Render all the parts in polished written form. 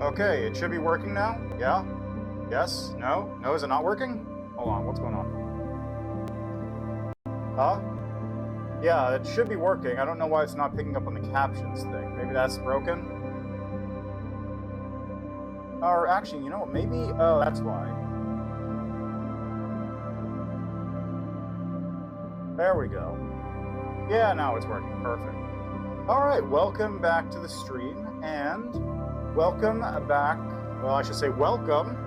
Okay, it should be working now. Yeah? Yes? No? No, is it not working? Hold on, what's going on? Huh? Yeah, it should be working. I don't know why it's not picking up on the captions thing. Maybe that's broken? Or actually, you know what? Maybe... Oh, that's why. There we go. Yeah, now it's working. Perfect. Alright, welcome back to the stream, and welcome back... Well, I should say welcome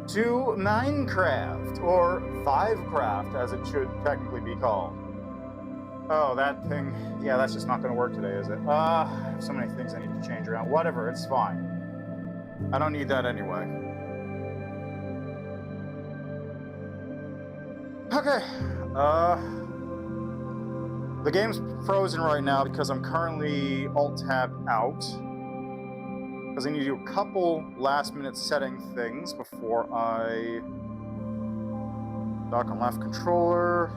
to Minecraft, or Vivecraft, as it should technically be called. Oh, that thing. Yeah, that's just not going to work today, is it? So many things I need to change around. Whatever, it's fine. I don't need that anyway. Okay. The game's frozen right now because I'm currently Alt-Tab out. Because I need to do a couple last-minute setting things before I dock on left controller.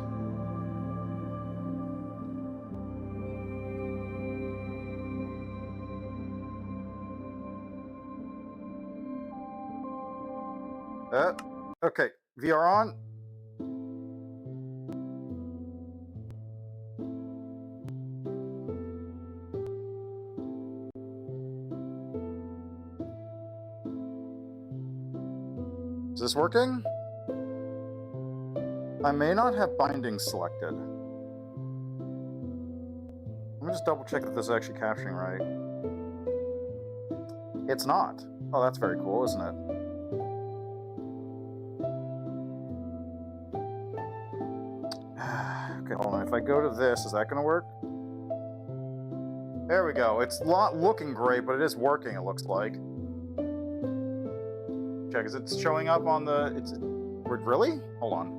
Okay, VR on. Is this working? I may not have binding selected. Let me just double check that this is actually capturing right. It's not. Oh, that's very cool, isn't it? Okay, hold on. If I go to this, is that going to work? There we go. It's not looking great, but it is working, it looks like. Check, is it showing up on the... Really? Hold on.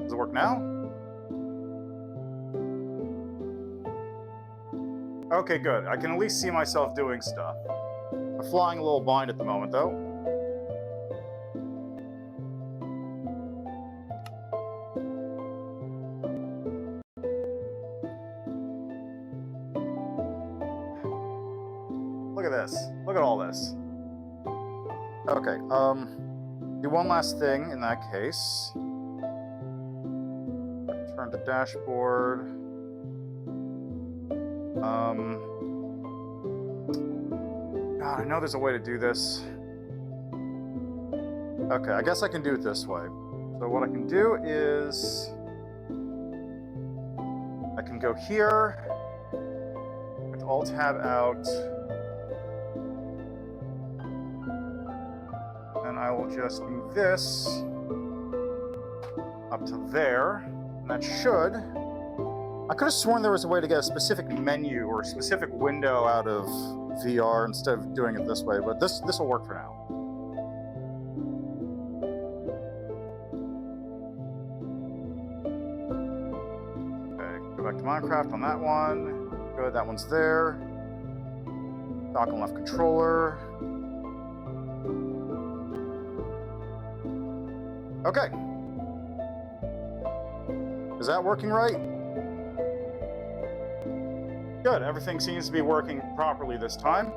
Does it work now? Okay, good. I can at least see myself doing stuff. I'm flying a little blind at the moment, though. Look at this. Look at all this. Okay, do one last thing in that case. Turn to dashboard. God, I know there's a way to do this. Okay, I guess I can do it this way. So what I can do is... I can go here, with Alt-Tab out, and I will just move this up to there, and that should... I could have sworn there was a way to get a specific menu or a specific window out of VR instead of doing it this way, but this will work for now. Okay, go back to Minecraft on that one. Good, that one's there. Dock on left controller. Okay. Is that working right? Good, everything seems to be working properly this time.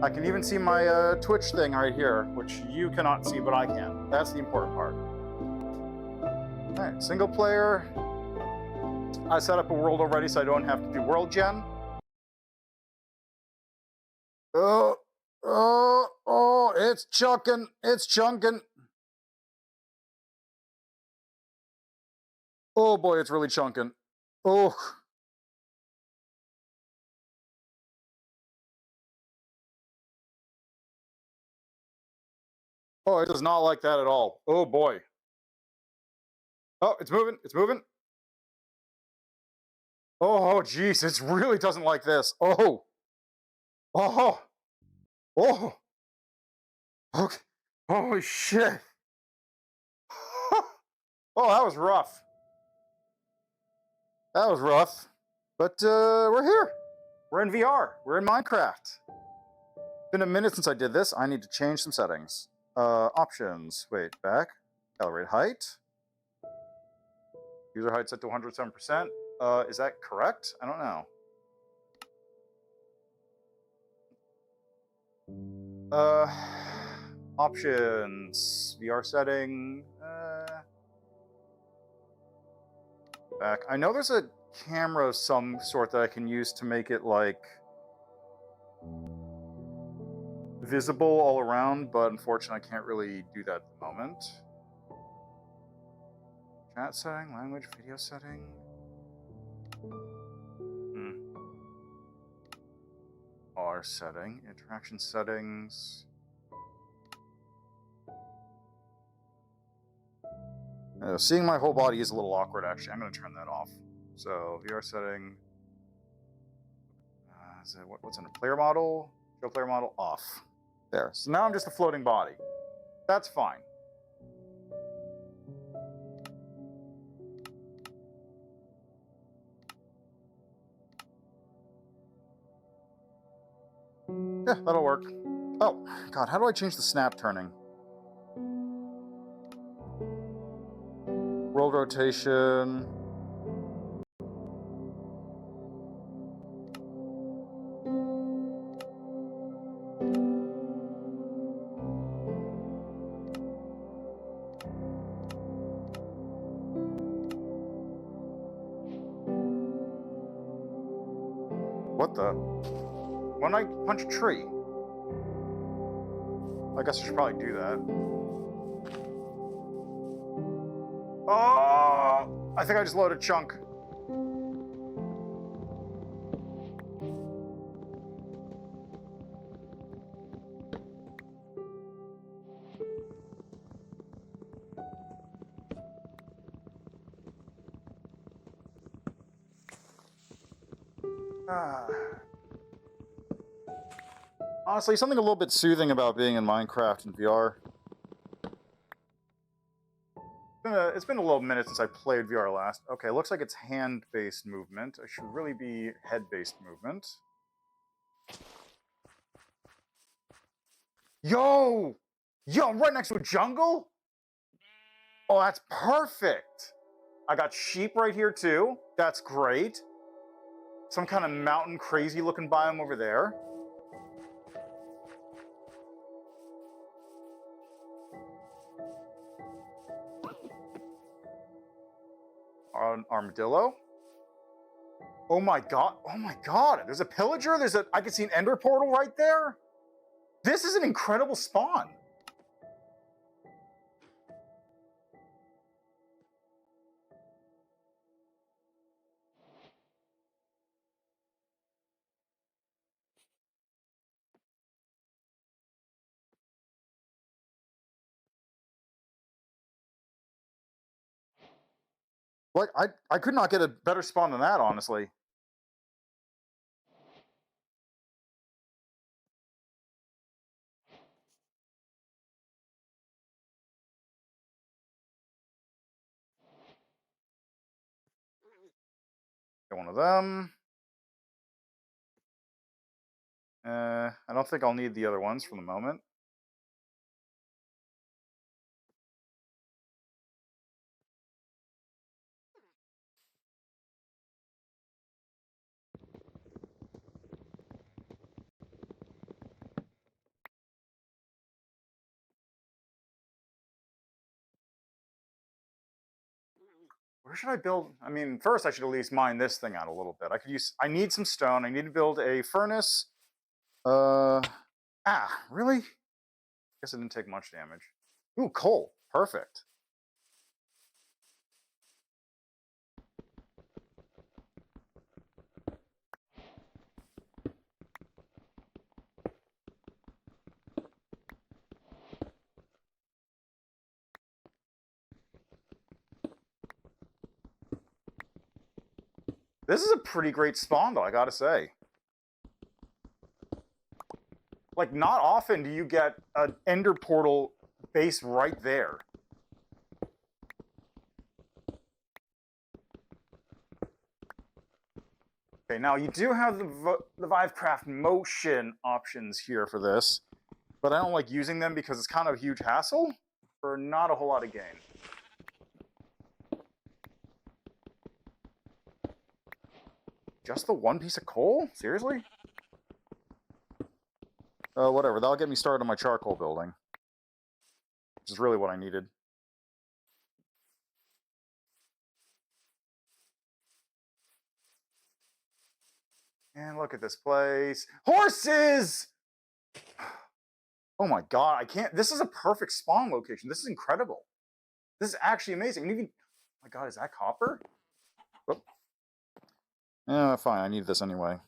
I can even see my Twitch thing right here, which you cannot see, but I can. That's the important part. Alright, single player. I set up a world already, so I don't have to do world gen. Oh, it's chunking, it's chunking. Oh boy, it's really chunking. Oh. Oh, it does not like that at all. Oh boy. Oh, it's moving, it's moving. Oh, jeez, it really doesn't like this. Oh. Oh. Oh. Okay. Holy shit. Oh, that was rough. That was rough. But we're here. We're in VR. We're in Minecraft. It's been a minute since I did this. I need to change some settings. Options. Wait, back. Calibrate height. User height set to 107%. Is that correct? I don't know. Uh, options, VR setting, back. I know there's a camera of some sort that I can use to make it like visible all around, but unfortunately I can't really do that at the moment. Chat setting, language, video setting. R setting, interaction settings. Seeing my whole body is a little awkward, actually. I'm going to turn that off. So, VR setting. What's under player model? Show player model off. There. So now I'm just a floating body. That's fine. Yeah, that'll work. Oh, God, how do I change the snap turning? World rotation. What the? Why don't I punch a tree? I guess I should probably do that. Oh! I think I just loaded a chunk. Honestly, something a little bit soothing about being in Minecraft and VR. It's been a little minute since I played VR last. Okay, looks like it's hand-based movement. It should really be head-based movement. Yo! Yo, I'm right next to a jungle? Oh, that's perfect! I got sheep right here, too. That's great. Some kind of mountain crazy looking biome over there. An armadillo. Oh my god. Oh my god. There's a pillager. I can see an ender portal right there. This is an incredible spawn. Like, I could not get a better spawn than that, honestly. Get one of them. I don't think I'll need the other ones for the moment. Where should I build? I mean, first I should at least mine this thing out a little bit. I need some stone. I need to build a furnace. Really? Guess it didn't take much damage. Ooh, coal. Perfect. This is a pretty great spawn, though, I gotta say. Like, not often do you get an ender portal base right there. Okay, now you do have the Vivecraft motion options here for this, but I don't like using them because it's kind of a huge hassle for not a whole lot of gain. Just the one piece of coal? Seriously? Whatever. That'll get me started on my charcoal building, which is really what I needed. And look at this place. Horses! Oh my god, I can't. This is a perfect spawn location. This is incredible. This is actually amazing. And even, oh my god, is that copper? Whoop. Yeah, fine. I need this anyway.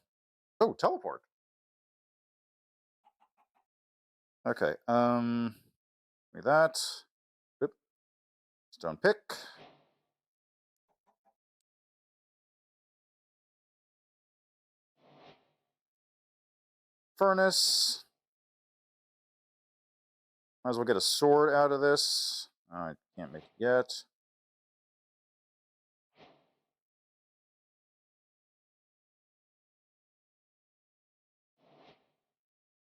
Oh, teleport. Okay. Give me that. Oop. Stone pick. Furnace. Might as well get a sword out of this. I can't make it yet.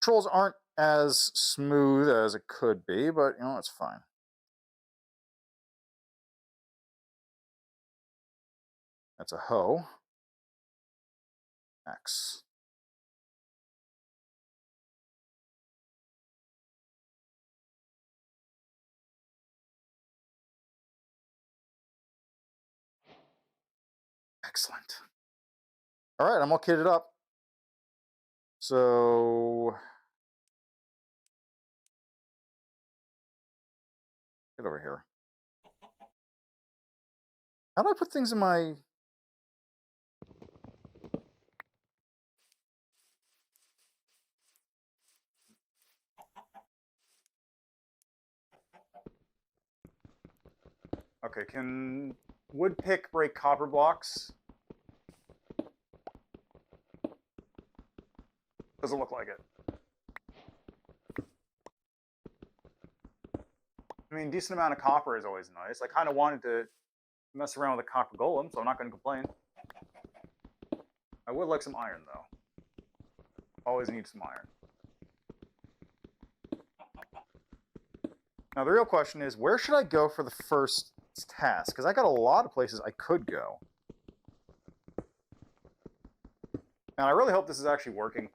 Controls aren't as smooth as it could be, but, you know, it's fine. That's a hoe. Axe. Excellent. All right, I'm all kitted up. So, get over here. How do I put things in my... Okay, can wood pick break copper blocks? Doesn't look like it. I mean, decent amount of copper is always nice. I kind of wanted to mess around with a copper golem, so I'm not going to complain. I would like some iron, though. Always need some iron. Now, the real question is, where should I go for the first task? Because I got a lot of places I could go. And I really hope this is actually working.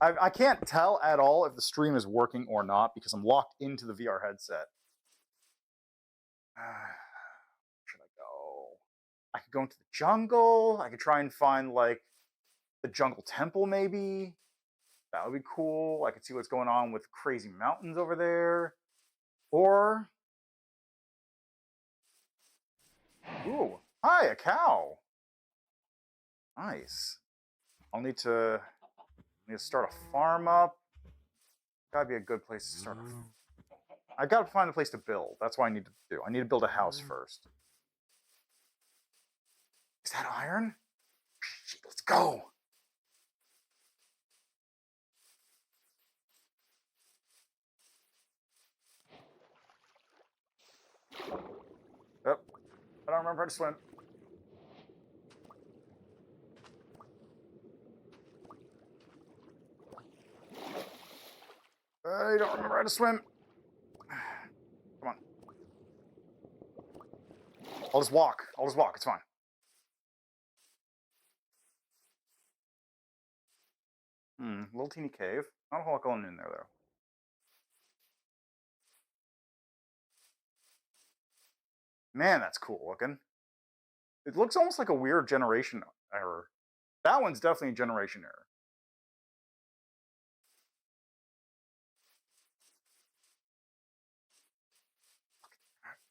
I can't tell at all if the stream is working or not because I'm locked into the VR headset. Where should I go? I could go into the jungle. I could try and find, like, the jungle temple, maybe. That would be cool. I could see what's going on with crazy mountains over there. Or... Ooh. Hi, a cow. Nice. I'll need to start a farm up. Gotta be a good place to start. I gotta find a place to build. That's what I need to do. I need to build a house first. Is that iron? Let's go. Yep. I don't remember how to swim. I don't remember how to swim. Come on. I'll just walk. It's fine. Little teeny cave. Not a whole lot going in there, though. Man, that's cool looking. It looks almost like a weird generation error. That one's definitely a generation error.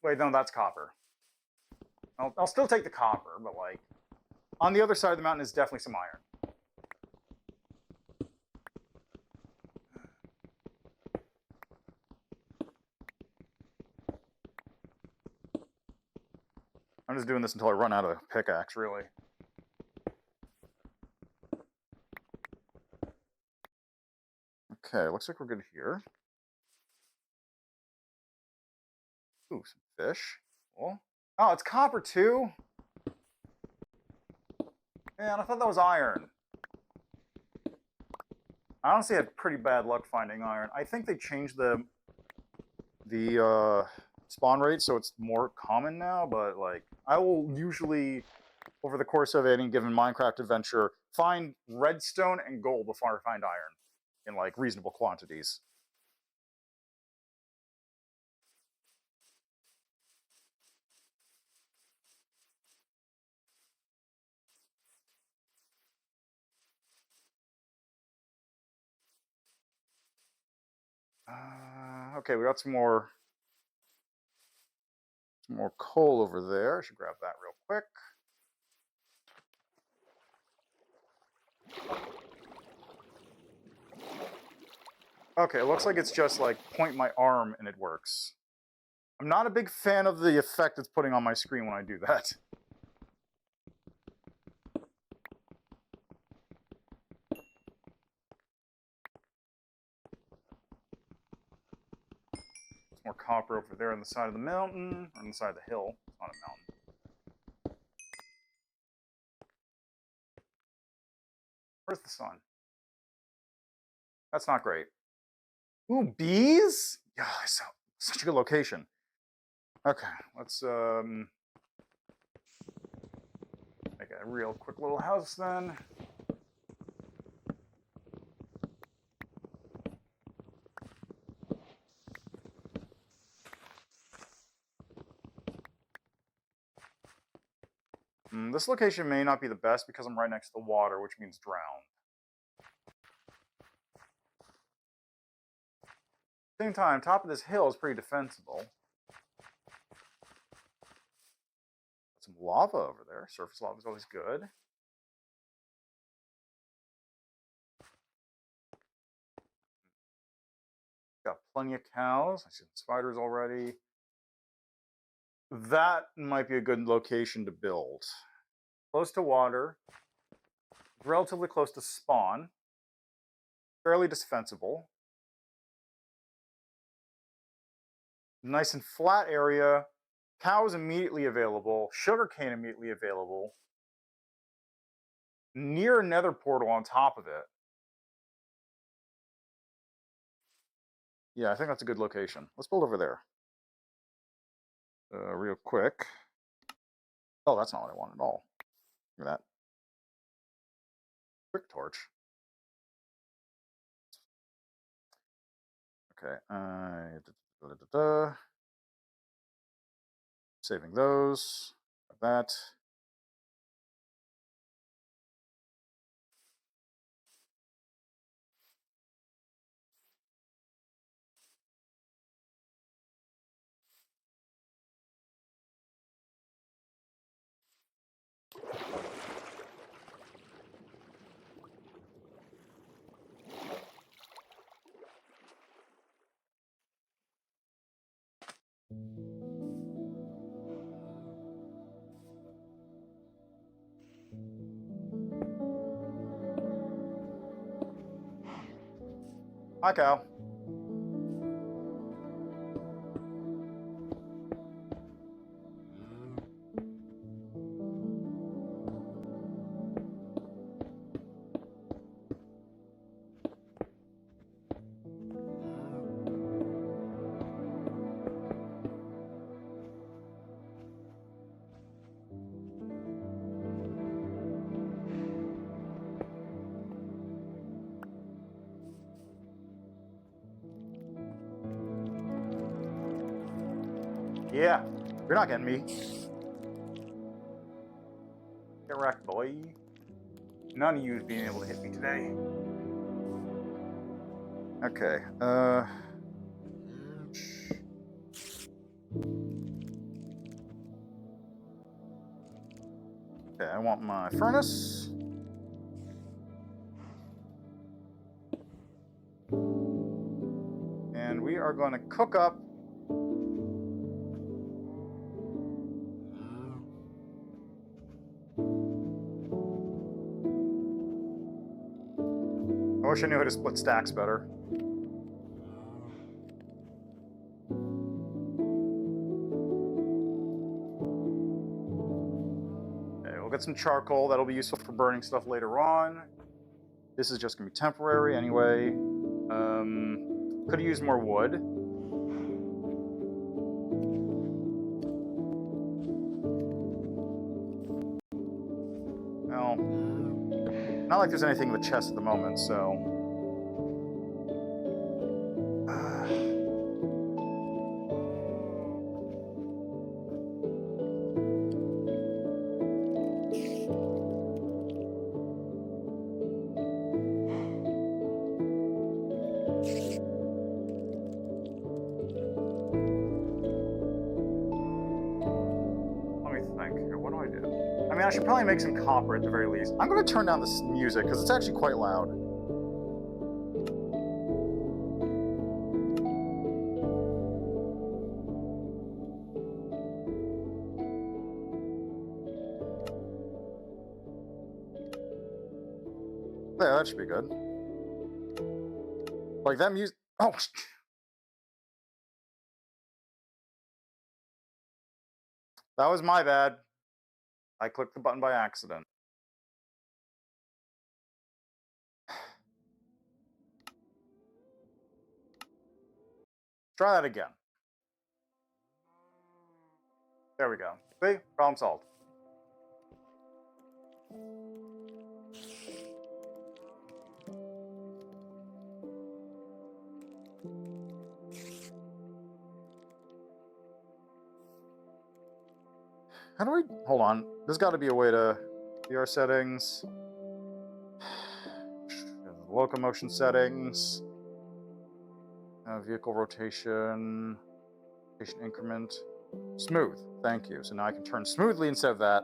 Wait, no, that's copper. I'll still take the copper, but, like, on the other side of the mountain is definitely some iron. I'm just doing this until I run out of pickaxe, really. Okay, looks like we're good here. Ooh, some fish. Cool. Oh, it's copper too? Man, I thought that was iron. I honestly had pretty bad luck finding iron. I think they changed the spawn rate so it's more common now, but, like, I will usually, over the course of any given Minecraft adventure, find redstone and gold before I find iron. in like reasonable quantities. Okay, we got some more coal over there. I should grab that real quick. Okay, it looks like it's just like point my arm and it works. I'm not a big fan of the effect it's putting on my screen when I do that. More copper over there on the side of the mountain, or on the side of the hill. It's not a mountain. Where's the sun? That's not great. Ooh, bees? Yeah, such a good location. Okay, let's make a real quick little house then. This location may not be the best because I'm right next to the water, which means drown. At the same time, top of this hill is pretty defensible. Some lava over there. Surface lava is always good. Got plenty of cows. I see the spiders already. That might be a good location to build. Close to water, relatively close to spawn, fairly defensible. Nice and flat area, cows immediately available, sugarcane immediately available, near a nether portal on top of it. Yeah, I think that's a good location. Let's build over there. Real quick. Oh, that's not what I want at all. Look at that. Quick torch. Okay. Saving those. Like that. Hi, cow. Yeah, you're not getting me. Get wrecked, boy. None of you is being able to hit me today. Okay, okay, I want my furnace. And we are going to cook up I wish I knew how to split stacks better. Okay, we'll get some charcoal. That'll be useful for burning stuff later on. This is just going to be temporary anyway. Could have used more wood. Well, not like there's anything in the chest at the moment, so... mean, I should probably make some copper at the very least. I'm going to turn down this music because it's actually quite loud. Yeah, that should be good. Like that music. Oh. That was my bad. I clicked the button by accident. Try that again. There we go. See? Problem solved. How do we... Hold on. There's got to be a way to... VR settings. Locomotion settings. Vehicle rotation. Rotation increment. Smooth. Thank you. So now I can turn smoothly instead of that.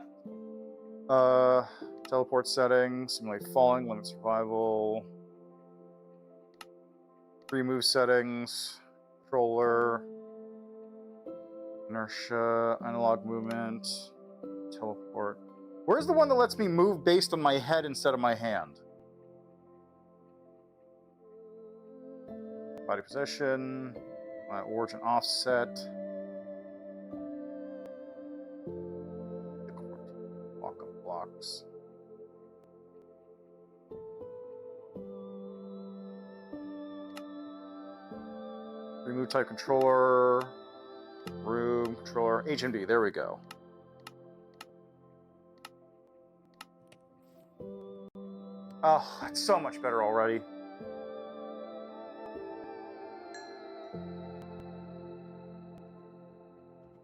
Teleport settings. Simulate falling. Limit survival. Free move settings. Controller. Inertia. Analog movement. Teleport. Where's the one that lets me move based on my head instead of my hand? Body position. Origin offset. Walk-up blocks. Remove type controller. Room controller. HMD. There we go. Oh, that's so much better already.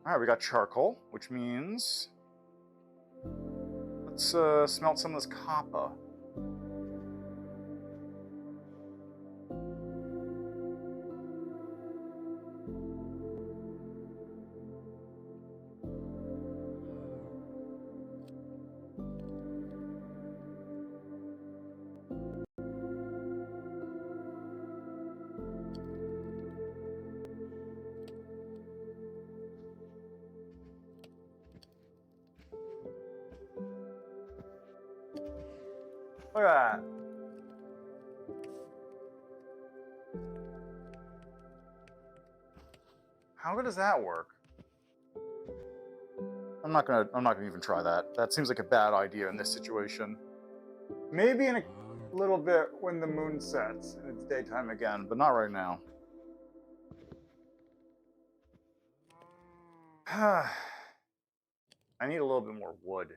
All right, we got charcoal, which means let's smelt some of this copper. Look at that. How good does that work? I'm not gonna even try that. That seems like a bad idea in this situation. Maybe in a little bit when the moon sets and it's daytime again, but not right now. I need a little bit more wood.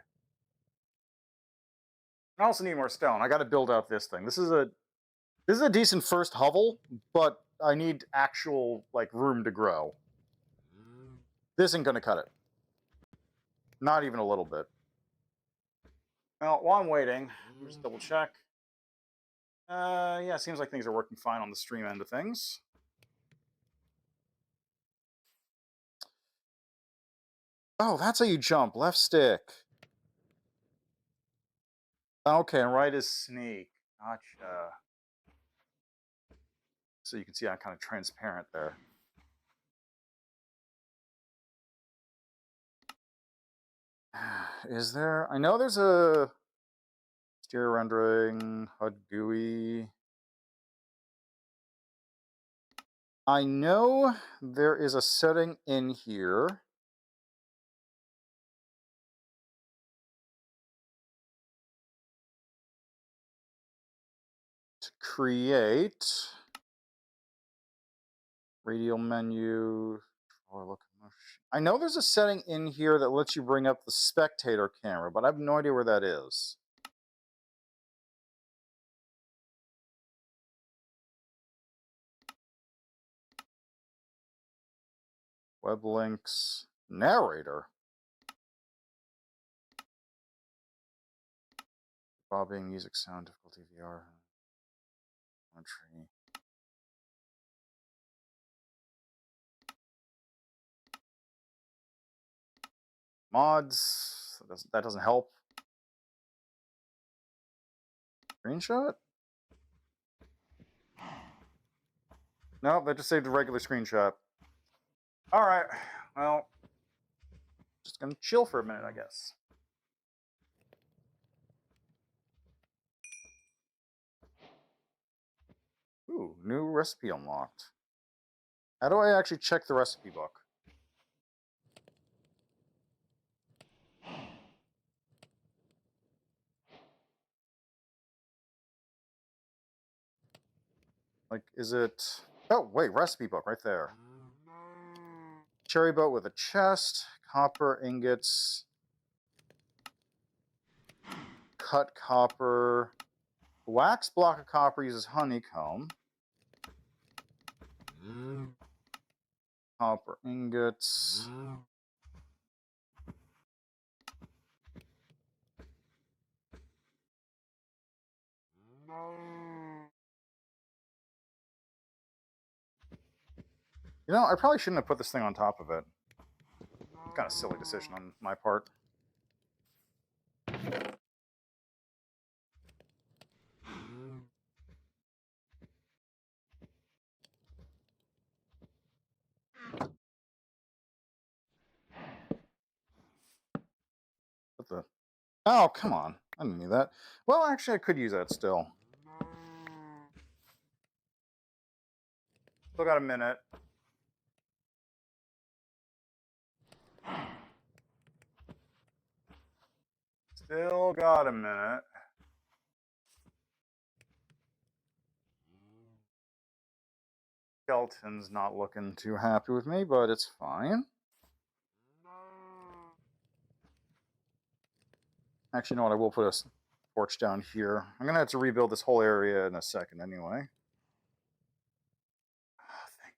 I also need more stone. I got to build out this thing. This is a decent first hovel, but I need actual like room to grow. This ain't gonna cut it. Not even a little bit. Well, while I'm waiting, just double check. Yeah, seems like things are working fine on the stream end of things. Oh, that's how you jump. Left stick. Okay, and right is sneak. Gotcha. So you can see I'm kind of transparent there. Is there? I know there's a exterior rendering, HUD GUI. I know there is a setting in here. To create radial menu. I know there's a setting in here that lets you bring up the spectator camera, but I have no idea where that is. Web links, narrator. Bobbing, music, sound, difficulty, VR. Entry. Mods. That doesn't help. Screenshot? Nope, that just saved a regular screenshot. All right, well, just gonna chill for a minute, I guess. Ooh, new recipe unlocked. How do I actually check the recipe book? Like, is it... Oh, wait, recipe book right there. Cherry boat with a chest, copper ingots, cut copper, wax block of copper uses honeycomb, copper ingots. You know, I probably shouldn't have put this thing on top of it. Kind of silly decision on my part. What the... Oh, come on. I didn't need that. Well, actually, I could use that still. Still got a minute. Still got a minute. Skeleton's not looking too happy with me, but it's fine. Actually, you know what? I will put a torch down here. I'm going to have to rebuild this whole area in a second anyway. Oh, thank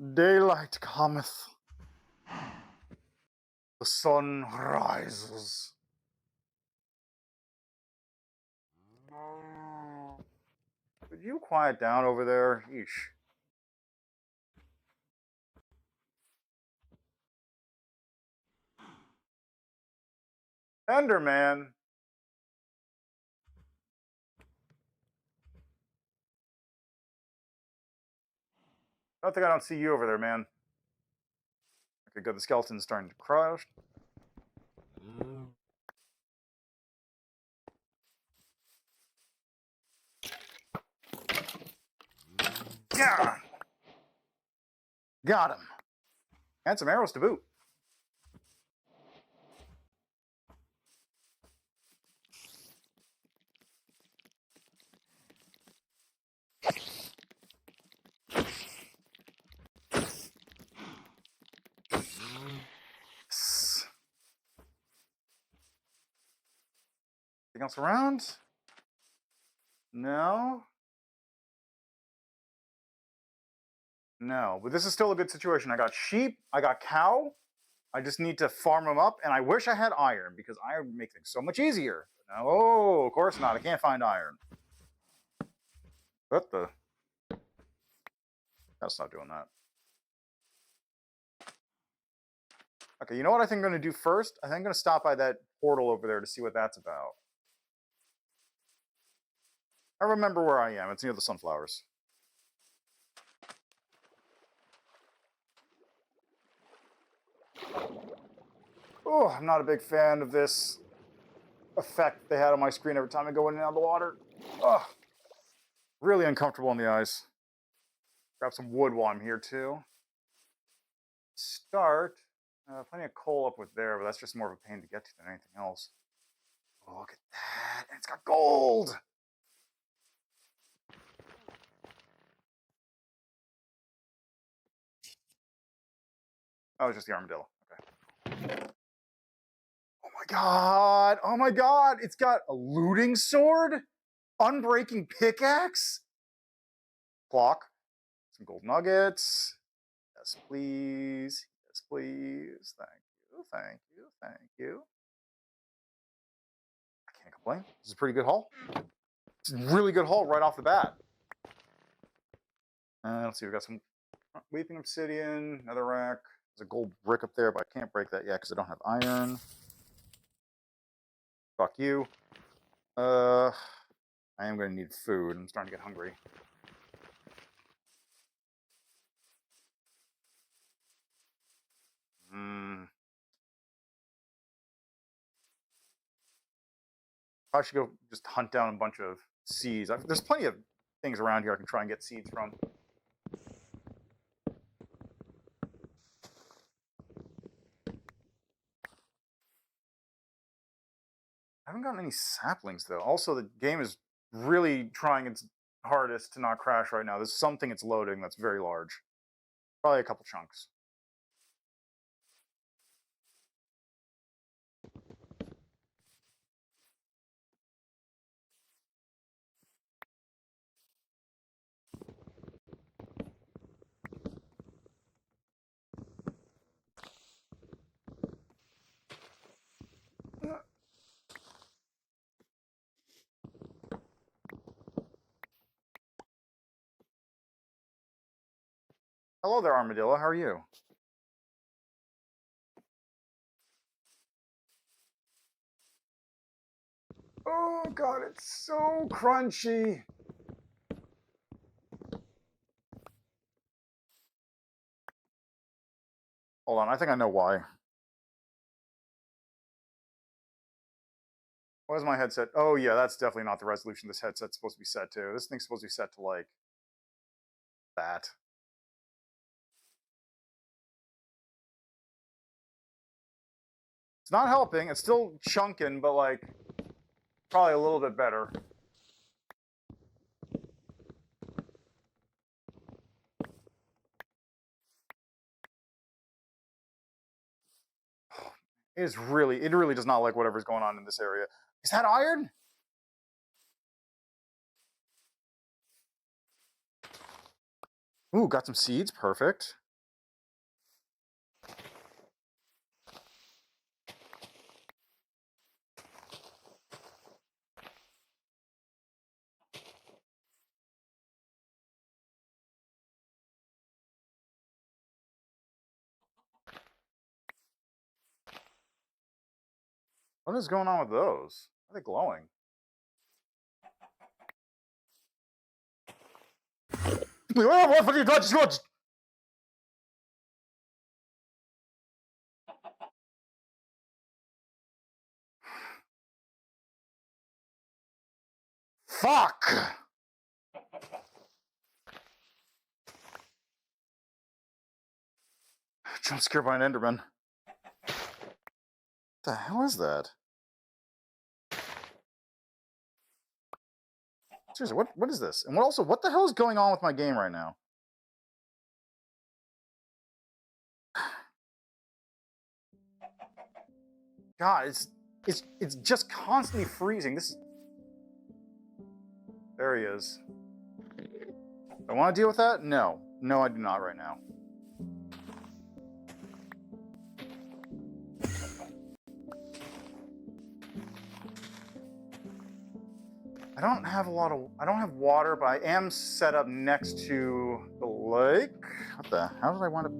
God. Daylight cometh. The sun rises. Could you quiet down over there? Yeesh. Enderman. I think I don't see you over there, man. Okay, good. The skeleton's starting to crush. Yeah! Got him. And some arrows to boot. Anything else around? No. No, but this is still a good situation. I got sheep, I got cow. I just need to farm them up, and I wish I had iron, because iron would make things so much easier. But no, oh, of course not. I can't find iron. What the? Gotta stop doing that. Okay, you know what I think I'm going to do first? I think I'm going to stop by that portal over there to see what that's about. I remember where I am. It's near the sunflowers. Oh, I'm not a big fan of this effect they had on my screen every time I go in and out of the water. Oh, really uncomfortable in the eyes. Grab some wood while I'm here, too. Start. Plenty of coal up with there, but that's just more of a pain to get to than anything else. Oh, look at that. And it's got gold. Oh, it's just the armadillo. Okay. Oh my god. Oh my god. It's got a looting sword, unbreaking pickaxe, clock, some gold nuggets. Yes, please. Yes, please. Thank you. Thank you. Thank you. I can't complain. This is a pretty good haul. It's a really good haul right off the bat. Let's see. We got some weeping obsidian, netherrack. There's a gold brick up there, but I can't break that yet because I don't have iron. Fuck you. I am going to need food. I'm starting to get hungry. I should go just hunt down a bunch of seeds. There's plenty of things around here I can try and get seeds from. I haven't gotten any saplings, though. Also, the game is really trying its hardest to not crash right now. There's something it's loading that's very large. Probably a couple chunks. Hello there, Armadillo. How are you? Oh, God, it's so crunchy. Hold on, I think I know why. Why is my headset? Oh, yeah, that's definitely not the resolution this headset's supposed to be set to. This thing's supposed to be set to, like, that. It's not helping. It's still chunking, but, like, probably a little bit better. It really does not like whatever's going on in this area. Is that iron? Ooh, got some seeds. Perfect. What is going on with those? Are they glowing? Fuck! Jump scared by an Enderman. What the hell is that? Seriously, what is this? And what the hell is going on with my game right now? God, it's just constantly freezing. There he is. I want to deal with that? No. No, I do not right now. I don't have water, but I am set up next to the lake. How did I wind up?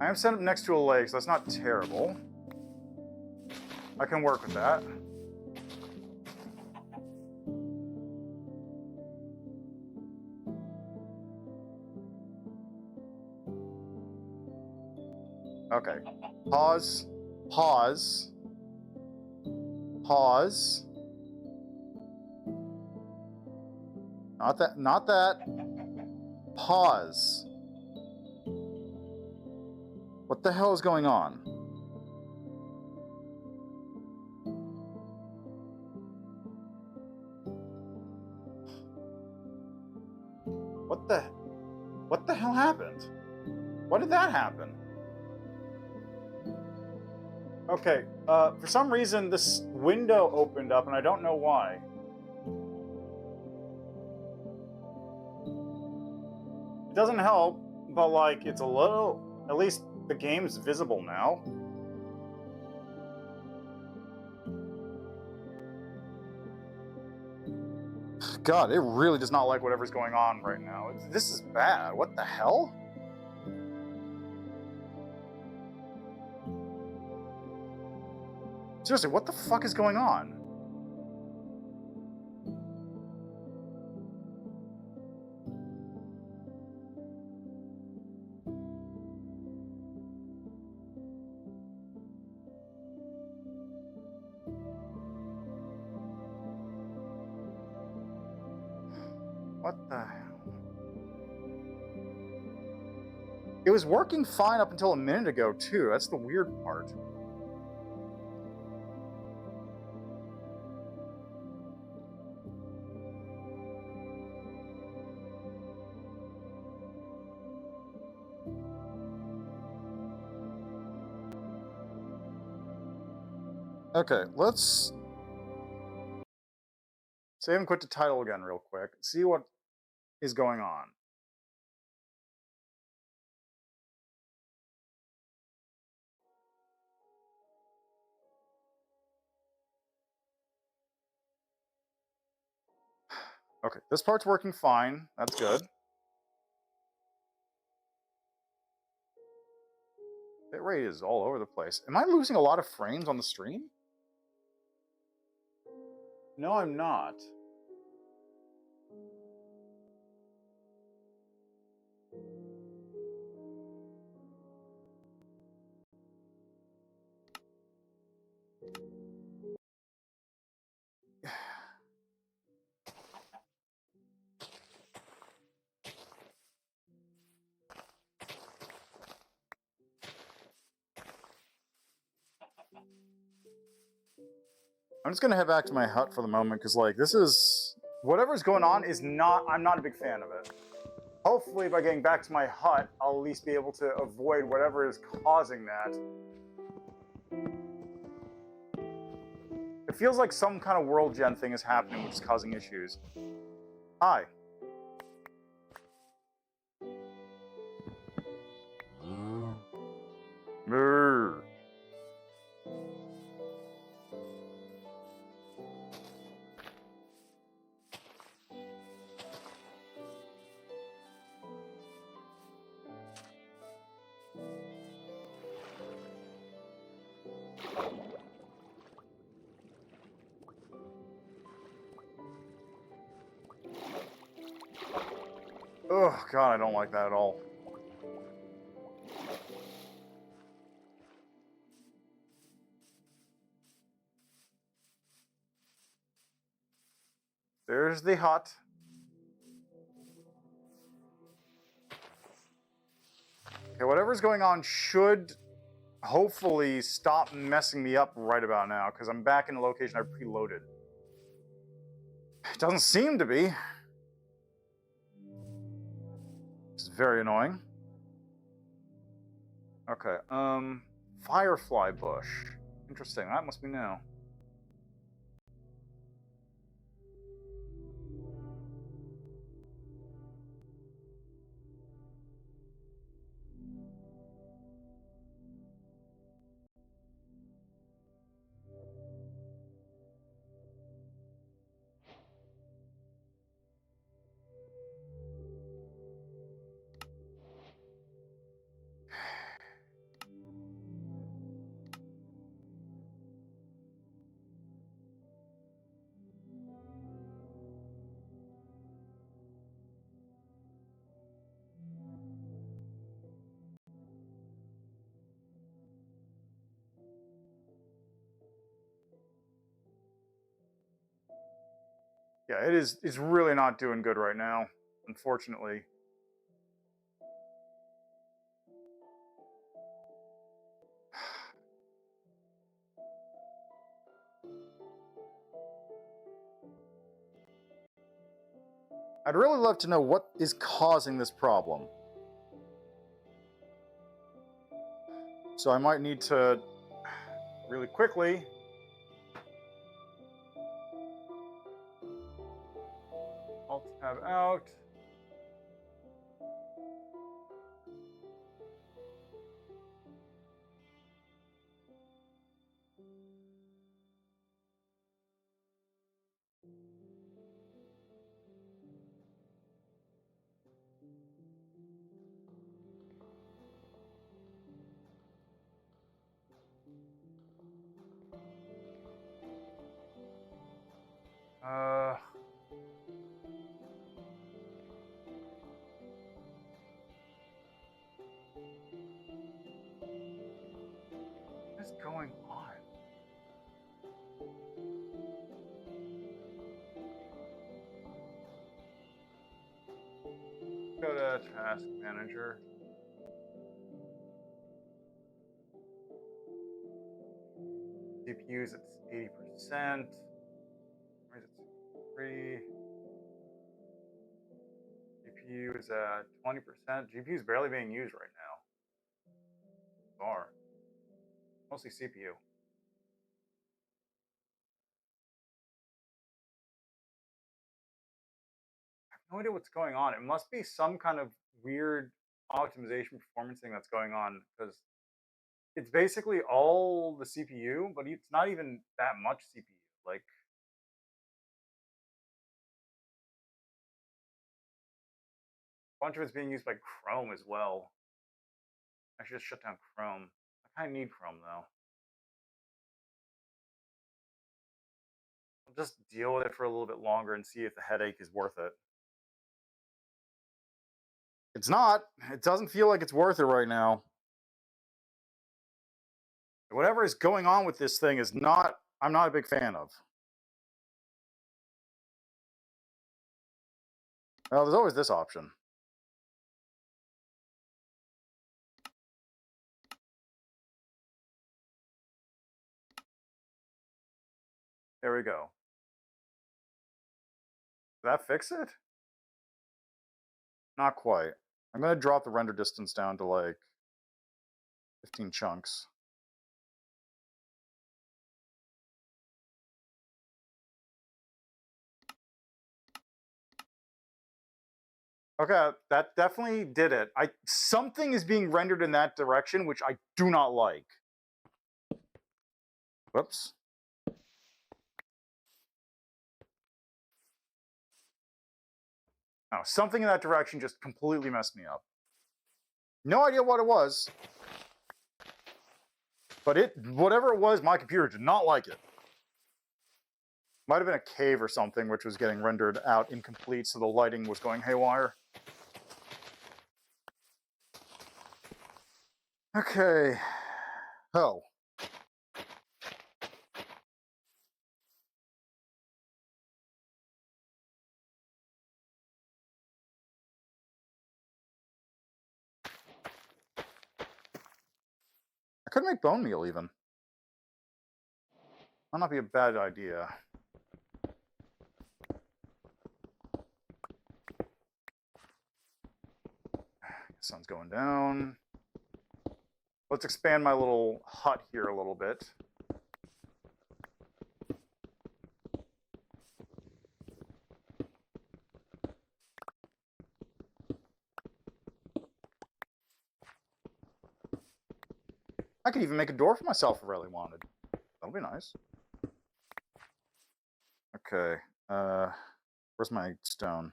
I am set up next to a lake, so that's not terrible. I can work with that. Okay. Pause. Not that. Pause. What the hell is going on? What the hell happened? Why did that happen? Okay, for some reason this window opened up and I don't know why. It doesn't help, but like it's a little, at least the game's visible now. God, it really does not like whatever's going on right now. This is bad. What the hell? Seriously, what the fuck is going on? What the hell? It was working fine up until a minute ago, too. That's the weird part. Okay, let's save and quit the title again real quick. See what is going on. Okay, this part's working fine. That's good. Bitrate is all over the place. Am I losing a lot of frames on the stream? No, I'm not. I'm just gonna head back to my hut for the moment, because, like, this is... Whatever's going on is not... I'm not a big fan of it. Hopefully, by getting back to my hut, I'll at least be able to avoid whatever is causing that. It feels like some kind of world gen thing is happening, which is causing issues. Hi. Brr. Oh, God, I don't like that at all. There's the hut. Okay, whatever's going on should hopefully stop messing me up right about now, because I'm back in the location I preloaded. It doesn't seem to be. It's very annoying. Okay, Firefly bush. Interesting, that must be new. Yeah, it's really not doing good right now, unfortunately. I'd really love to know what is causing this problem. So I might need to really quickly Alt-tab out. What is going on? Go to Task Manager. GPU's at 80%. Where is it? 3. GPU is at 20%. GPU is barely being used right now. Bar. Mostly CPU. I have no idea what's going on. It must be some kind of weird optimization performance thing that's going on, because it's basically all the CPU, but it's not even that much CPU. Like, a bunch of it's being used by Chrome as well. I should just shut down Chrome. I kind of need Chrome though. I'll just deal with it for a little bit longer and see if the headache is worth it. It's not. It doesn't feel like it's worth it right now. Whatever is going on with this thing is not, I'm not a big fan of. Well, there's always this option. There we go. Did that fix it? Not quite. I'm going to drop the render distance down to like 15 chunks. Okay, that definitely did it. Something is being rendered in that direction, which I do not like. Whoops. No, something in that direction just completely messed me up. No idea what it was. But whatever it was, my computer did not like it. Might have been a cave or something, which was getting rendered out incomplete, so the lighting was going haywire. Okay. Oh. I could make bone meal even. Might not be a bad idea. Sun's going down. Let's expand my little hut here a little bit. I could even make a door for myself if I really wanted. That'll be nice. Okay. Where's my stone?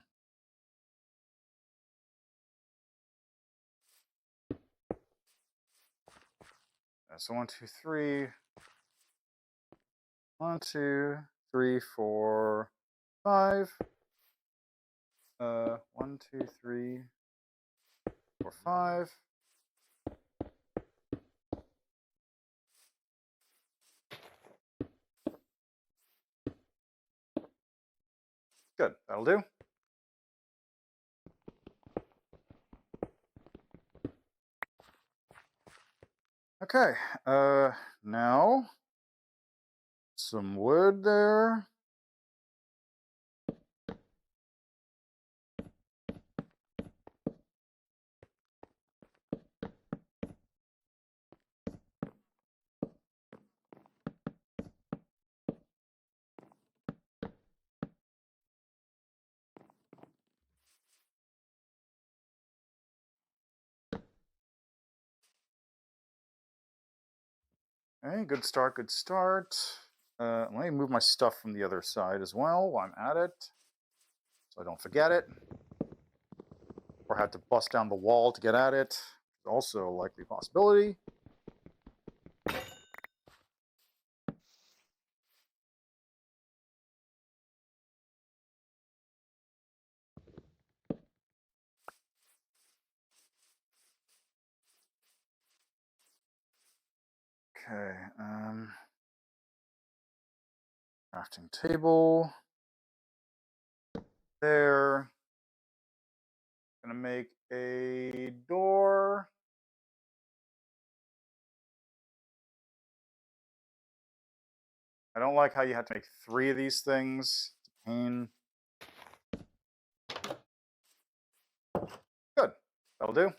So 1, 2, 3. 1, 2, 3, 4, 5. 1, 2, 3, 4, 5. Good, that'll do. Okay, now some wood there. Okay, good start, good start. Let me move my stuff from the other side as well while I'm at it, so I don't forget it. Or have to bust down the wall to get at it. Also a likely possibility. Okay. Crafting table. There. Gonna make a door. I don't like how you have to make 3 of these things. It's a pain. Good. That'll do.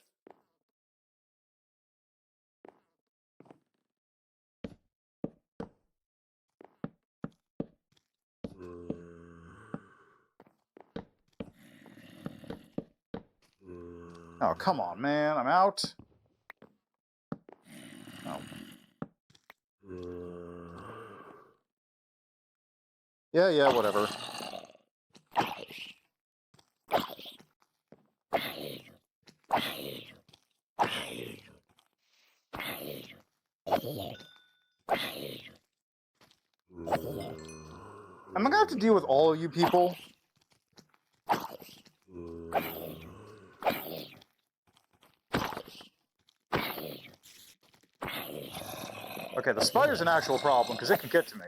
Oh, come on, man. I'm out. Oh. Yeah, whatever. Am I gonna have to deal with all of you people? Okay, the spider's an actual problem because it could get to me.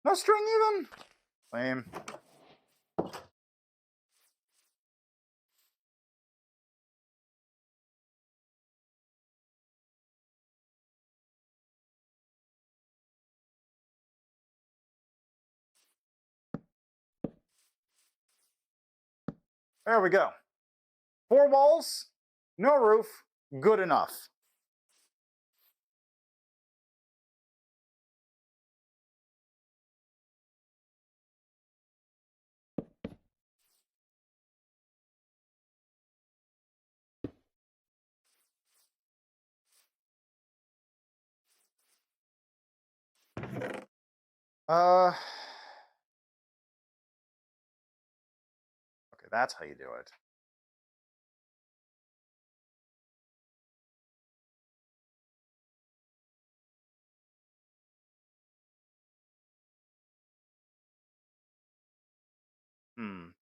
No string even? Lame. There we go. 4 walls, no roof, good enough. Okay, that's how you do it.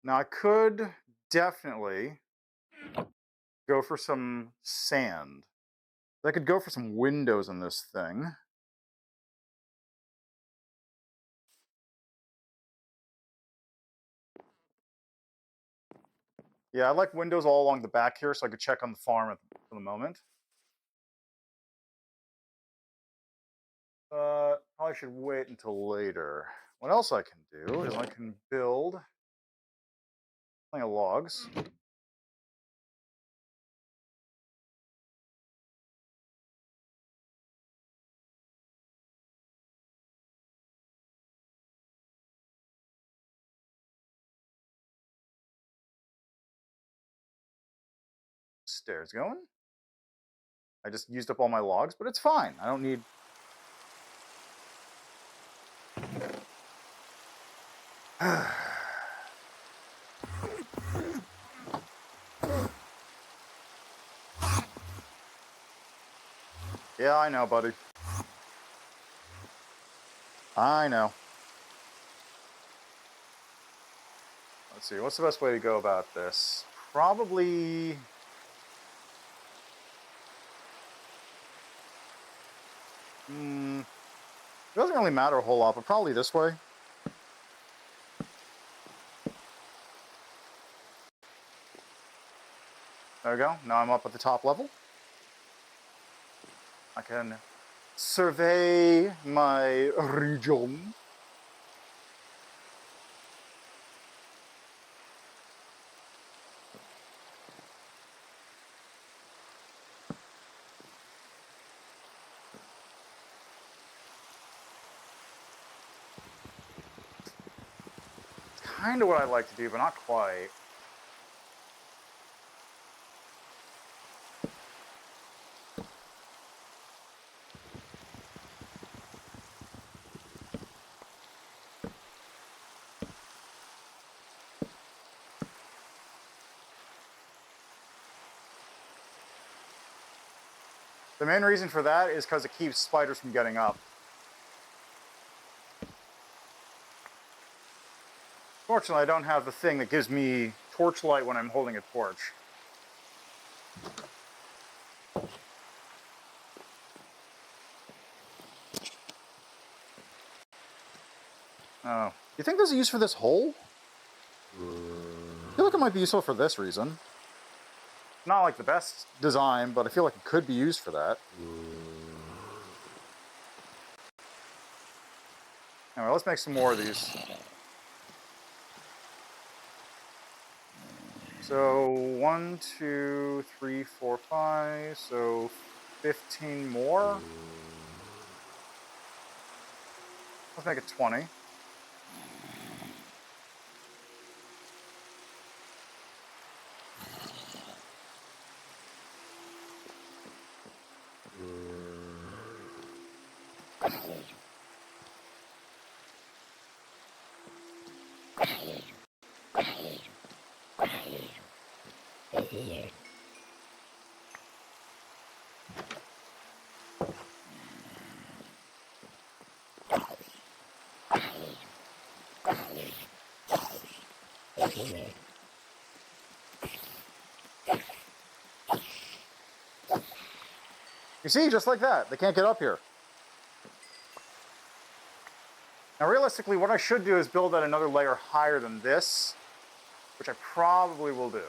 Now I could definitely go for some sand. I could go for some windows in this thing. Yeah, I like windows all along the back here so I could check on the farm for the moment. Probably should wait until later. What else I can do is I can build plenty of logs. Stairs going. I just used up all my logs, but it's fine. I don't need... Yeah, I know, buddy. I know. Let's see, what's the best way to go about this? Probably... it doesn't really matter a whole lot, but probably this way. There we go. Now I'm up at the top level. I can survey my region. It's kind of what I like to do, but not quite. The main reason for that is because it keeps spiders from getting up. Fortunately, I don't have the thing that gives me torchlight when I'm holding a torch. Oh. You think there's a use for this hole? I feel like it might be useful for this reason. Not like the best design, but I feel like it could be used for that. Anyway, let's make some more of these. So 1, 2, 3, 4, 5. So 15 more. Let's make it 20. You see, just like that, they can't get up here. Now, realistically, what I should do is build at another layer higher than this, which I probably will do.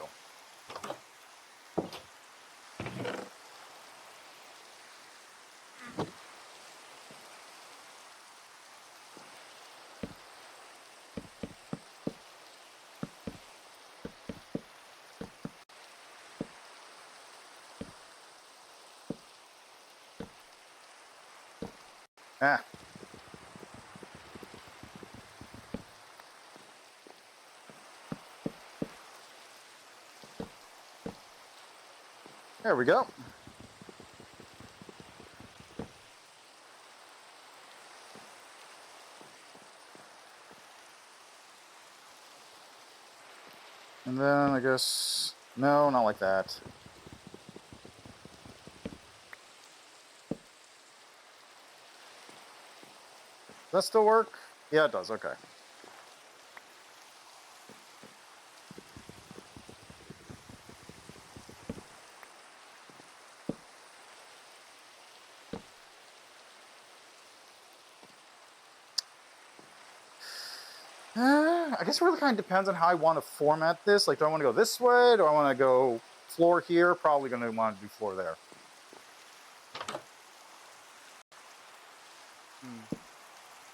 Ah. There we go. And then I guess, no, not like that. Does that still work? Yeah, it does, okay. I guess it really kind of depends on how I want to format this. Like, do I want to go this way? Do I want to go floor here? Probably going to want to do floor there.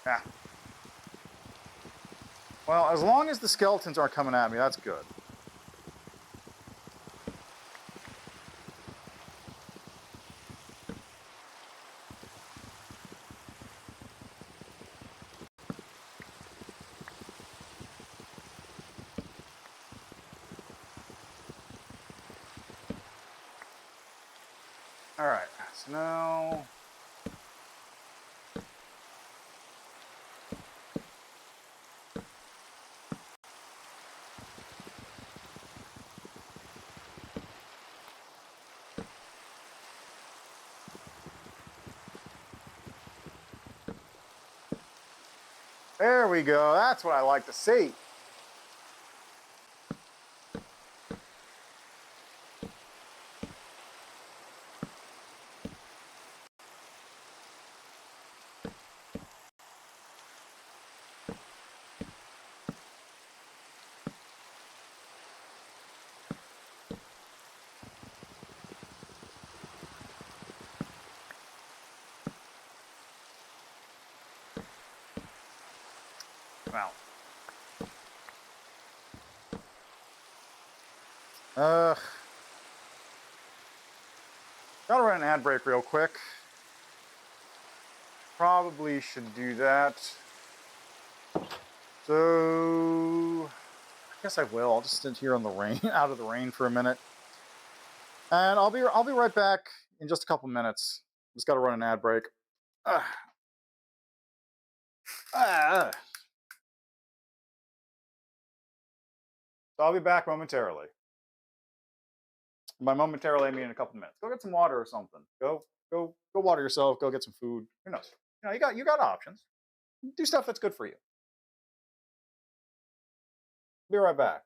Yeah. Well, as long as the skeletons aren't coming at me, that's good. All right, so now... There we go. That's what I like to see. Wow. Gotta run an ad break real quick. Probably should do that. So I guess I will. I'll just sit here on the rain, out of the rain for a minute, and I'll be right back in just a couple minutes. Just gotta run an ad break. So I'll be back momentarily. By momentarily, I mean in a couple minutes. Go get some water or something. Go Go water yourself. Go get some food. Who knows? You got options. Do stuff that's good for you. Be right back.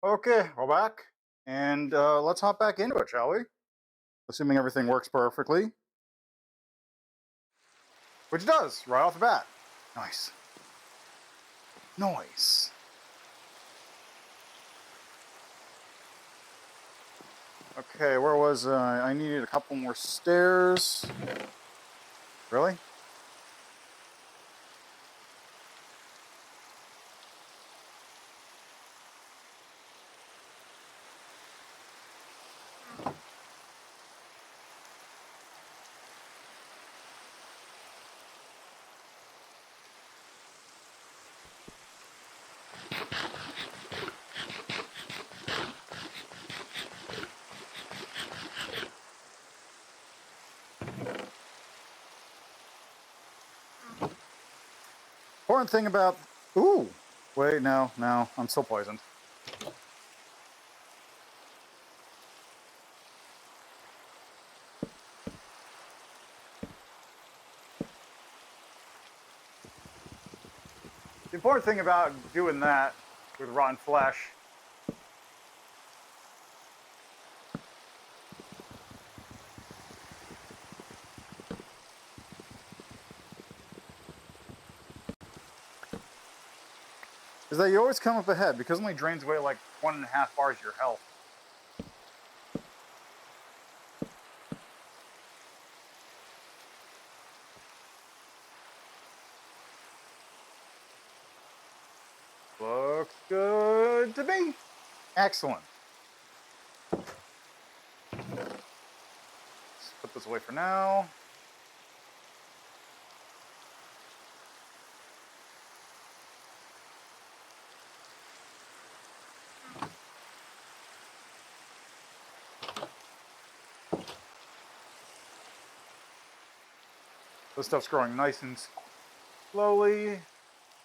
Okay, we're back, and let's hop back into it, shall we? Assuming everything works perfectly, which it does right off the bat. Nice. Nice. Okay, where was I? I needed a couple more stairs. Really? Important thing about... Ooh! Wait, no, I'm still poisoned. The important thing about doing that with rotten flesh is that you always come up ahead, because it only drains away like 1.5 bars of your health. Looks good to me. Excellent. Let's put this away for now. This stuff's growing nice and slowly.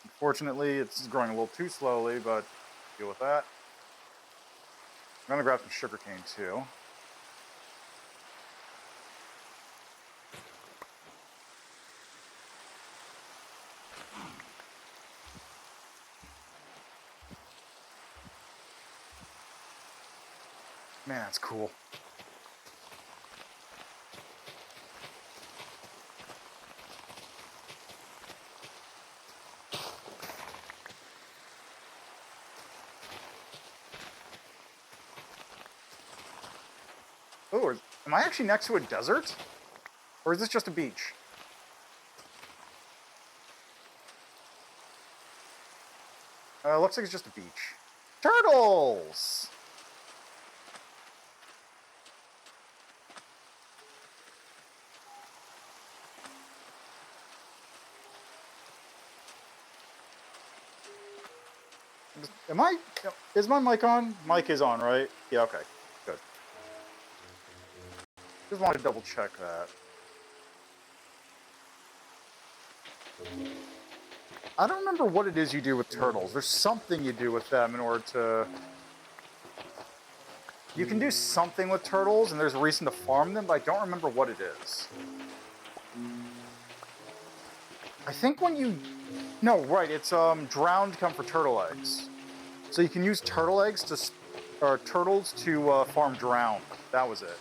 Unfortunately, it's growing a little too slowly, but deal with that. I'm gonna grab some sugarcane too. Man, that's cool. Oh, am I actually next to a desert? Or is this just a beach? Looks like it's just a beach. Turtles! Is my mic on? Mic is on, right? Yeah, okay. Good. Just wanted to double check that. I don't remember what it is you do with turtles. There's something you do with them in order to... You can do something with turtles, and there's a reason to farm them, but I don't remember what it is. I think when you... No, right, it's drowned come for turtle eggs. So you can use turtle eggs to... or turtles to farm drowned. That was it.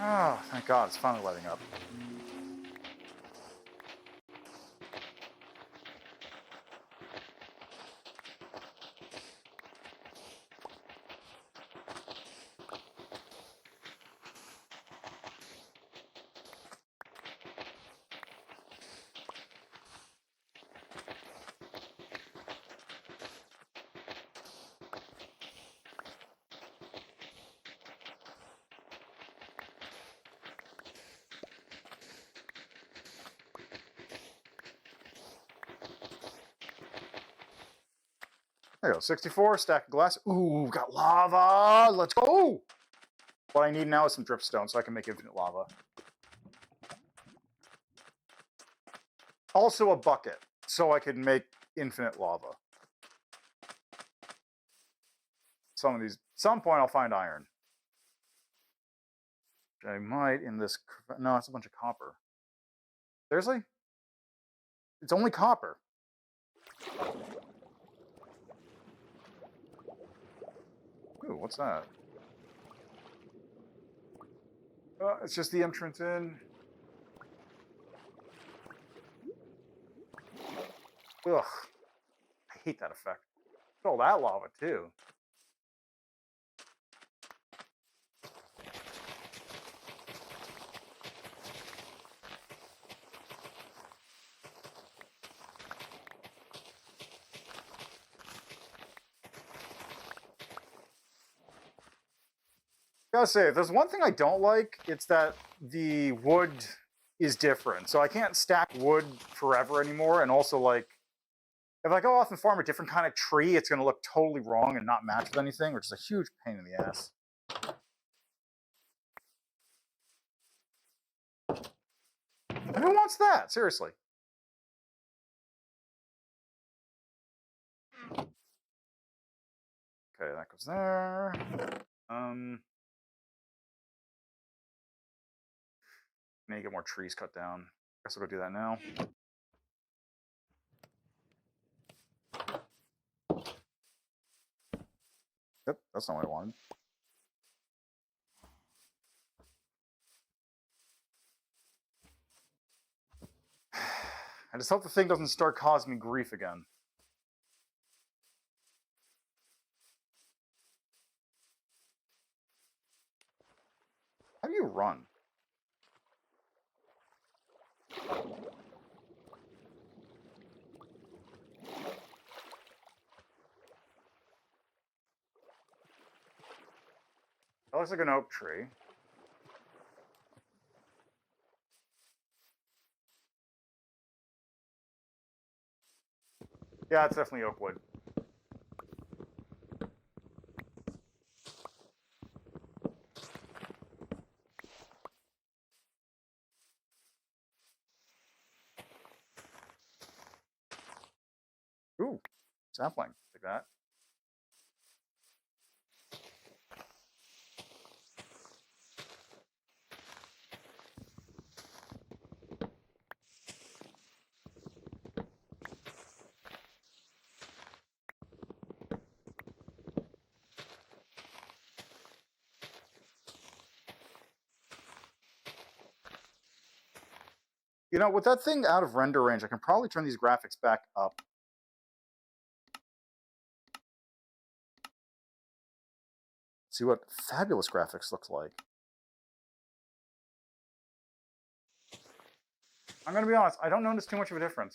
Oh, thank God, it's finally letting up. There you go, 64, stack of glass. Ooh, got lava. Let's go. What I need now is some dripstone so I can make infinite lava. Also a bucket so I can make infinite lava. Some point I'll find iron. I might in this. No, it's a bunch of copper. Seriously? It's only copper. Ooh, what's that? It's just the entrance in. Ugh. I hate that effect. All that lava, too. Gotta say, if there's one thing I don't like, it's that the wood is different. So I can't stack wood forever anymore. And also, like, if I go off and farm a different kind of tree, it's going to look totally wrong and not match with anything, which is a huge pain in the ass. Who wants that? Seriously. Okay, that goes there. Need to get more trees cut down. Guess I'll go do that now. Yep, that's not what I wanted. I just hope the thing doesn't start causing me grief again. How do you run? That looks like an oak tree. Yeah, it's definitely oak wood. Ooh, sapling. Like that. You know, with that thing out of render range, I can probably turn these graphics back up. See what fabulous graphics looks like. I'm going to be honest, I don't notice too much of a difference.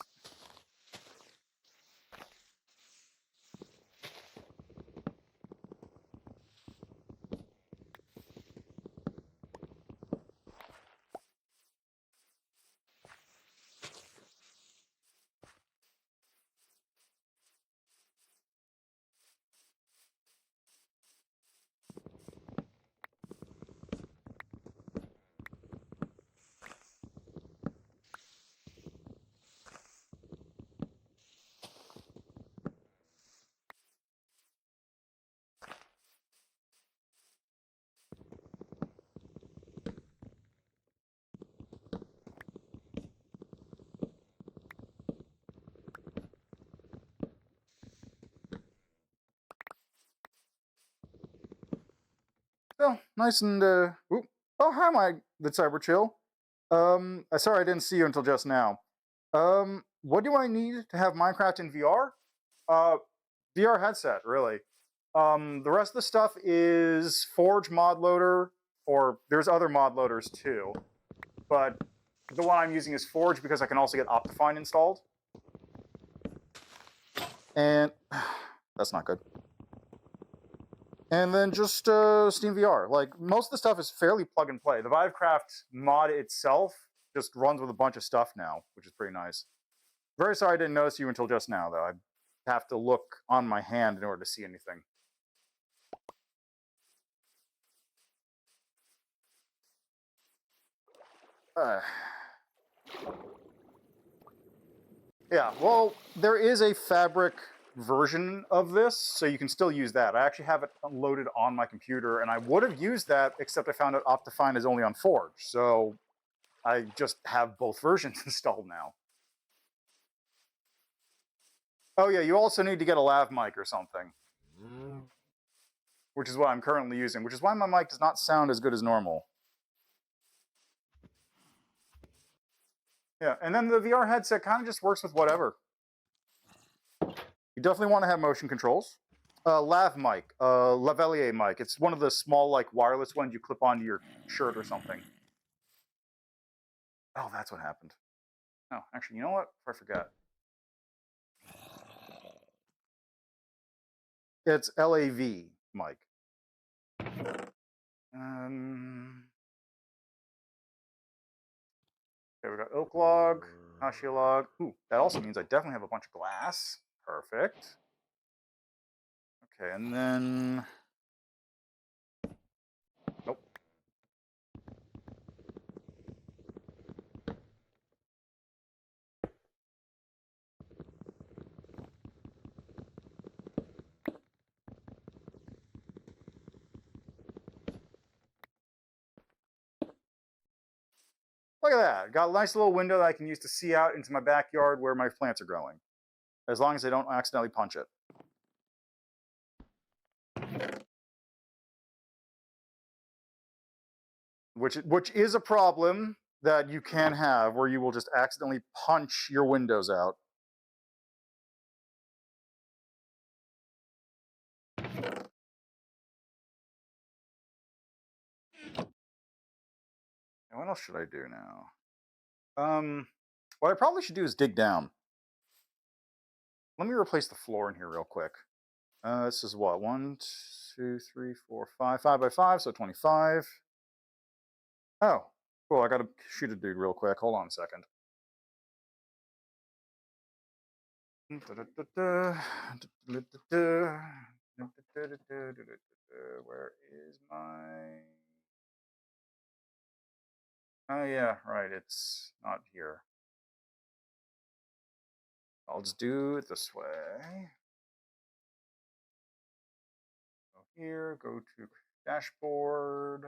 So, nice and, oh, hi, the Cyber Chill. Sorry I didn't see you until just now. What do I need to have Minecraft in VR? VR headset, really. The rest of the stuff is Forge mod loader, or there's other mod loaders too. But the one I'm using is Forge because I can also get Optifine installed. And that's not good. And then just Steam VR. Like, most of the stuff is fairly plug and play. The Vivecraft mod itself just runs with a bunch of stuff now, which is pretty nice. Very sorry I didn't notice you until just now, though. I have to look on my hand in order to see anything. Yeah, well, there is a fabric version of this, so you can still use that. I actually have it loaded on my computer, and I would have used that, except I found out Optifine is only on Forge, so I just have both versions installed now. Oh yeah, you also need to get a lav mic or something, which is what I'm currently using, which is why my mic does not sound as good as normal. Yeah, and then the VR headset kind of just works with whatever. You definitely want to have motion controls. Lav mic, lavalier mic. It's one of the small, like, wireless ones you clip onto your shirt or something. Oh, that's what happened. Oh, actually, you know what? I forgot. It's LAV mic. Okay, we got oak log, hashi log. Ooh, that also means I definitely have a bunch of glass. Perfect. Okay, and then... Nope. Look at that. Got a nice little window that I can use to see out into my backyard where my plants are growing. As long as I don't accidentally punch it. Which is a problem that you can have, where you will just accidentally punch your windows out. And what else should I do now? What I probably should do is dig down. Let me replace the floor in here real quick. This is what? 1, 2, 3, 4, 5. 5 by 5, so 25. Oh, cool. I gotta shoot a dude real quick. Hold on a second. Where is my... Oh yeah, right, it's not here. I'll just do it this way. Go here, go to dashboard.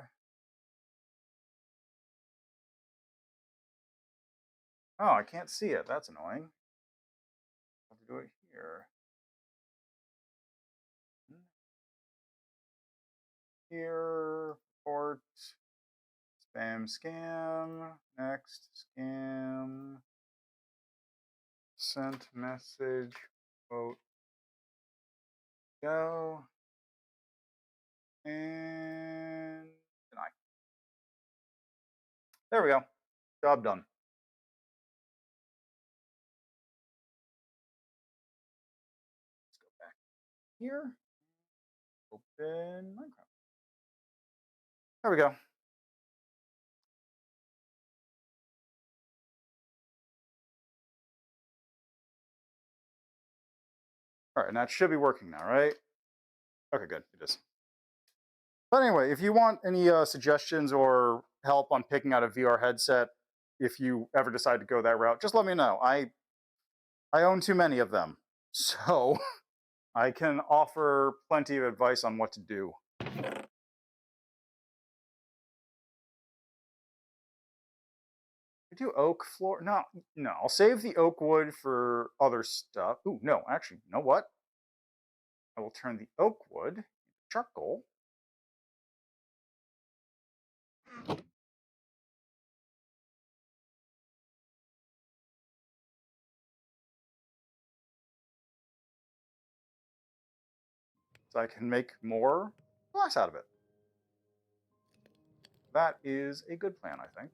Oh, I can't see it. That's annoying. I'll have to do it here. Here, report, spam, scam, next, scam, sent message, quote, go, and deny. There we go. Job done. Let's go back here. Open Minecraft. There we go. All right, and that should be working now, right? Okay, good. It is. But anyway, if you want any suggestions or help on picking out a VR headset, if you ever decide to go that route, just let me know. I own too many of them, so I can offer plenty of advice on what to do. I do oak floor? No, I'll save the oak wood for other stuff. Ooh, no, actually, you know what? I will turn the oak wood into charcoal. So I can make more glass out of it. That is a good plan, I think.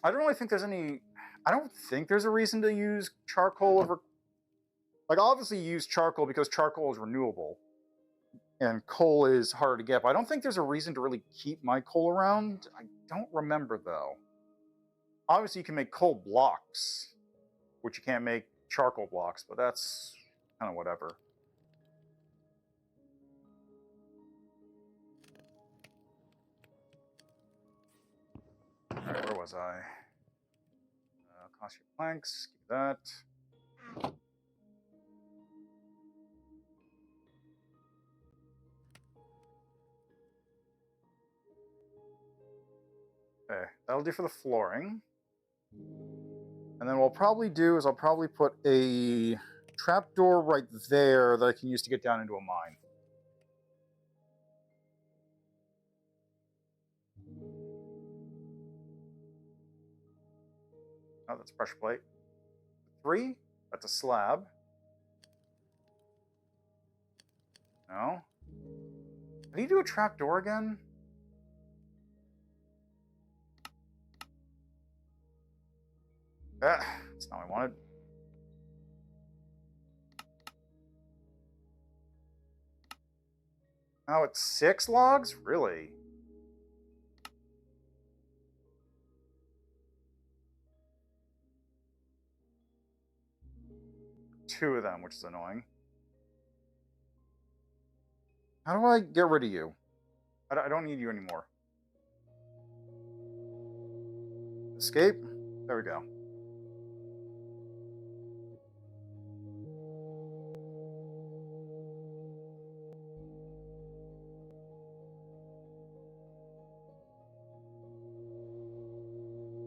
I don't really think there's any... I don't think there's a reason to use charcoal over... Like, obviously you use charcoal because charcoal is renewable. And coal is harder to get. But I don't think there's a reason to really keep my coal around. I don't remember, though. Obviously, you can make coal blocks, which you can't make charcoal blocks, but that's kind of whatever. All right, where was I? Cost you planks, keep that. Okay, that'll do for the flooring. And then what I'll probably do is I'll probably put a trapdoor right there that I can use to get down into a mine. Oh, that's pressure plate. 3, that's a slab. No. Did he do a trapdoor again? That's not what I wanted. Oh, it's 6 logs? Really? Two of them, which is annoying. How do I get rid of you? I don't need you anymore. Escape? There we go.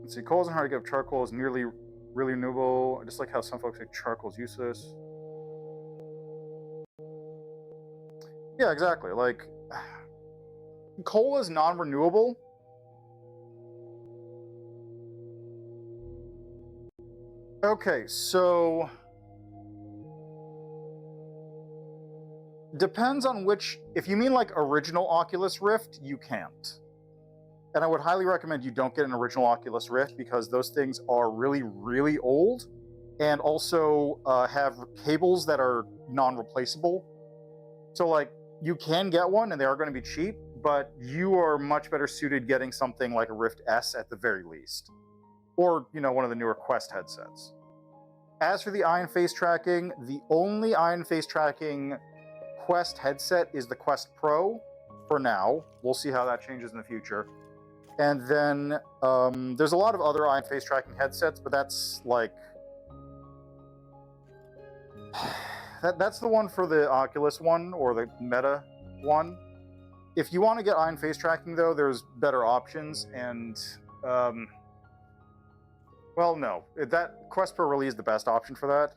Let's see, coal isn't hard to get. Charcoal is nearly really renewable. I just like how some folks say charcoal is useless. Yeah, exactly. Like, coal is non-renewable. Okay, so depends on which. If you mean like original Oculus Rift, you can't. And I would highly recommend you don't get an original Oculus Rift because those things are really, really old and also have cables that are non-replaceable. So, like, you can get one and they are going to be cheap, but you are much better suited getting something like a Rift S at the very least. Or, you know, one of the newer Quest headsets. As for the eye and face tracking, the only eye and face tracking Quest headset is the Quest Pro for now. We'll see how that changes in the future. And then there's a lot of other eye and face tracking headsets, but that's like... that's the one for the Oculus one, or the Meta one. If you want to get eye and face tracking, though, there's better options, and... well, no. That Quest Pro really is the best option for that.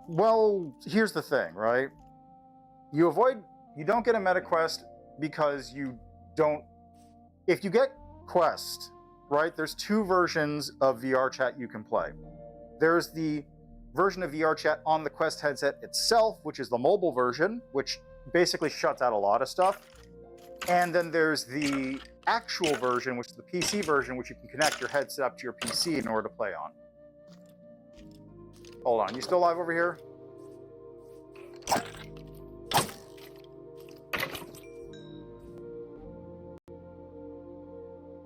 Well, here's the thing, right? You don't get a Meta Quest because you don't... If you get Quest, right, there's 2 versions of VR chat you can play. There's the version of VR chat on the Quest headset itself, which is the mobile version, which basically shuts out a lot of stuff. And then there's the actual version, which is the PC version, which you can connect your headset up to your PC in order to play on. Hold on, you still live over here?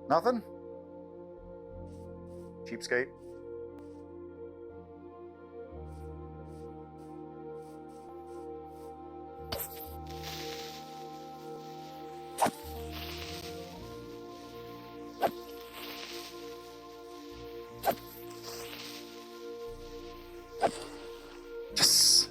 Nothing? Cheapskate. Yes!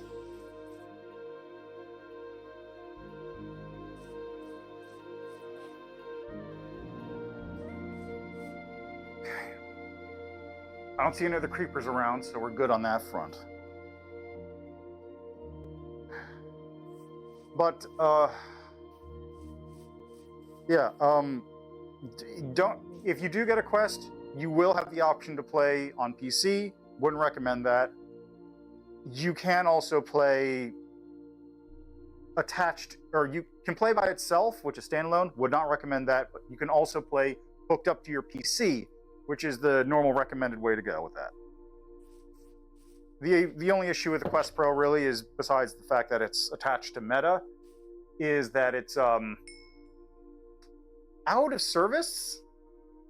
I don't see any other creepers around, so we're good on that front. But, yeah, if you do get a Quest, you will have the option to play on PC. Wouldn't recommend that. You can also play attached, or you can play by itself, which is standalone. Would not recommend that, but you can also play hooked up to your PC, which is the normal recommended way to go with that. The only issue with the Quest Pro really is, besides the fact that it's attached to Meta, is that it's out of service.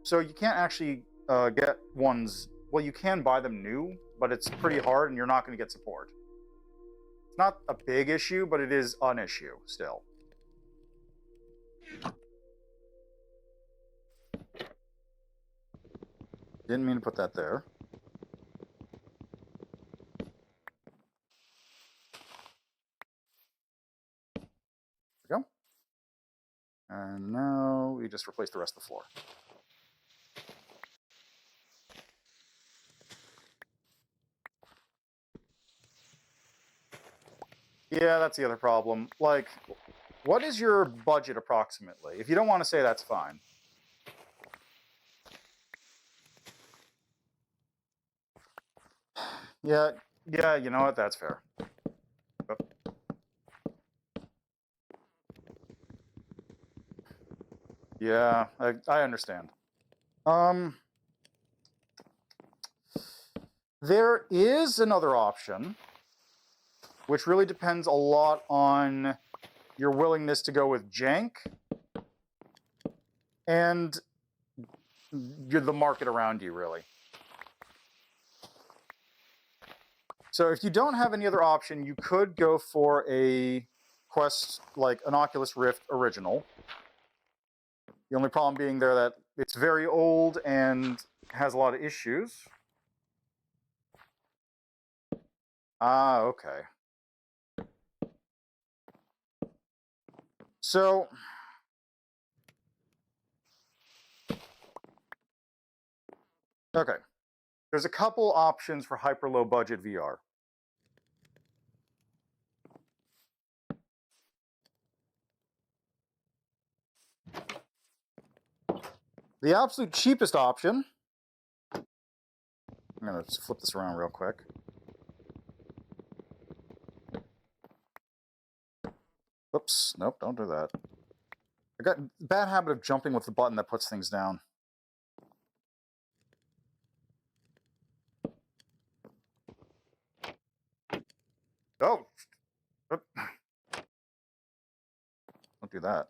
So you can't actually get ones. well, you can buy them new, but it's pretty hard and you're not going to get support. It's not a big issue, but it is an issue still. Didn't mean to put that there. There we go. And now we just replace the rest of the floor. Yeah, that's the other problem. Like, what is your budget approximately? If you don't want to say, that's fine. Yeah, you know what? That's fair. Yeah, I understand. There is another option, which really depends a lot on your willingness to go with jank and the market around you, really. So if you don't have any other option, you could go for a Quest, like an Oculus Rift original. The only problem being there that it's very old and has a lot of issues. Ah, okay. So, okay. There's a couple options for hyper low budget VR. The absolute cheapest option, I'm going to flip this around real quick. Oops, nope, don't do that. I got a bad habit of jumping with the button that puts things down. Oh! Don't do that.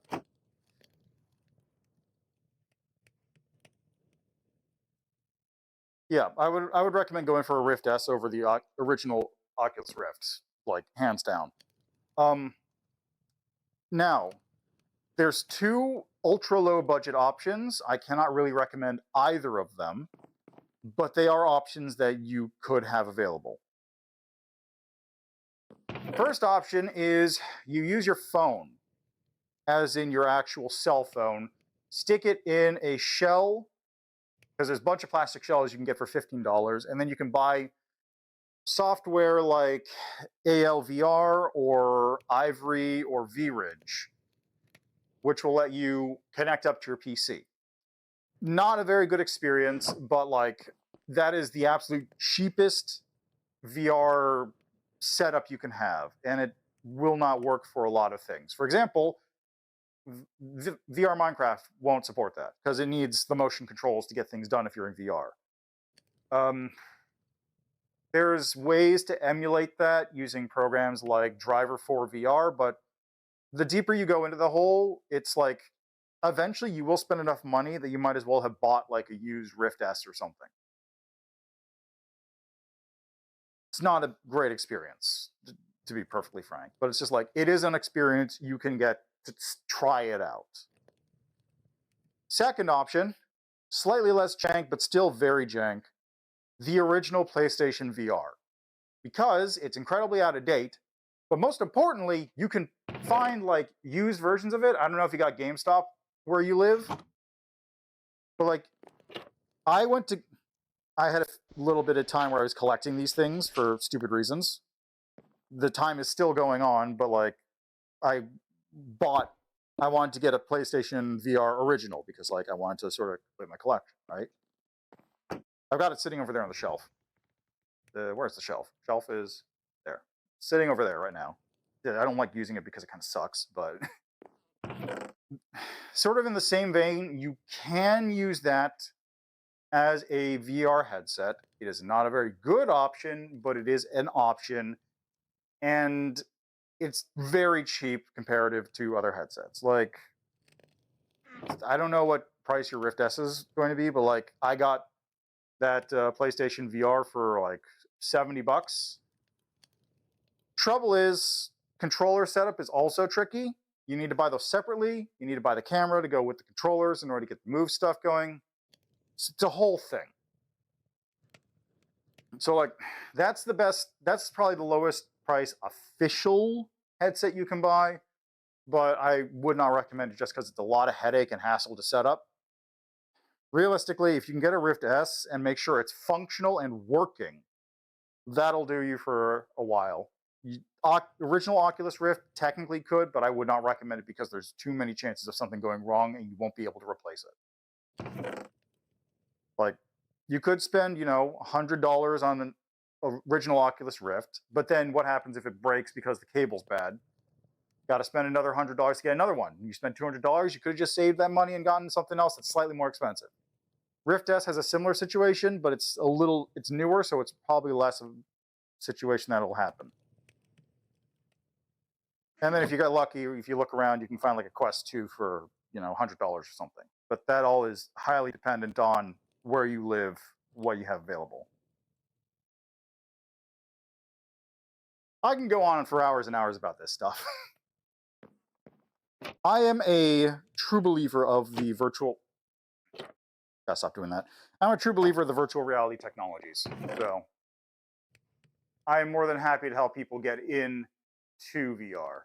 Yeah, I would recommend going for a Rift S over the original Oculus Rift, like hands down. Now, there's two ultra low budget options. I cannot really recommend either of them, but they are options that you could have available. First option is you use your phone, as in your actual cell phone, stick it in a shell, because there's a bunch of plastic shells you can get for $15, and then you can buy software like ALVR or Ivory or VRadventure, which will let you connect up to your PC. Not a very good experience, but like that is the absolute cheapest VR setup you can have, and it will not work for a lot of things. For example, VR Minecraft won't support that because it needs the motion controls to get things done if you're in VR. There's ways to emulate that using programs like Driver for VR, but the deeper you go into the hole, it's like eventually you will spend enough money that you might as well have bought like a used Rift S or something. It's not a great experience, to be perfectly frank, but it's just like, it is an experience you can get to try it out. Second option, slightly less jank, but still very jank, the original PlayStation VR. Because it's incredibly out of date, but most importantly, you can find like used versions of it. I don't know if you got GameStop where you live, but like I had a little bit of time where I was collecting these things for stupid reasons. The time is still going on, but like I wanted to get a PlayStation VR original because like I wanted to sort of complete my collection, right? I've got it sitting over there on the shelf. Where's the shelf? Shelf is there. Sitting over there right now. I don't like using it because it kind of sucks, but sort of in the same vein, you can use that as a VR headset. It is not a very good option, but it is an option, and it's very cheap comparative to other headsets. Like, I don't know what price your Rift S is going to be, but like I got that PlayStation VR for like $70. Trouble is, controller setup is also tricky. You need to buy those separately. You need to buy the camera to go with the controllers in order to get the move stuff going. It's a whole thing. So like, that's the best, that's probably the lowest price official headset you can buy, but I would not recommend it just because it's a lot of headache and hassle to set up. Realistically, if you can get a Rift S and make sure it's functional and working, that'll do you for a while. Original Oculus Rift technically could, but I would not recommend it because there's too many chances of something going wrong and you won't be able to replace it. Like, you could spend, $100 on an original Oculus Rift, but then what happens if it breaks because the cable's bad? Got to spend another $100 to get another one. You spend $200, you could have just saved that money and gotten something else that's slightly more expensive. Rift S has a similar situation, but it's newer, so it's probably less of a situation that'll happen. And then if you get lucky, if you look around, you can find like a Quest 2 for, $100 or something. But that all is highly dependent on where you live, what you have available. I can go on for hours and hours about this stuff. I am a true believer of the virtual... Gotta stop doing that. I'm a true believer of the virtual reality technologies. So I am more than happy to help people get into VR.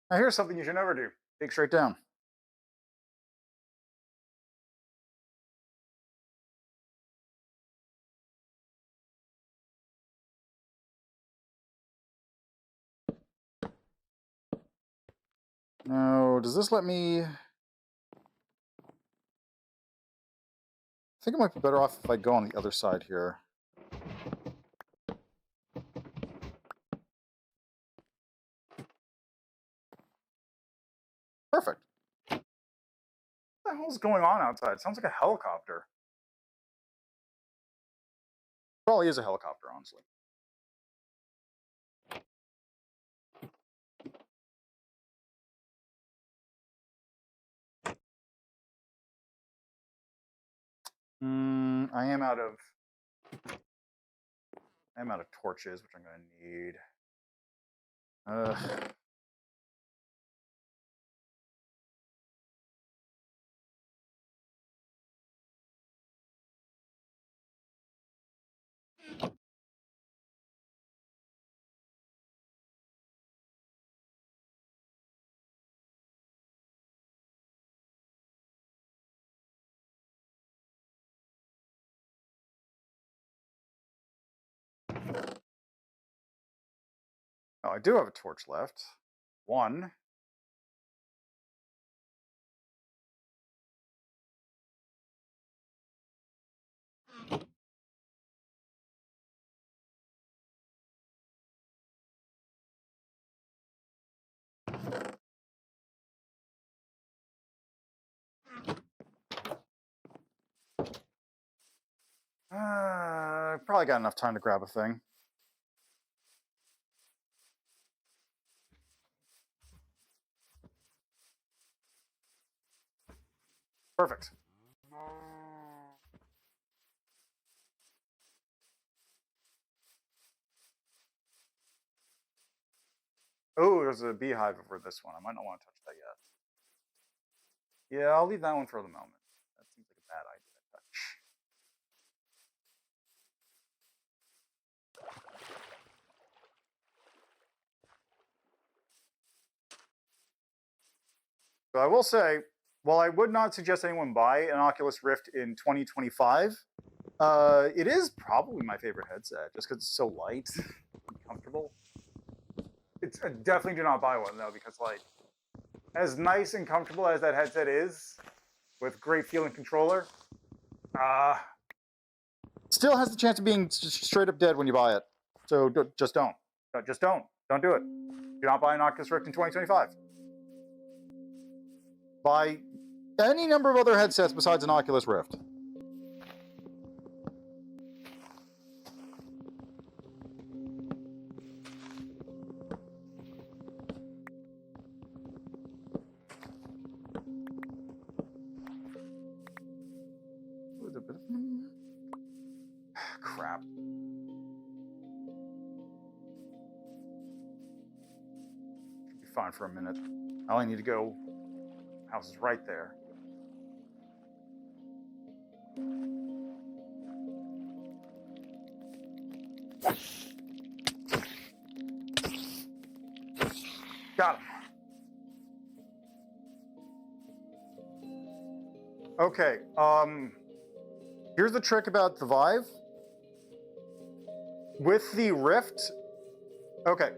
Now here's something you should never do. Dig straight down. Now, does this let me... I think it might be better off if I go on the other side here. Perfect. What the hell's going on outside? It sounds like a helicopter. Probably is a helicopter, honestly. I am out of torches, which I'm going to need. Oh, I do have a torch left. One. Probably got enough time to grab a thing. Perfect. Oh, there's a beehive over this one. I might not want to touch that yet. Yeah, I'll leave that one for the moment. That seems like a bad idea to touch. So I will say, while I would not suggest anyone buy an Oculus Rift in 2025, It is probably my favorite headset, just because it's so light and comfortable. It's definitely do not buy one though, because like, as nice and comfortable as that headset is, with great feeling controller, still has the chance of being straight up dead when you buy it. So just don't. Just don't. Don't do it. Do not buy an Oculus Rift in 2025. Buy any number of other headsets besides an Oculus Rift. Crap. Should be fine for a minute. I only need to go. House is right there. Got him. Okay. Here's the trick about the Vive. With the Rift, okay,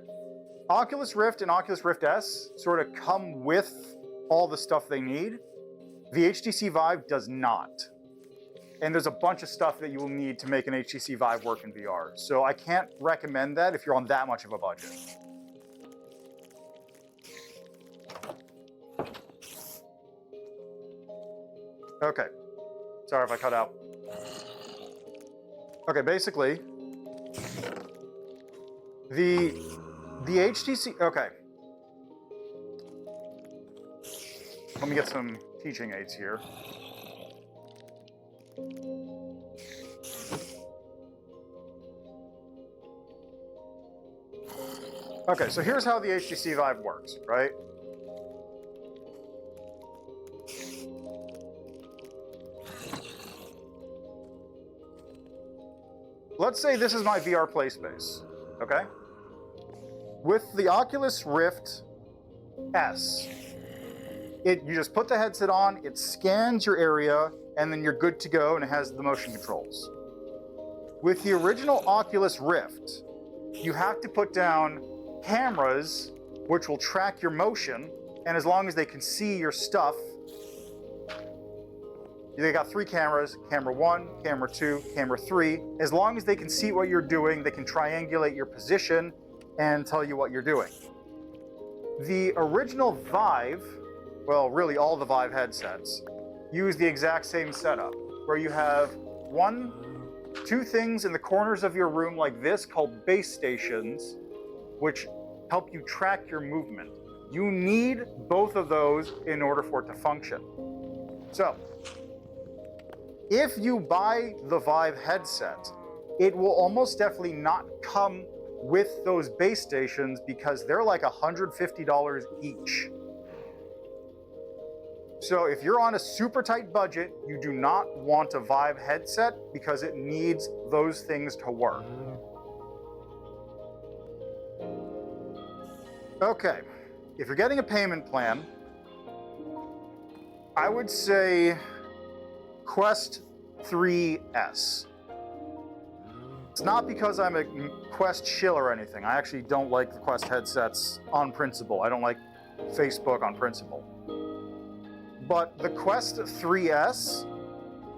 Oculus Rift and Oculus Rift S sort of come with all the stuff they need. The HTC Vive does not. And there's a bunch of stuff that you will need to make an HTC Vive work in VR. So I can't recommend that if you're on that much of a budget. Okay, sorry if I cut out. Okay, basically, the HTC, okay. Let me get some teaching aids here. Okay, so here's how the HTC Vive works, right? Let's say this is my VR play space, okay? With the Oculus Rift S, you just put the headset on, it scans your area, and then you're good to go, and it has the motion controls. With the original Oculus Rift, you have to put down cameras which will track your motion, and as long as they can see your stuff, they got 3 cameras, camera 1, camera 2, camera 3. As long as they can see what you're doing, they can triangulate your position and tell you what you're doing. The original Vive, well, really all the Vive headsets, use the exact same setup, where you have 2 things in the corners of your room like this called base stations, which help you track your movement. You need both of those in order for it to function. So, if you buy the Vive headset, it will almost definitely not come with those base stations because they're like $150 each. So if you're on a super tight budget, you do not want a Vive headset because it needs those things to work. Okay, if you're getting a payment plan, I would say Quest 3S. It's not because I'm a Quest shill or anything. I actually don't like the Quest headsets on principle. I don't like Facebook on principle. But the Quest 3S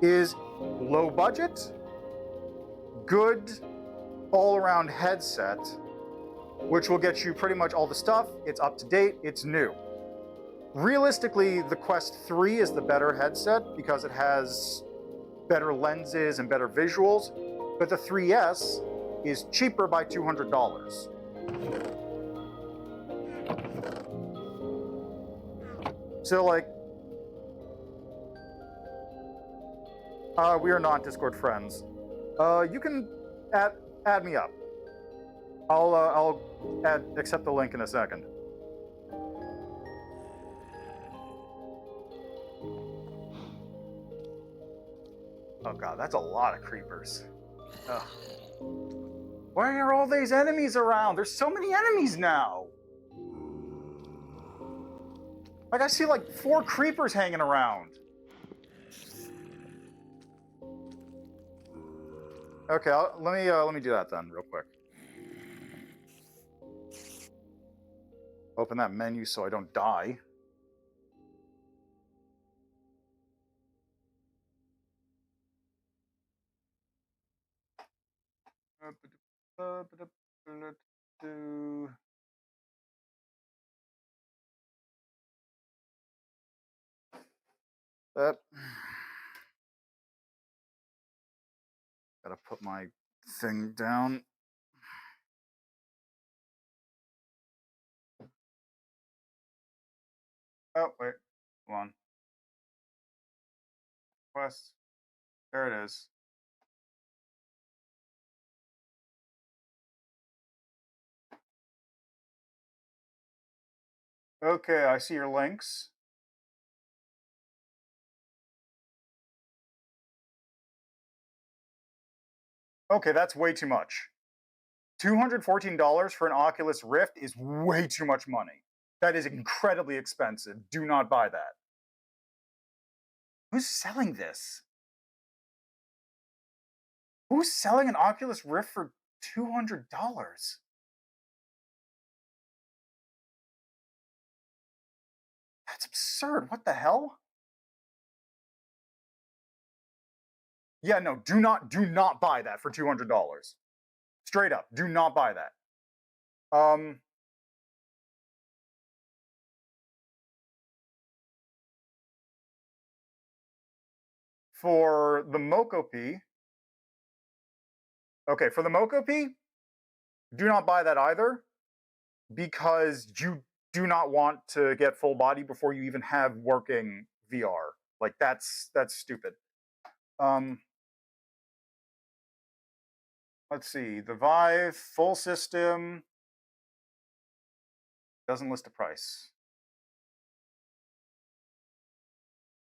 is low budget, good all-around headset, which will get you pretty much all the stuff. It's up to date, it's new. Realistically, the Quest 3 is the better headset because it has better lenses and better visuals, but the 3S is cheaper by $200. So like, we are not Discord friends. You can add me up. I'll accept the link in a second. Oh god, that's a lot of creepers. Ugh. Why are all these enemies around? There's so many enemies now. Like I see like 4 creepers hanging around. Okay, let me do that then, real quick. Open that menu so I don't die. Gotta put my thing down. Oh, wait. Hold on. Quest. There it is. Okay, I see your links. Okay, that's way too much. $214 for an Oculus Rift is way too much money. That is incredibly expensive. Do not buy that. Who's selling this? Who's selling an Oculus Rift for $200? That's absurd. What the hell? Yeah, no, do not buy that for $200. Straight up, do not buy that. For the Mokopi, okay, for the Mokopi, do not buy that either, because you do not want to get full body before you even have working VR. Like that's stupid. Let's see, the Vive full system doesn't list a price.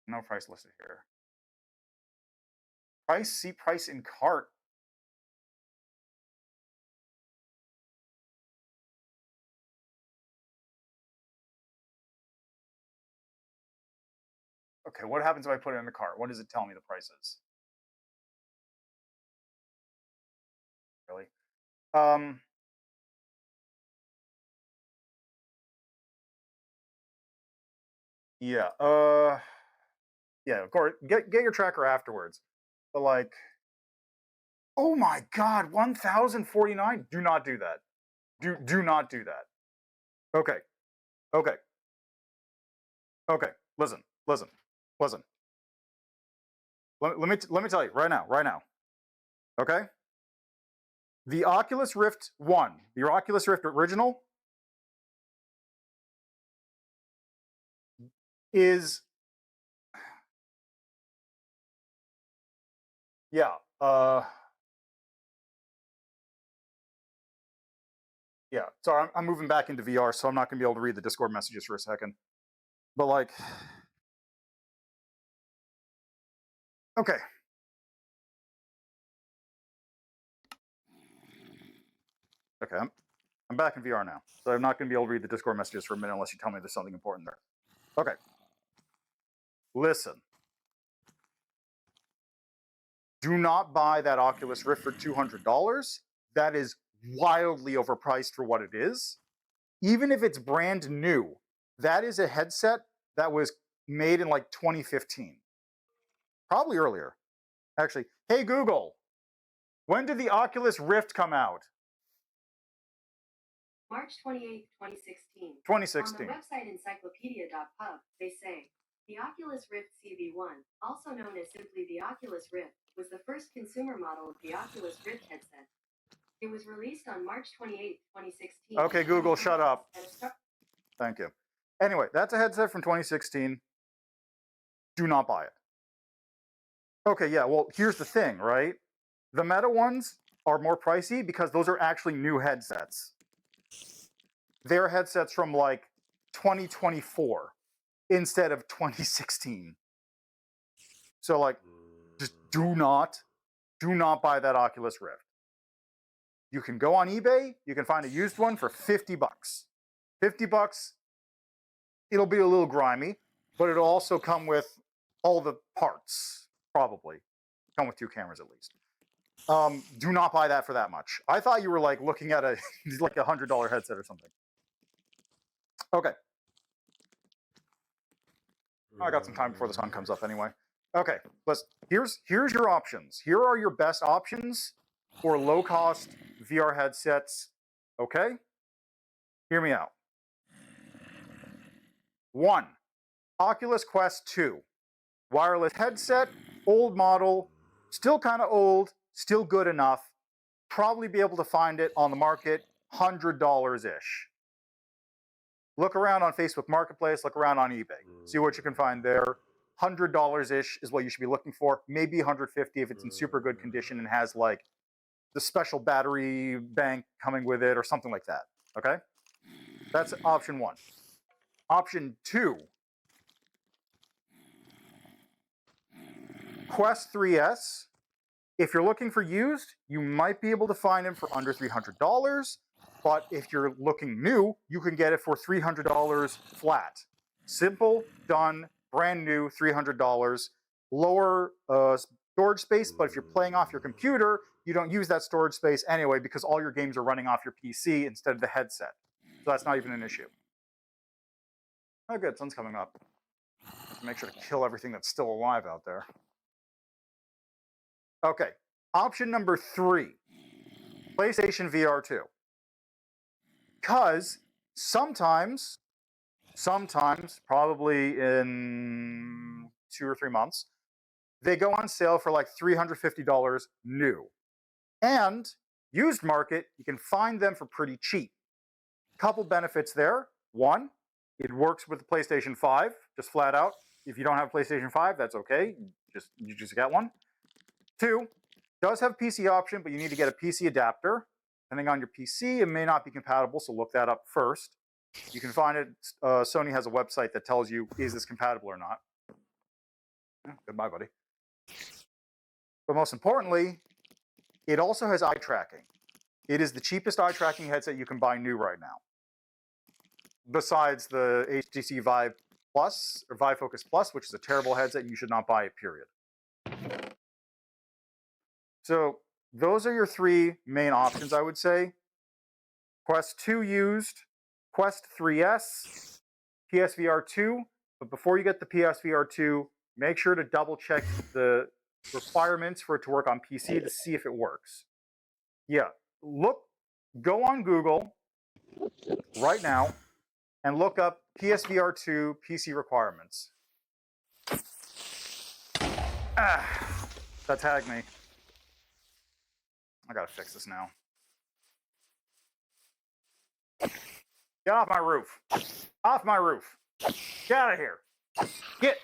No price listed here. Price, see price in cart. Okay, what happens if I put it in the cart? What does it tell me the price is? Really? Yeah. Yeah, of course. Get your tracker afterwards. But like, oh my god, 1,049? Do not do that. Do not do that. Okay. Okay. Okay. Listen. Listen. Listen. Let me tell you right now. Okay? The Oculus Rift 1, the Oculus Rift original is yeah, yeah. Sorry, I'm moving back into VR, so I'm not going to be able to read the Discord messages for a second. But like, okay. Okay, I'm back in VR now, so I'm not going to be able to read the Discord messages for a minute unless you tell me there's something important there. Okay. Listen. Do not buy that Oculus Rift for $200. That is wildly overpriced for what it is. Even if it's brand new, that is a headset that was made in like 2015. Probably earlier. Actually, hey Google, when did the Oculus Rift come out? March 28, 2016. 2016. On the website encyclopedia.pub, they say, the Oculus Rift CV1, also known as simply the Oculus Rift, was the first consumer model of the Oculus Rift headset. It was released on March 28, 2016. Okay, Google, shut up. Thank you. Anyway, that's a headset from 2016. Do not buy it. Okay, yeah, well, here's the thing, right? The Meta ones are more pricey because those are actually new headsets. They're headsets from like 2024 instead of 2016. So like, just do not buy that Oculus Rift. You can go on eBay, you can find a used one for 50 bucks. 50 bucks, it'll be a little grimy, but it'll also come with all the parts, probably. Come with 2 cameras at least. Do not buy that for that much. I thought you were like looking at a like $100 headset or something. Okay. I got some time before the sun comes up anyway. Okay, here's your options. Here are your best options for low cost VR headsets. Okay? Hear me out. 1. Oculus Quest 2. Wireless headset, old model, still kind of old, still good enough. Probably be able to find it on the market, $100-ish. Look around on Facebook Marketplace, look around on eBay. See what you can find there. $100-ish is what you should be looking for. Maybe $150 if it's in super good condition and has like the special battery bank coming with it or something like that. Okay? That's option 1. Option 2. Quest 3S. If you're looking for used, you might be able to find them for under $300. But if you're looking new, you can get it for $300 flat. Simple, done, brand new, $300. Lower storage space, but if you're playing off your computer, you don't use that storage space anyway because all your games are running off your PC instead of the headset. So that's not even an issue. Oh, good, sun's coming up. Make sure to kill everything that's still alive out there. Okay, option number 3, PlayStation VR 2. Because sometimes, probably in 2 or 3 months, they go on sale for like $350 new. And used market, you can find them for pretty cheap. Couple benefits there. 1, it works with the PlayStation 5, just flat out. If you don't have a PlayStation 5, that's okay. You just get one. 2, does have PC option, but you need to get a PC adapter. Depending on your PC, it may not be compatible, so look that up first. You can find it. Sony has a website that tells you, is this compatible or not? Yeah, goodbye, buddy. But most importantly, it also has eye tracking. It is the cheapest eye tracking headset you can buy new right now. Besides the HTC Vive Plus, or Vive Focus Plus, which is a terrible headset, you should not buy it, period. So those are your 3 main options, I would say. Quest 2 used, Quest 3S, PSVR 2. But before you get the PSVR 2, make sure to double check the requirements for it to work on PC to see if it works. Yeah, go on Google right now and look up PSVR 2 PC requirements. That tagged me. I gotta fix this now. Get off my roof. Off my roof. Get out of here. Get.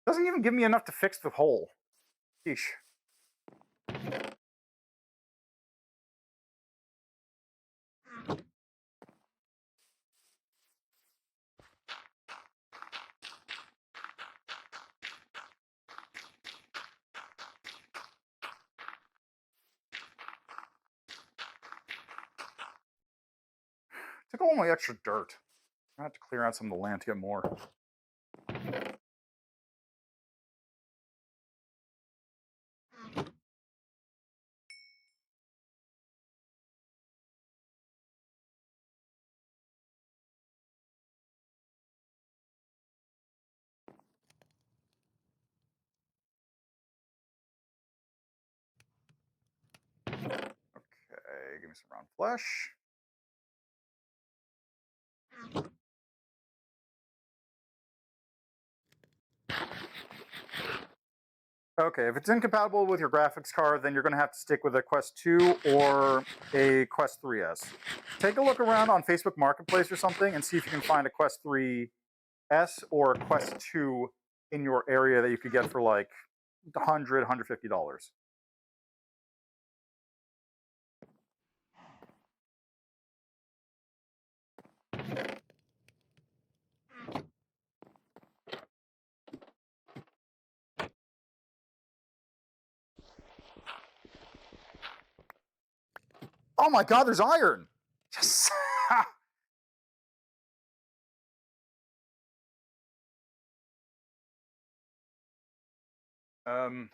Doesn't even give me enough to fix the hole. Sheesh. Took all my extra dirt. I have to clear out some of the land to get more. Okay, give me some round flesh. Okay, if it's incompatible with your graphics card, then you're going to have to stick with a Quest 2 or a Quest 3S. Take a look around on Facebook Marketplace or something and see if you can find a Quest 3S or a Quest 2 in your area that you could get for like $100, $150. Oh my god, there's iron! Yes! um...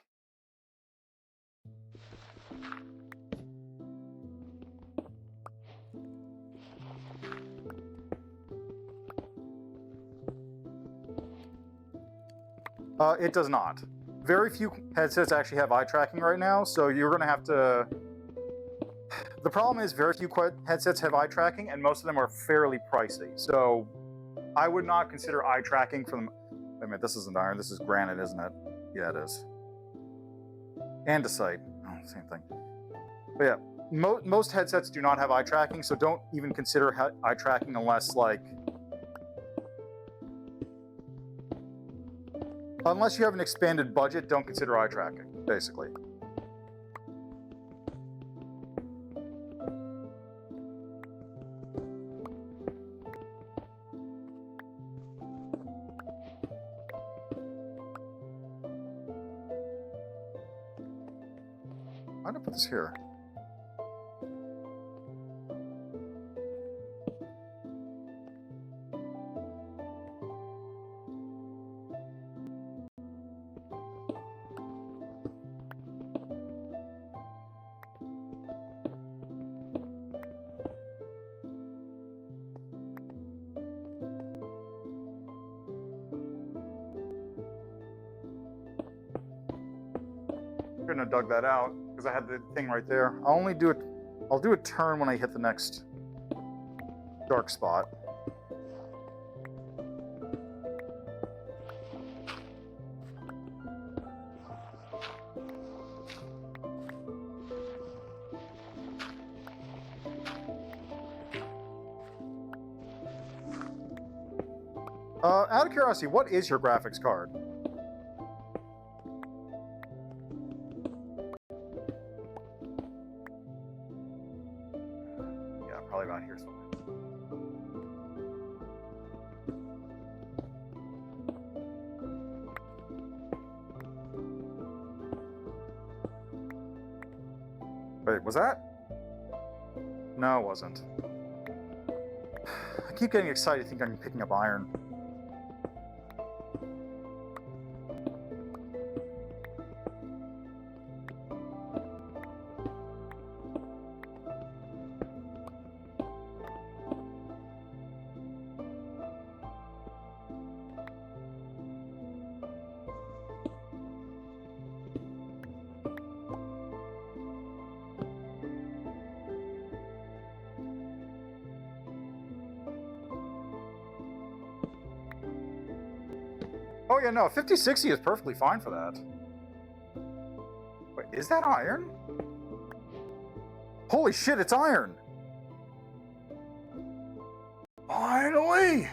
it does not. Very few headsets actually have eye tracking right now, so you're going to have to... The problem is very few headsets have eye tracking, and most of them are fairly pricey. So I would not consider eye tracking for them. Wait a minute, this isn't iron, this is granite, isn't it? Yeah, it is. Andesite. Oh, same thing. But yeah, most headsets do not have eye tracking, so don't even consider eye tracking unless, like... Unless you have an expanded budget, don't consider eye tracking, basically. Why did I put this here? Couldn't have dug that out because I had the thing right there. I'll do a turn when I hit the next dark spot. Out of curiosity, what is your graphics card? Yeah, probably about here somewhere. Wait, was that? No, it wasn't. I keep getting excited thinking I'm picking up iron. Oh yeah, no, 5060 is perfectly fine for that. Wait, is that iron? Holy shit, it's iron! Finally!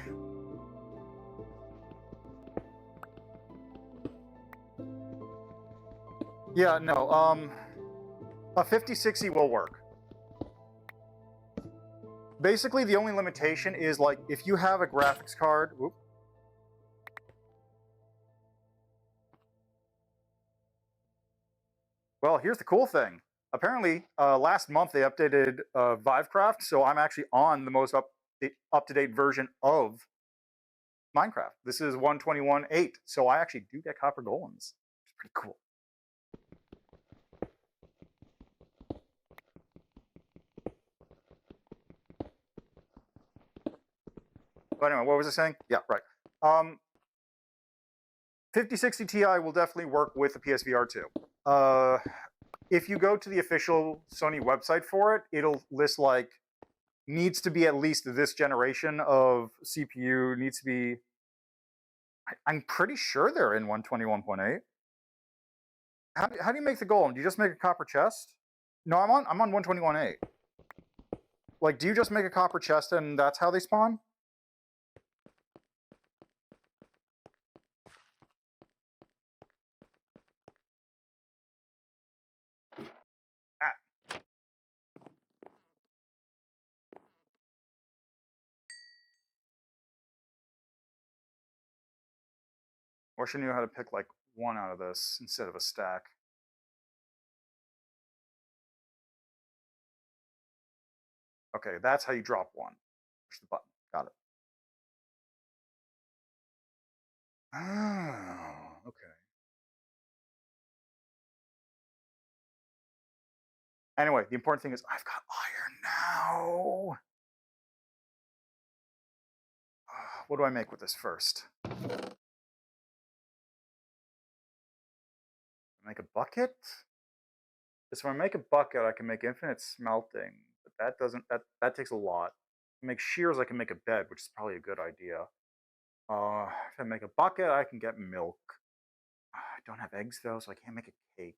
Yeah, no, a 5060 will work. Basically, the only limitation is, like, if you have a graphics card... Whoop. Well, here's the cool thing. Apparently, last month they updated Vivecraft, so I'm actually on the most up-to-date version of Minecraft. This is 121.8, so I actually do get copper golems. It's pretty cool. But anyway, what was I saying? Yeah, right. 5060 Ti will definitely work with the PSVR 2. If you go to the official Sony website for it, it'll list like needs to be at least this generation of CPU, needs to be... I'm pretty sure they're in 121.8. How do you make the golem? Do you just make a copper chest? No, I'm on 121.8. Like, do you just make a copper chest and that's how they spawn? Or should I know how to pick like one out of this instead of a stack? Okay, that's how you drop one. Push the button. Got it. Oh, okay. Anyway, the important thing is I've got iron now. What do I make with this first? Make a bucket? So if I make a bucket, I can make infinite smelting, but that doesn't, that takes a lot. To make shears, I can make a bed, which is probably a good idea. If I make a bucket, I can get milk. I don't have eggs though, so I can't make a cake.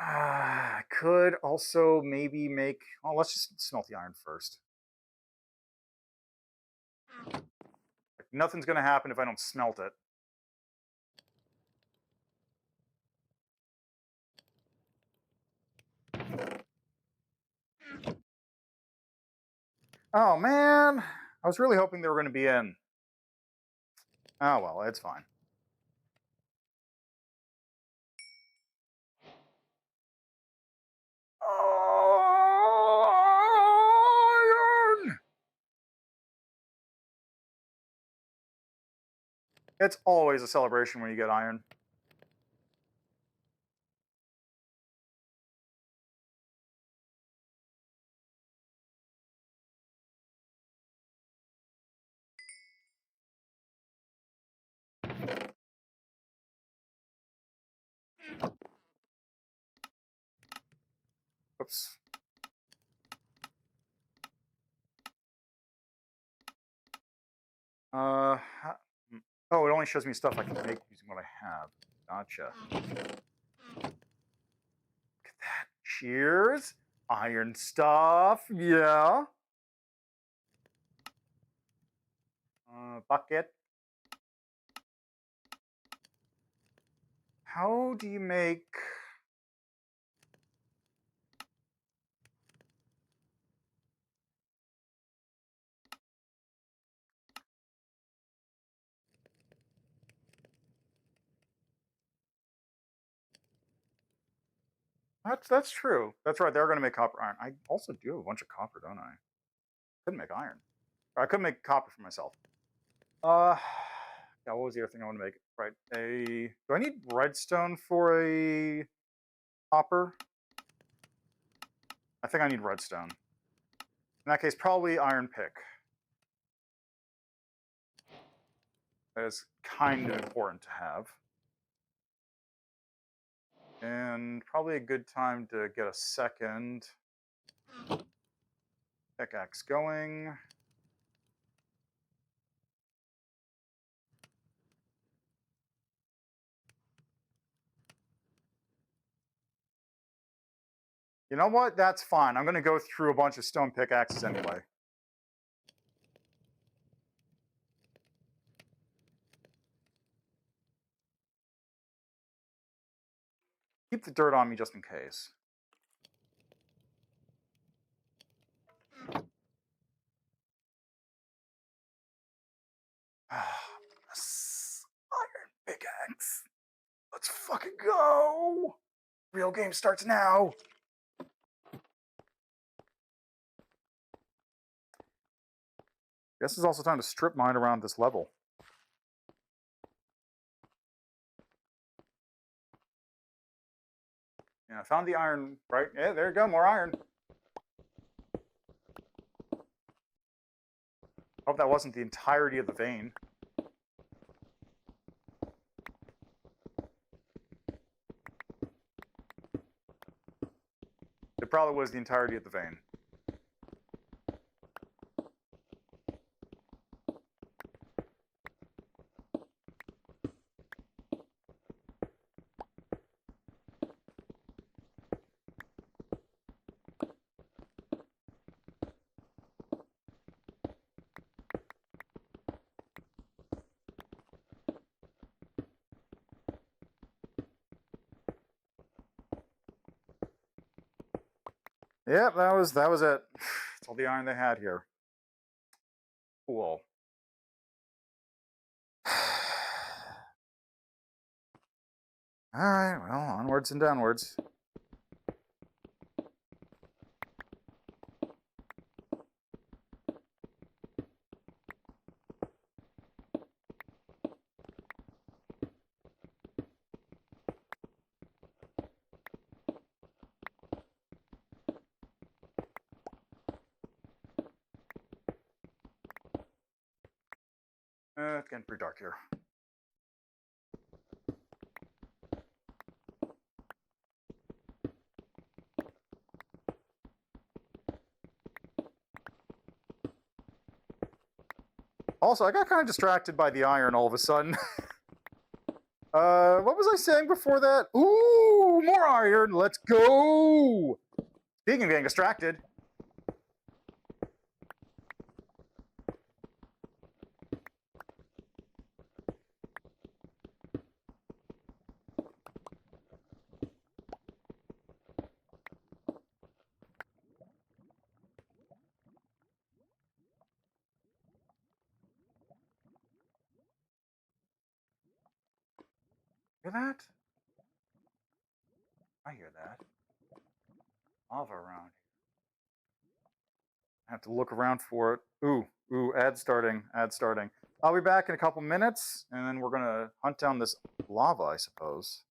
I could also maybe make, oh, let's just smelt the iron first. Like, nothing's gonna happen if I don't smelt it. Oh man, I was really hoping they were gonna be in. Oh well, it's fine. Iron! It's always a celebration when you get iron. Oops. Oh, it only shows me stuff I can make using what I have. Gotcha. Look at that. Cheers. Iron stuff. Yeah. Bucket. How do you make... That's true. That's right. They're going to make copper iron. I also do have a bunch of copper, don't I? Couldn't make iron. Or I could make copper for myself. Yeah, what was the other thing I want to make? Right. Do I need redstone for a copper? I think I need redstone. In that case, probably iron pick. That is kind of important to have. And probably a good time to get a second pickaxe going. You know what? That's fine. I'm going to go through a bunch of stone pickaxes anyway. Keep the dirt on me just in case. Yes. Iron pickaxe. Let's fucking go. Real game starts now. Guess it's also time to strip mine around this level. Yeah, I found the iron, right? Yeah, there you go, more iron. Hope that wasn't the entirety of the vein. It probably was the entirety of the vein. Yep, that was it. That's all the iron they had here. Cool. All right, well, onwards and downwards. it's getting pretty dark here. Also, I got kind of distracted by the iron all of a sudden. What was I saying before that? Ooh, more iron. Let's go. Speaking of getting distracted. Hear that? I hear that. Lava around. I have to look around for it. Ooh, ad starting, ad starting. I'll be back in a couple minutes, and then we're gonna hunt down this lava, I suppose.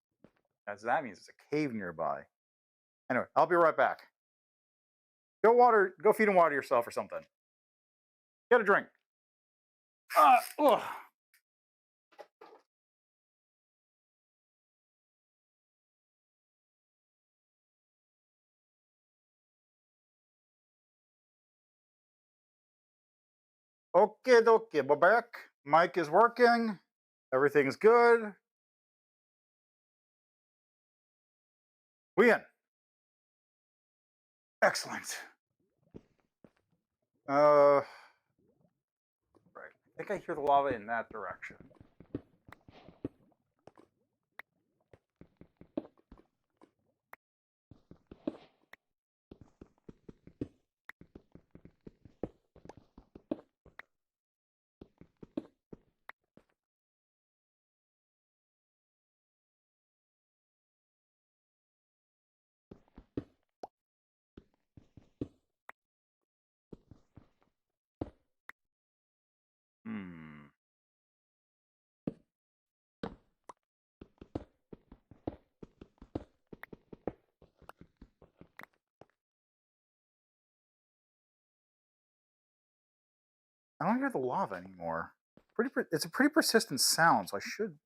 As that means it's a cave nearby. Anyway, I'll be right back. Go feed and water yourself or something. Get a drink. Ugh. Okay, dokie, we're back. Mic is working. Everything's good. We in. Excellent. Right. I think I hear the lava in that direction. I don't hear the lava anymore. It's a pretty persistent sound, so I should.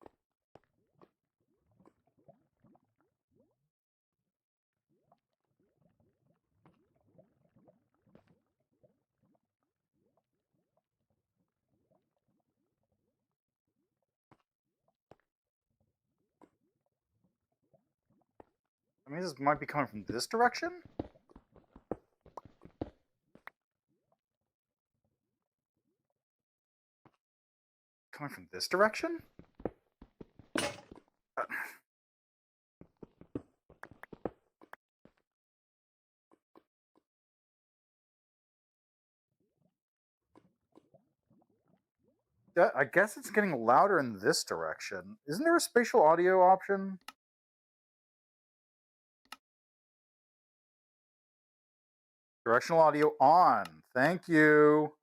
I mean, this might be coming from this direction. Coming from this direction? I guess it's getting louder in this direction. Isn't there a spatial audio option? Directional audio on. Thank you.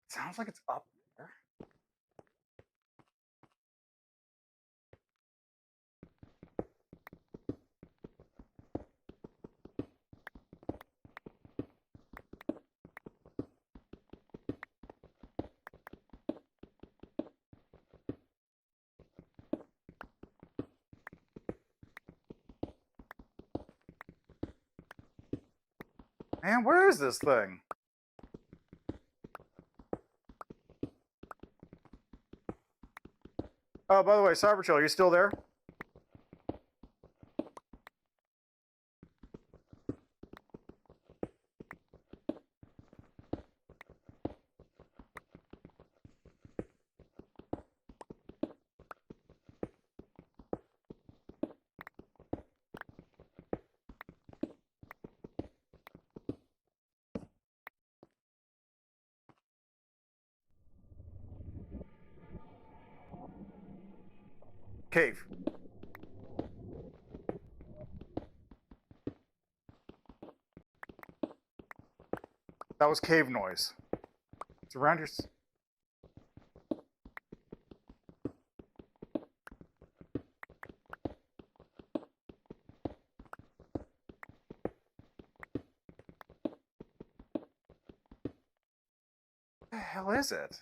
Sounds like it's up there. Man, where is this thing? Oh, by the way, Cyberchill, are you still there? Cave. That was cave noise. It's around your... What the hell is it?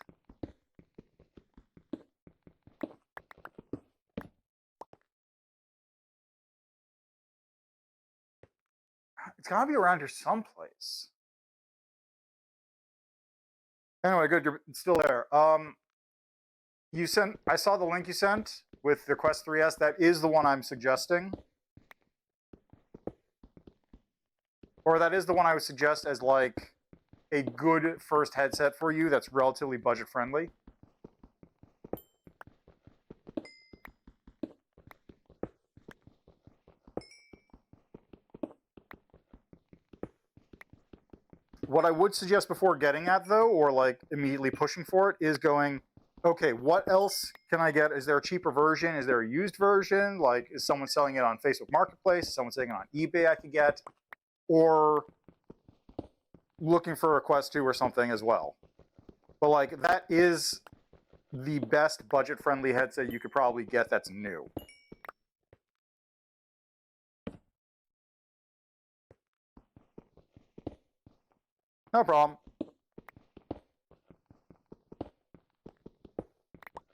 It's gotta be around here someplace. Anyway, good, you're still there. You sent, I saw the link you sent with the Quest 3S. That is the one I'm suggesting. Or that is the one I would suggest as like a good first headset for you that's relatively budget friendly. What I would suggest before getting at, though, or like immediately pushing for it, is going, okay, what else can I get? Is there a cheaper version? Is there a used version? Like, is someone selling it on Facebook Marketplace? Is someone selling it on eBay I could get? Or looking for a Quest 2 or something as well. But like, that is the best budget-friendly headset you could probably get that's new. No problem.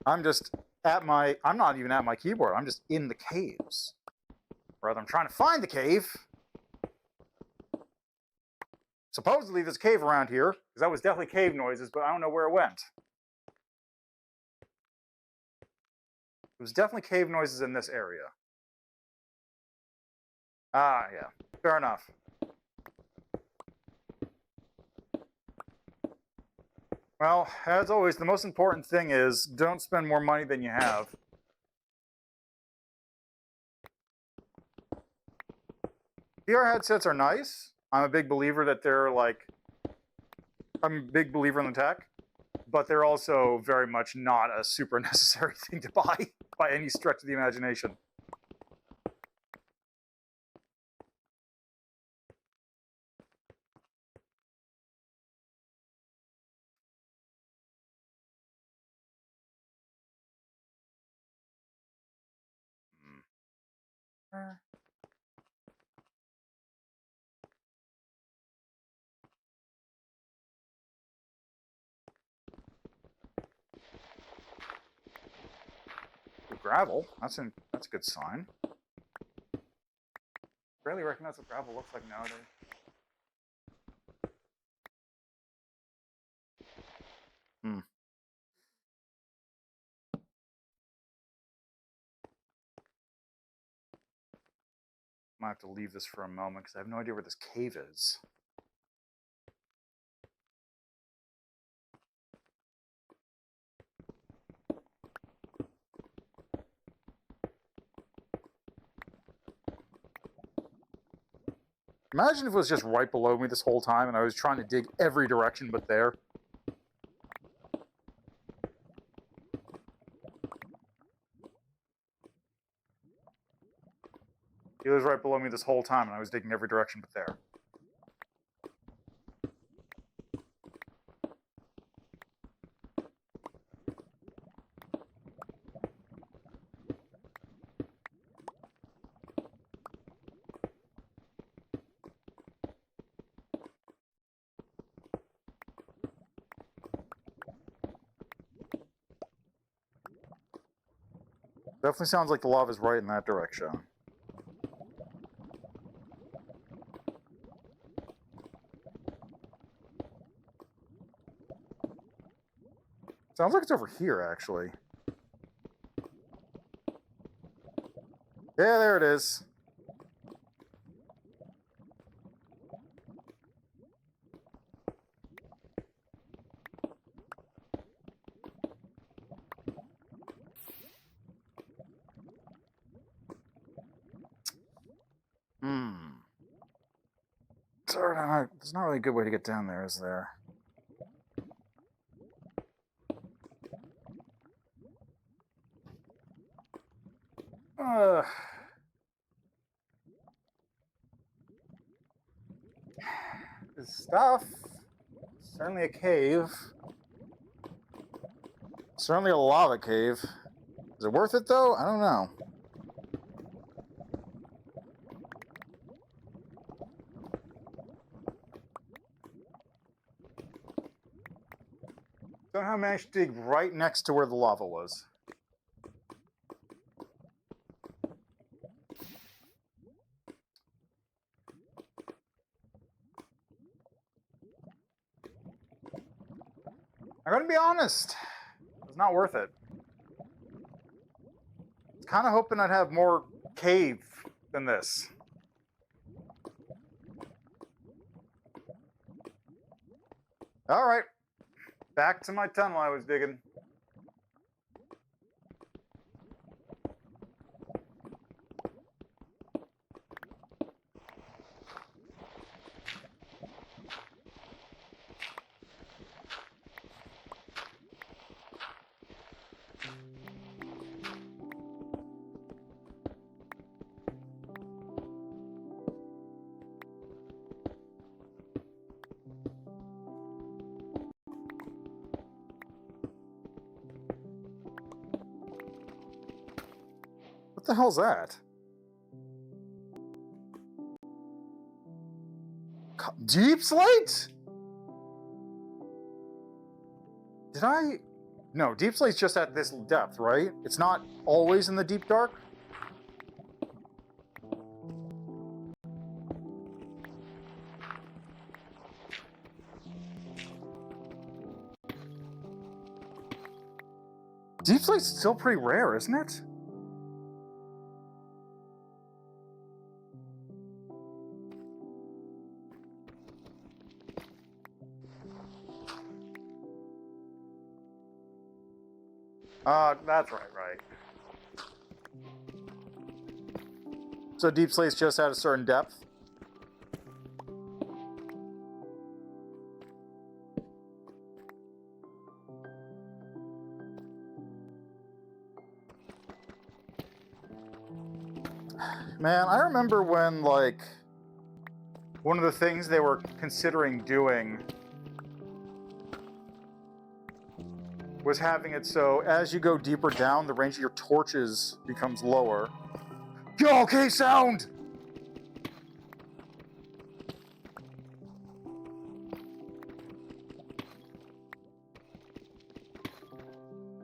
I'm just at my... I'm not even at my keyboard. I'm just in the caves. Rather, I'm trying to find the cave. Supposedly there's a cave around here, because that was definitely cave noises, but I don't know where it went. It was definitely cave noises in this area. Ah, yeah. Fair enough. Well, as always, the most important thing is don't spend more money than you have. VR headsets are nice. I'm a big believer that they're like... I'm a big believer in the tech, but they're also very much not a super necessary thing to buy by any stretch of the imagination. Gravel. That's a good sign. Rarely recognize what gravel looks like nowadays. Might have to leave this for a moment because I have no idea where this cave is. Imagine if it was just right below me this whole time and I was trying to dig every direction but there. It was right below me this whole time and I was digging every direction but there. Definitely sounds like the lava's right in that direction. Sounds like it's over here, actually. Yeah, there it is. There's not really a good way to get down there, is there? is stuff. Certainly a cave. Certainly a lava cave. Is it worth it, though? I don't know. Somehow managed to dig right next to where the lava was. I'm gonna be honest. It's not worth it. Kind of hoping I'd have more cave than this. All right, back to my tunnel I was digging. What the hell's that? Deep slate? Did I? No, deep slate's just at this depth, right? It's not always in the deep dark? Deep slate's still pretty rare, isn't it? That's right. So deep slate's just at a certain depth? Man, I remember when, like, one of the things they were considering doing was having it so as you go deeper down, the range of your torches becomes lower. Yo, cave sound!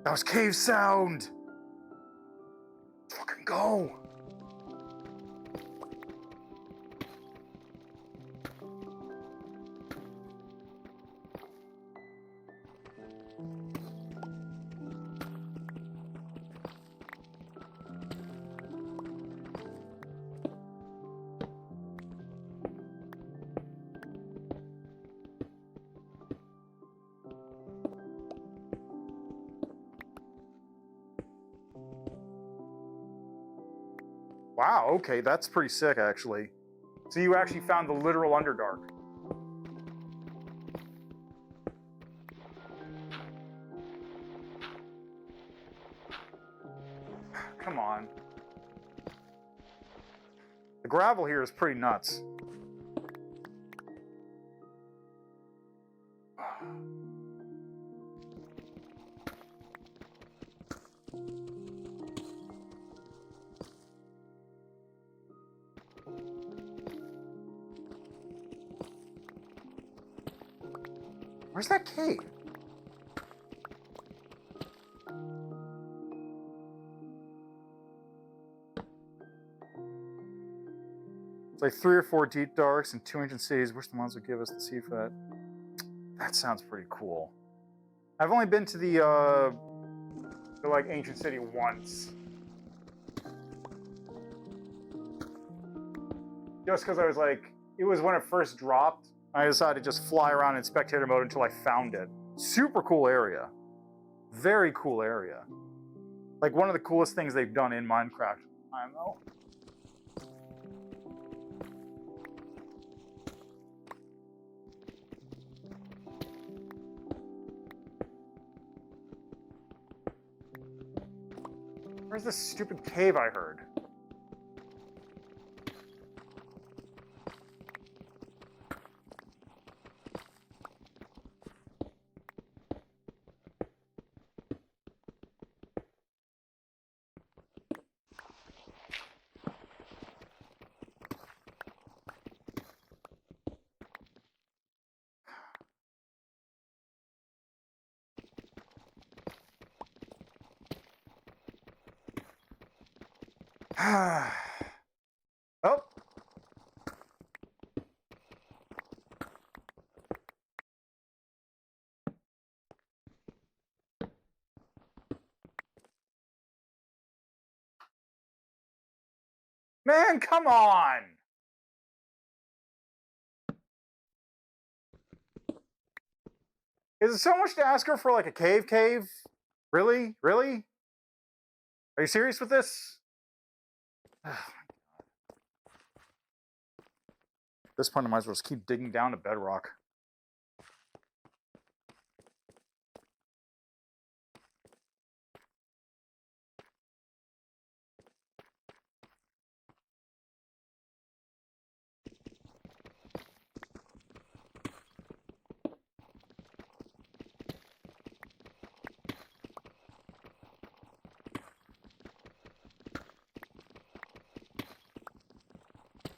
That was cave sound! Fucking go! Wow, okay, that's pretty sick, actually. So you actually found the literal Underdark. Come on. The gravel here is pretty nuts. Where's that cave? It's like 3 or 4 deep darks and 2 ancient cities. Wish the ones would give us the seed for that. That sounds pretty cool. I've only been to the like ancient city once. Just because I was like, it was when it first dropped. I decided to just fly around in spectator mode until I found it. Super cool area. Very cool area. Like one of the coolest things they've done in Minecraft. I know. Where's this stupid cave I heard? Oh. Man, come on! Is it so much to ask her for like a cave? Really? Really? Are you serious with this? At this point, I might as well just keep digging down to bedrock.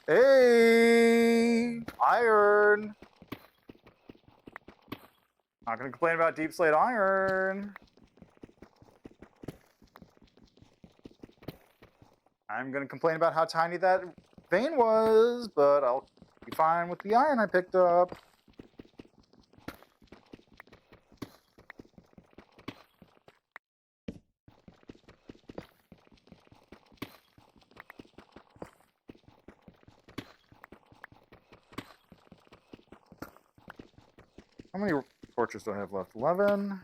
Hey! Iron! Not gonna complain about deep slate iron. I'm gonna complain about how tiny that vein was, but I'll be fine with the iron I picked up. How many torches do I have left? 11.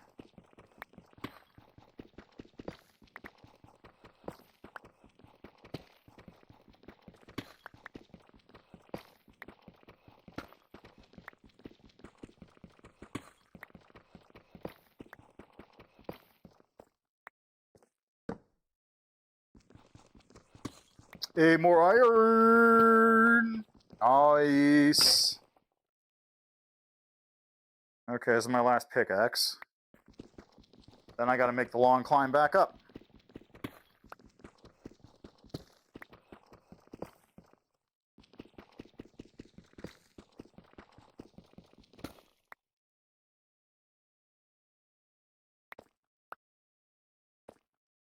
Hey, more iron! Nice! Okay, this is my last pickaxe. Then I gotta make the long climb back up.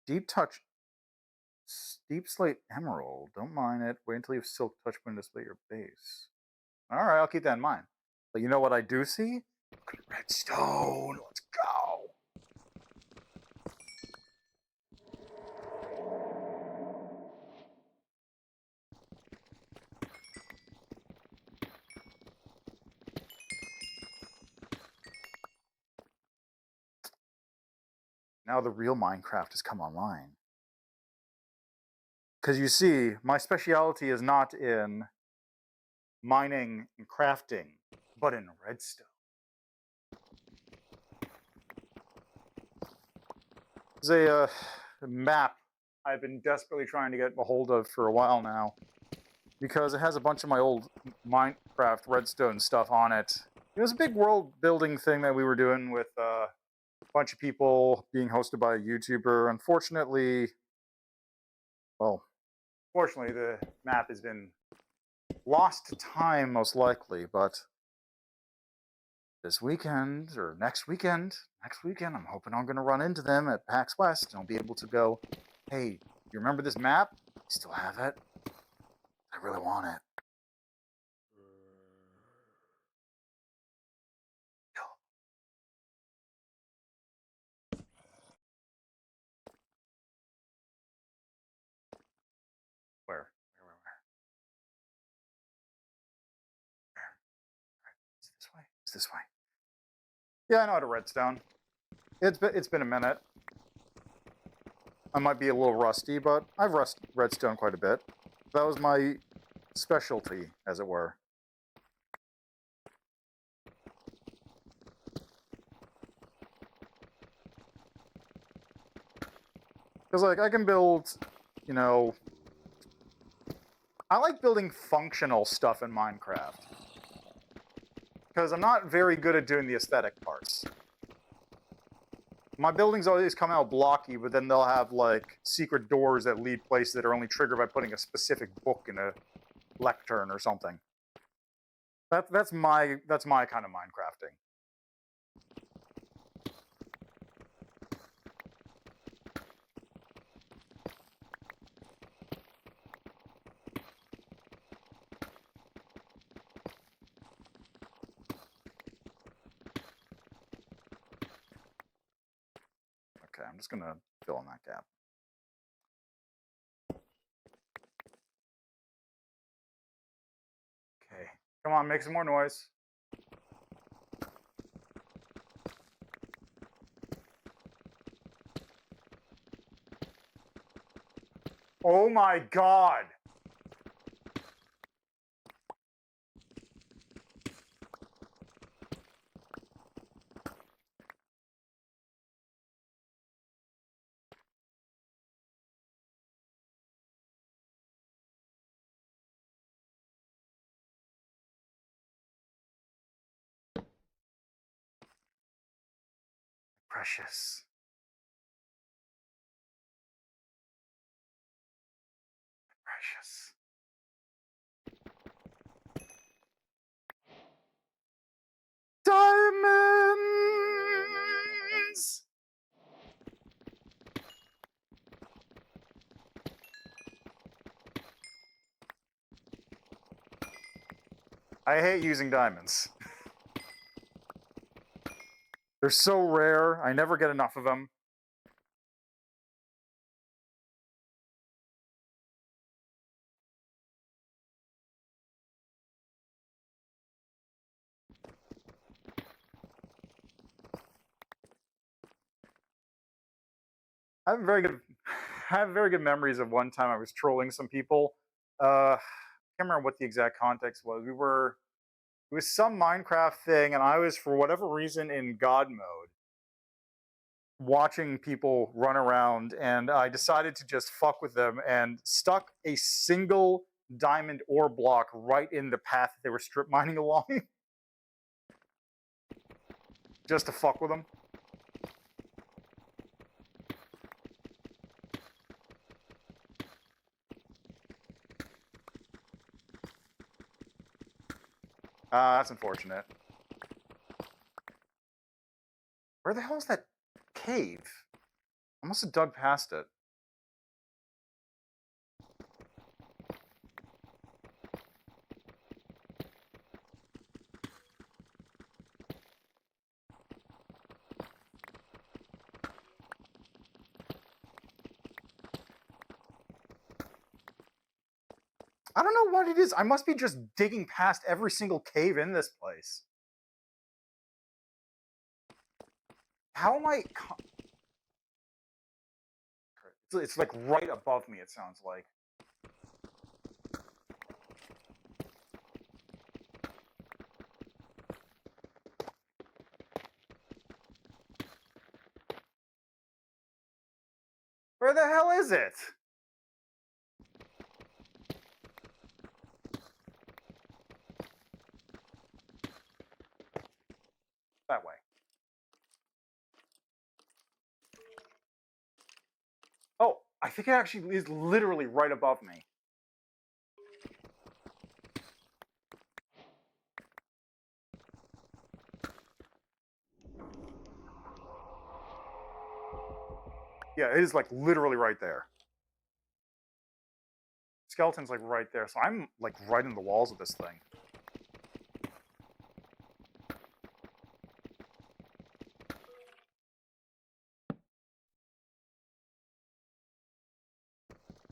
Deep slate emerald. Don't mind it. Wait until you have silk touch point to display your base. Alright, I'll keep that in mind. But you know what I do see? Redstone! Let's go! Now the real Minecraft has come online. Because you see, my specialty is not in mining and crafting, but in redstone. There's a map I've been desperately trying to get a hold of for a while now, because it has a bunch of my old Minecraft redstone stuff on it. It was a big world building thing that we were doing with a bunch of people, being hosted by a YouTuber. Unfortunately, fortunately, the map has been lost to time, most likely, but this weekend, or next weekend, I'm hoping I'm going to run into them at PAX West, and I'll be able to go, hey, you remember this map? You still have it? I really want it. Where? Is it this way? It's this way. Yeah, I know how to redstone. It's been a minute. I might be a little rusty, but I've redstone quite a bit. That was my specialty, as it were. Because, like, I can build, you know... I like building functional stuff in Minecraft. Because I'm not very good at doing the aesthetic parts. My buildings always come out blocky, but then they'll have, like, secret doors that lead places that are only triggered by putting a specific book in a lectern or something. That's my kind of Minecrafting. Okay, I'm just gonna fill in that gap. Okay, come on, make some more noise. Oh my God! Precious. Precious. Diamonds! I hate using diamonds. They're so rare. I never get enough of them. I have very good, I have very good memories of one time I was trolling some people. I can't remember what the exact context was. It was some Minecraft thing, and I was, for whatever reason, in God mode, watching people run around, and I decided to just fuck with them and stuck a single diamond ore block right in the path they were strip mining along, just to fuck with them. That's unfortunate. Where the hell is that cave? I must have dug past it. I don't know what it is. I must be just digging past every single cave in this place. How am I... It's like right above me, it sounds like. Where the hell is it? That way. Oh, I think it actually is literally right above me. Yeah, it is like literally right there. Skeleton's like right there, so I'm like right in the walls of this thing.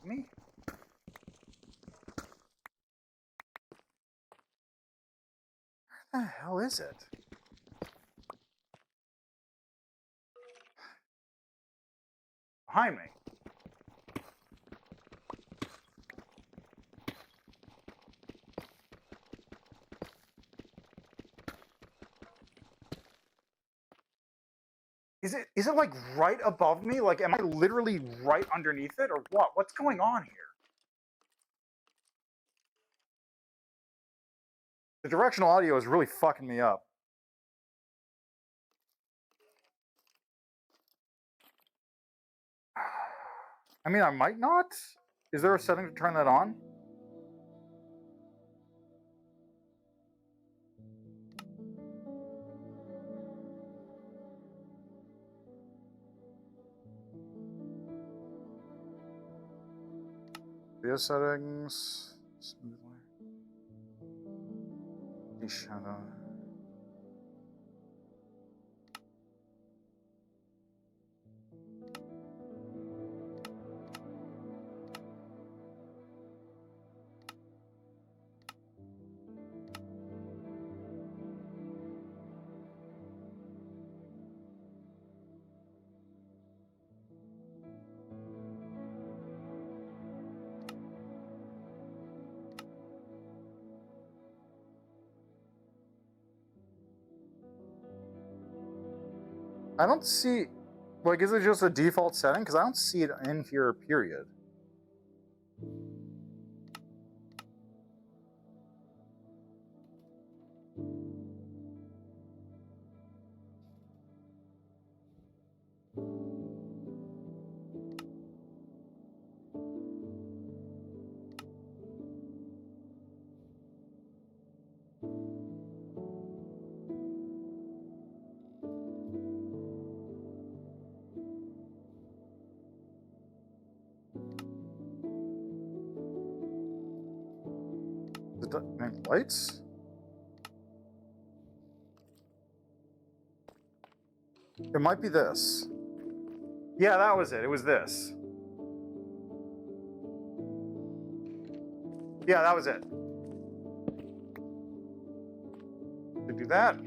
Me? Where the hell is it? Behind me. Is it like right above me? Like, am I literally right underneath it, or what? What's going on here? The directional audio is really fucking me up. I mean, I might not. Is there a setting to turn that on? Video settings. Shadow. I don't see... Like, is it just a default setting? Because I don't see it in here, period. Lights? It might be this. Yeah, that was it. It was this. Yeah, that was it. To do that.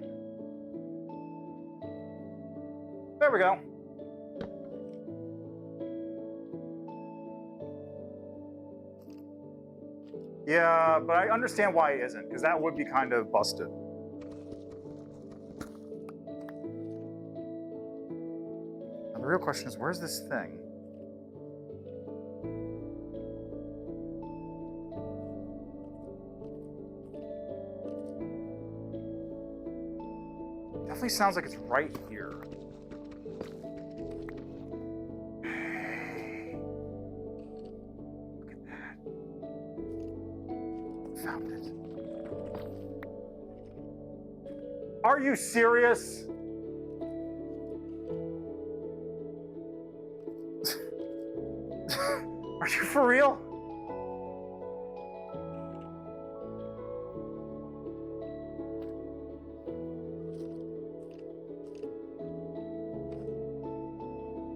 There we go. Yeah, but I understand why it isn't, because that would be kind of busted. Now, the real question is, where's this thing? Definitely sounds like it's right here. Look at that. Found it. Are you serious? Are you for real?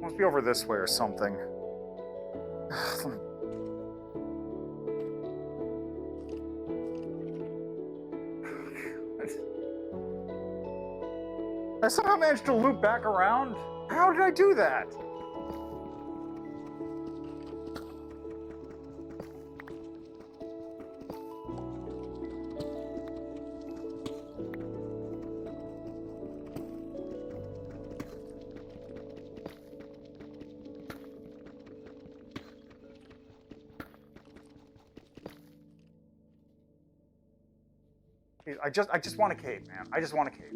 Must be over this way or something. I somehow managed to loop back around. How did I do that? I just want a cave, man. I just want a cave.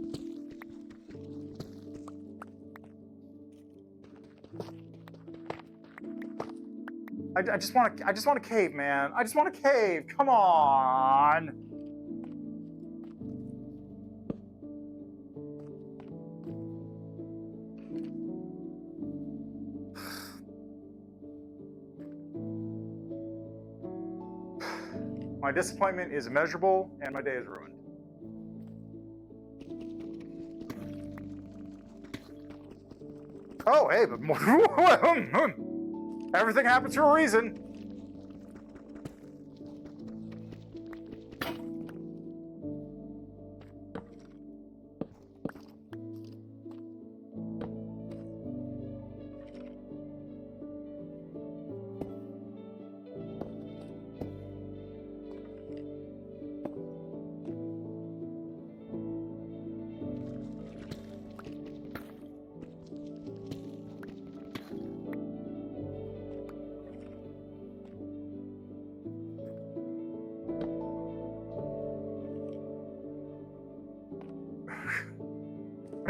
I just want a cave, man. I just want a cave. Come on. My disappointment is immeasurable, and my day is ruined. Oh, hey, but everything happens for a reason.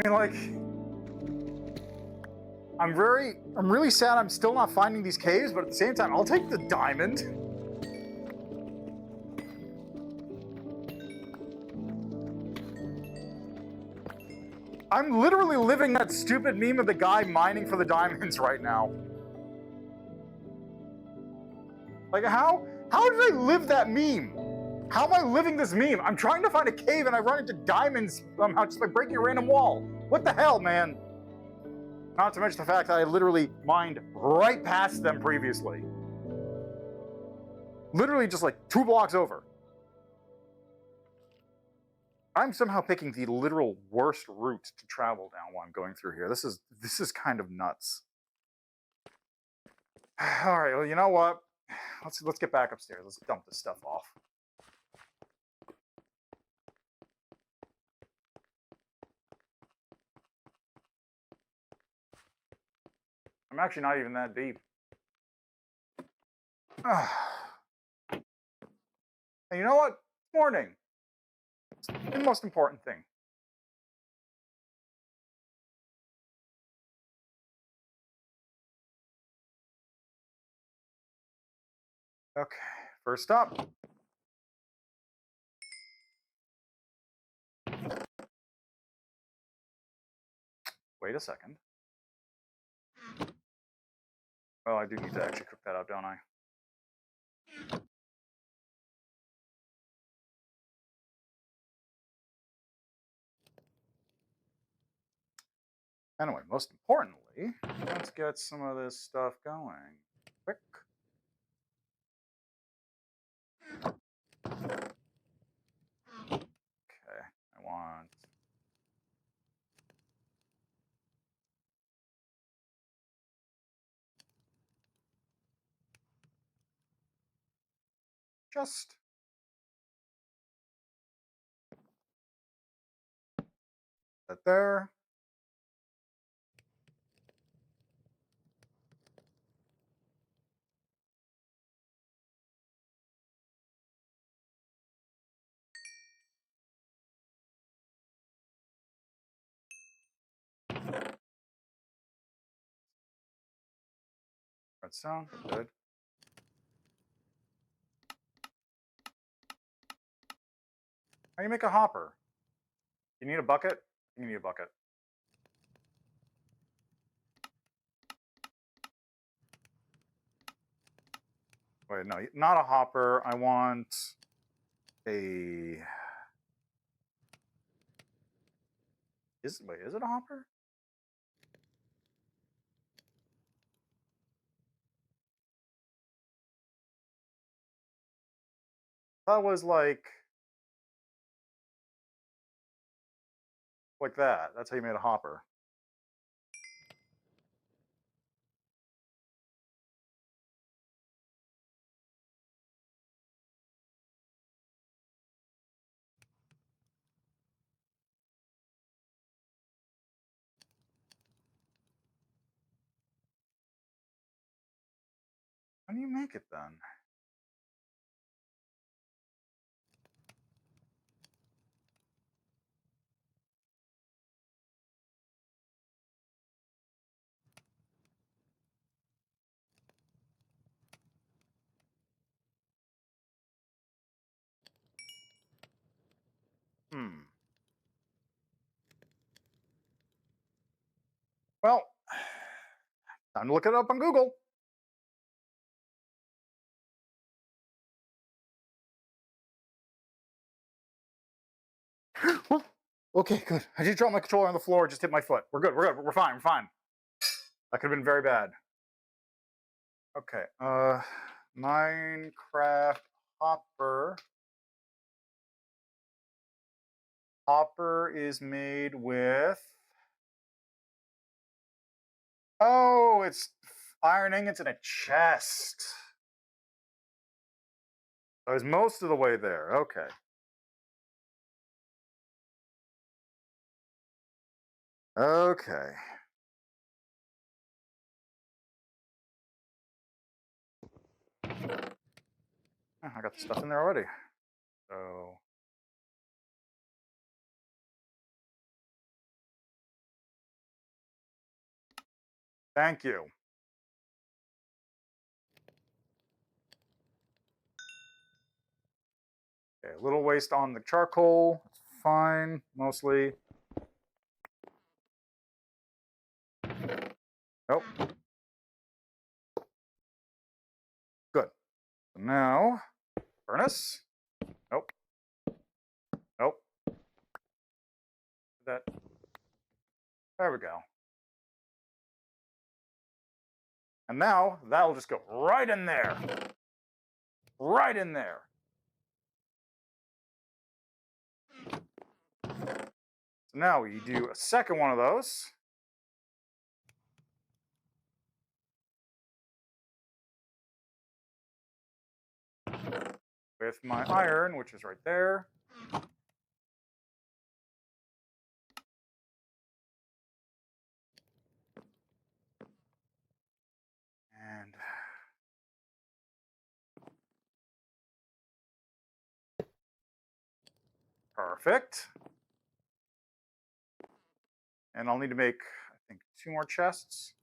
I mean, like, I'm really sad I'm still not finding these caves, but at the same time, I'll take the diamond. I'm literally living that stupid meme of the guy mining for the diamonds right now. Like, how did I live that meme? How am I living this meme? I'm trying to find a cave and I run into diamonds somehow just by breaking a random wall. What the hell, man? Not to mention the fact that I literally mined right past them previously. Literally just like 2 blocks over. I'm somehow picking the literal worst route to travel down while I'm going through here. This is kind of nuts. All right, well, you know what? Let's get back upstairs. Let's dump this stuff off. actually not even that deep. And you know what? Morning. It's the most important thing. Okay, first up. Wait a second. Oh, I do need to actually cook that up, don't I? Anyway, most importantly, let's get some of this stuff going. Quick. Okay, I want... just... that there. Redstone, good. How do you make a hopper? You need a bucket? You need a bucket. Wait, no, not a hopper. I want a... Wait, is it a hopper? That was like that. That's how you made a hopper. How do you make it then? Well, time to look it up on Google. Okay, good. I just dropped my controller on the floor, just hit my foot. We're good, we're good, we're fine, we're fine. That could have been very bad. Okay, Minecraft hopper. Hopper is made with... Oh, it's iron ingots in a chest. I was most of the way there, okay. Okay. I got the stuff in there already. So... Thank you. Okay, a little waste on the charcoal. It's fine, mostly. Nope. Good. So now, furnace. Nope. Nope. That. There we go. And now, that'll just go right in there. Right in there. So now we do a second one of those. With my iron, which is right there. Perfect. And I'll need to make, I think, 2 more chests.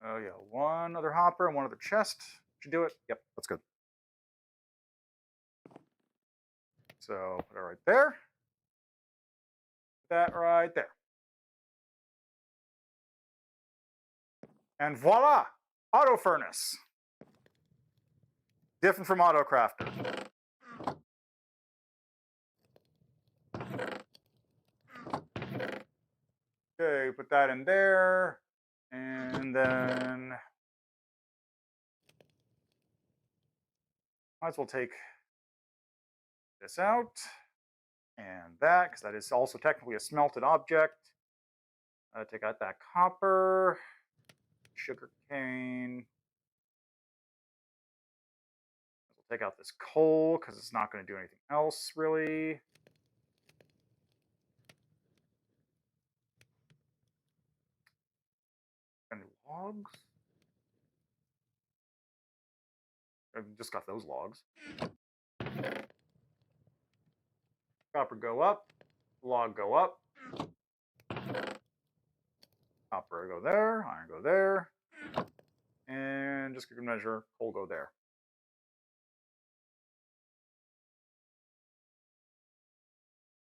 Oh yeah, 1 other hopper and 1 other chest. Should do it. Yep, that's good. So put it right there. That right there. And voila! Auto furnace. Different from auto crafter. Okay, put that in there. And then might as well take this out and that, because that is also technically a smelted object. Take out that copper, sugar cane. We'll take out this coal because it's not going to do anything else really. And logs. I've just got those logs. Copper go up, log go up. Copper go there, iron go there. And just gonna measure, coal go there.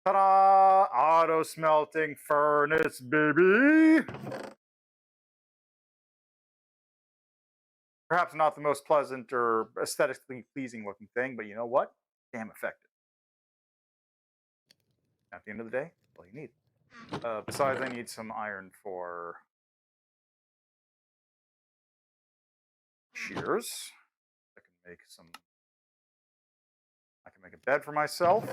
Ta-da! Auto smelting furnace, baby! Perhaps not the most pleasant or aesthetically pleasing looking thing, but you know what? Damn effective. At the end of the day, that's all you need. Besides, I need some iron for shears. I can make some. I can make a bed for myself.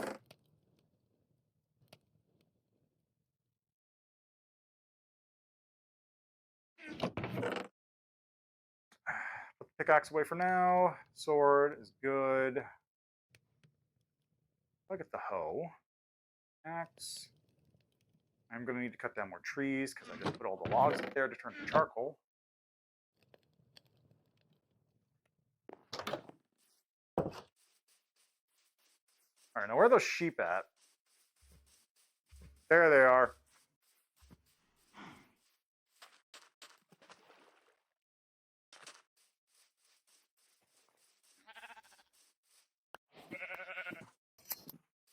Put the pickaxe away for now. Sword is good. I'll get the hoe. Axe. I'm going to need to cut down more trees because I just put all the logs up there to turn to charcoal. All right, now where are those sheep at? There they are.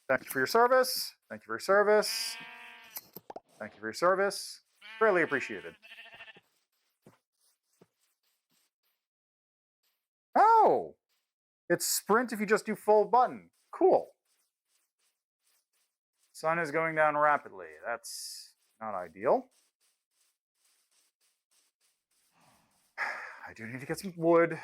Thank you for your service. Thank you for your service. Thank you for your service. Greatly appreciated. Oh, it's sprint if you just do full button. Cool. Sun is going down rapidly. That's not ideal. I do need to get some wood.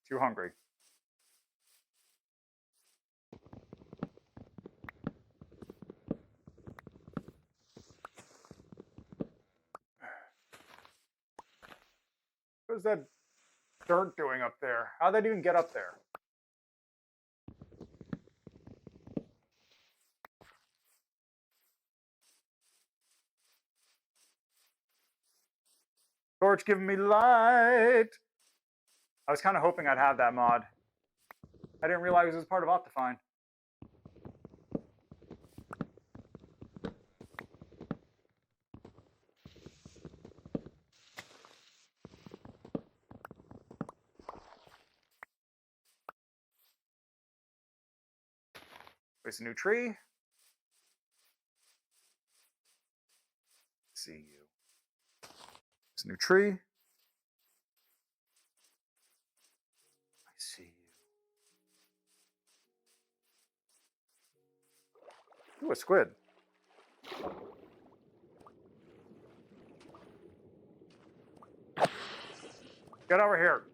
Too hungry. What is that dirt doing up there? How'd that even get up there? Torch giving me light. I was kind of hoping I'd have that mod. I didn't realize it was part of Optifine. Place a new tree. See you. It's a new tree. I see you. Ooh, a squid. Get over here.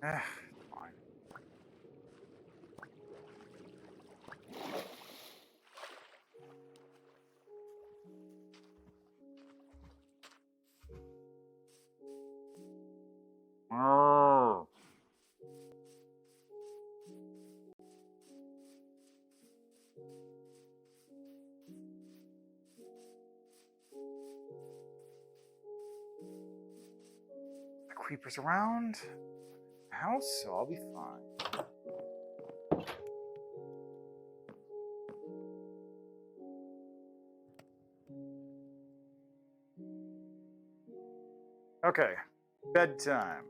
Fine. creepers around the house, so I'll be fine. Okay, bedtime.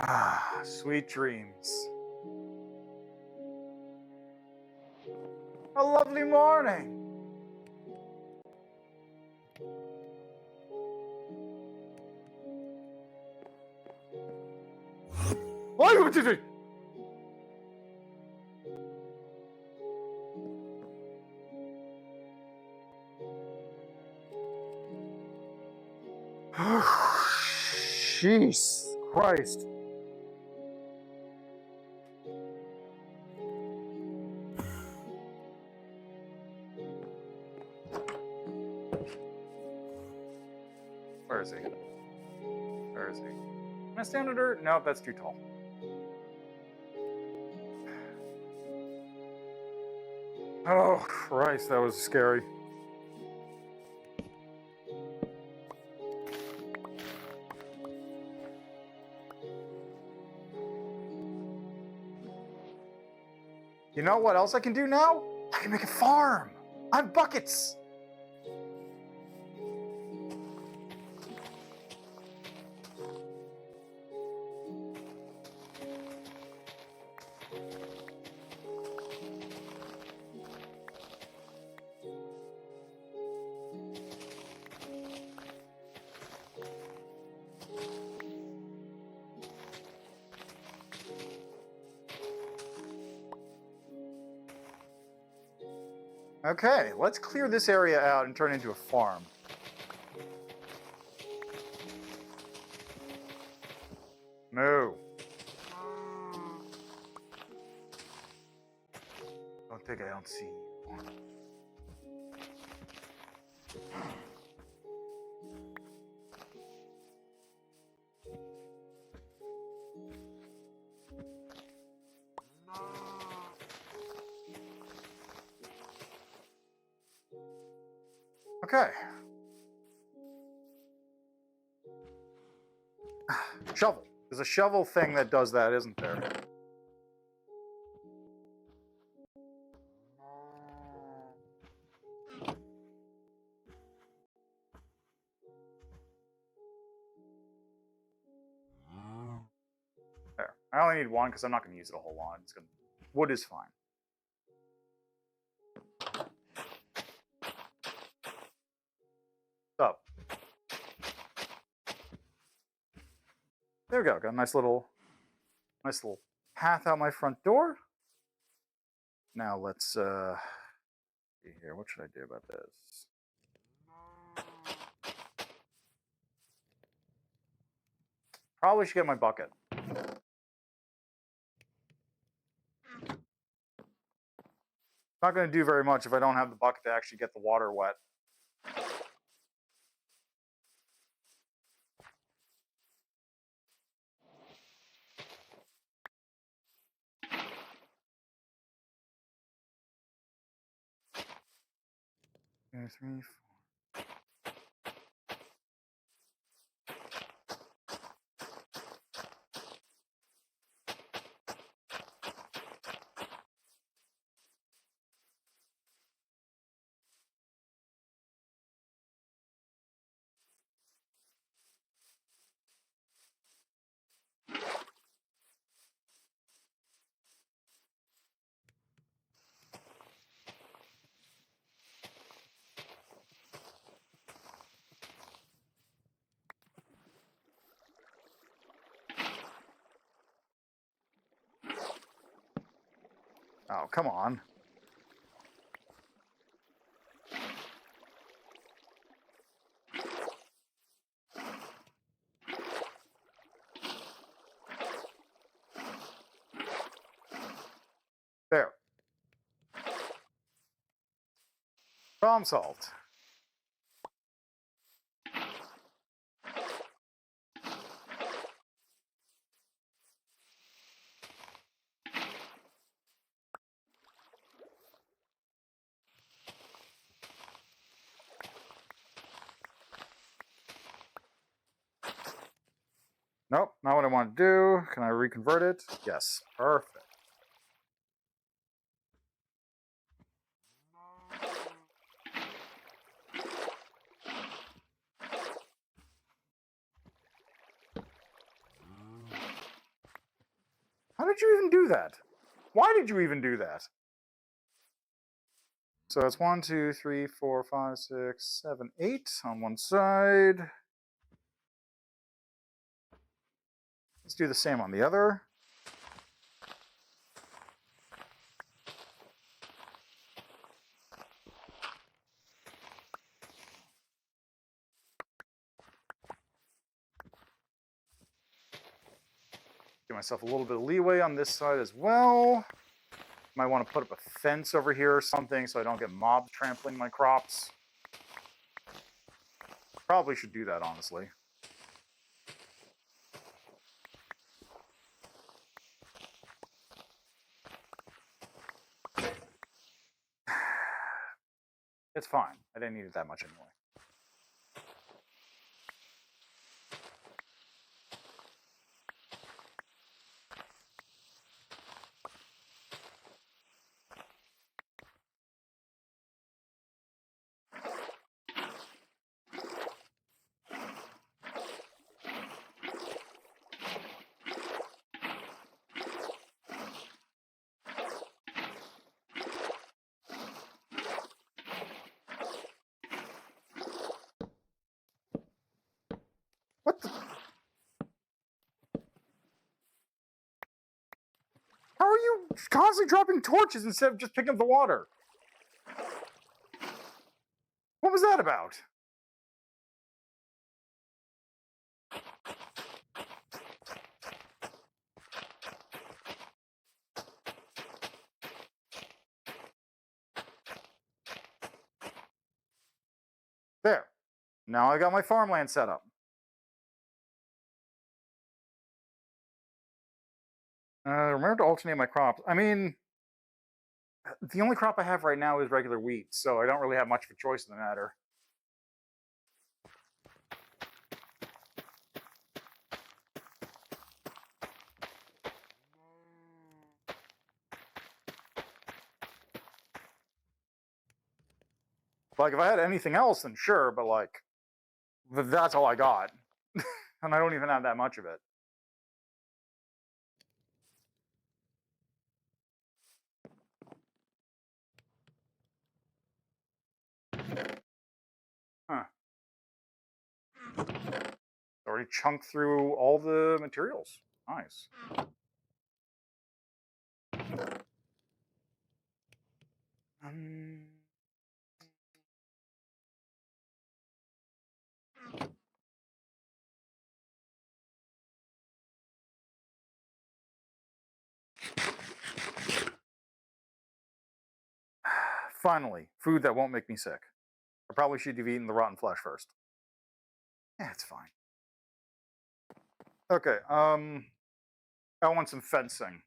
Ah, sweet dreams. A lovely morning. Jeez Christ. Where is he? Where is he? Can I stand under? No, that's too tall. Oh, Christ, that was scary. You know what else I can do now? I can make a farm. I have buckets. Okay, let's clear this area out and turn it into a farm. Moo. Don't think I don't see you. Okay. Shovel. There's a shovel thing that does that, isn't there? There. I only need one because I'm not going to use it a whole lot. It's gonna... Wood is fine. Up. There we go. Got a nice little path out my front door. Now let's see here. What should I do about this? Probably should get my bucket. Not going to do very much if I don't have the bucket to actually get the water wet. Two, three, four. Oh, come on. There. Problem solved. Nope, not what I want to do. Can I reconvert it? Yes, perfect. How did you even do that? Why did you even do that? So it's 1, 2, 3, 4, 5, 6, 7, 8 on one side. Let's do the same on the other. Give myself a little bit of leeway on this side as well. Might want to put up a fence over here or something so I don't get mobs trampling my crops. Probably should do that, honestly. It's fine. I didn't need it that much anyway. What the? How are you constantly dropping torches instead of just picking up the water? What was that about? There. Now I got my farmland set up. Remember to alternate my crops. I mean, the only crop I have right now is regular wheat, so I don't really have much of a choice in the matter. Like, if I had anything else, then sure, but like, that's all I got. And I don't even have that much of it. Huh. Already chunked through all the materials. Nice. Finally, food that won't make me sick. I probably should have eaten the rotten flesh first. Yeah, it's fine. Okay, I want some fencing.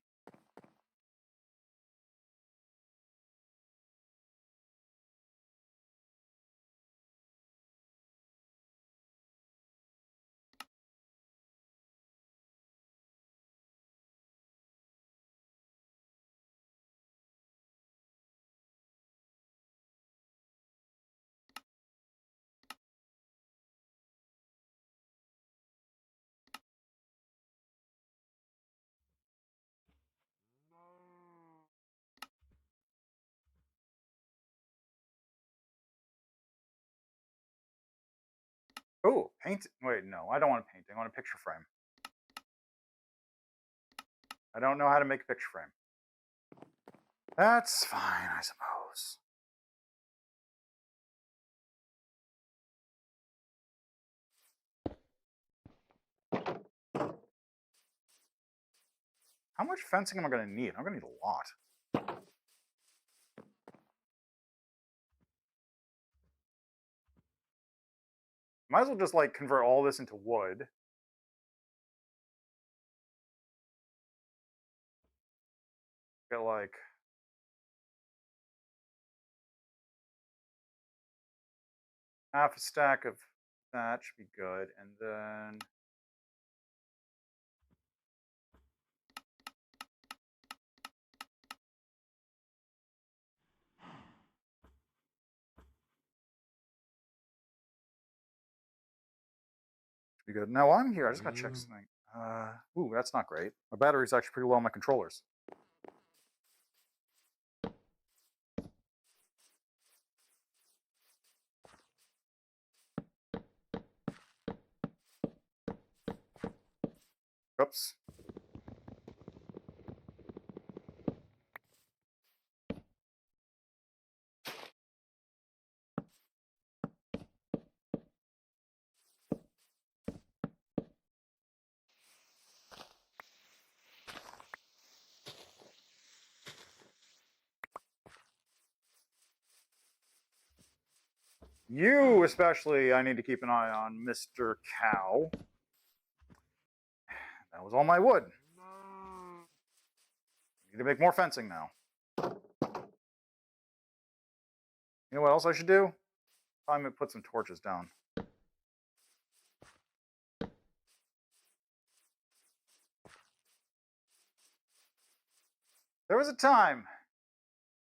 Oh, paint. Wait, no, I don't want to paint. I want a picture frame. I don't know how to make a picture frame. That's fine, I suppose. How much fencing am I going to need? I'm going to need a lot. Might as well just like convert all this into wood. Get like half a stack of that should be good, and then should be good. Now while I'm here, I just gotta check something. Ooh, that's not great. My battery's actually pretty low on my controllers. Oops. You especially, I need to keep an eye on, Mr. Cow. That was all my wood. Need to make more fencing now. You know what else I should do? I'm gonna put some torches down. There was a time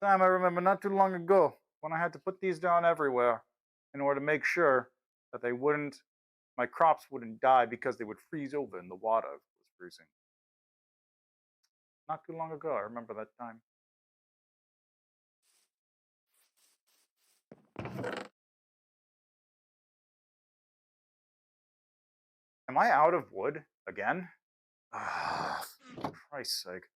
I remember not too long ago when I had to put these down everywhere in order to make sure that they wouldn't, my crops wouldn't die because they would freeze over in the water was freezing. Not too long ago, I remember that time. Am I out of wood again? For Christ's sake.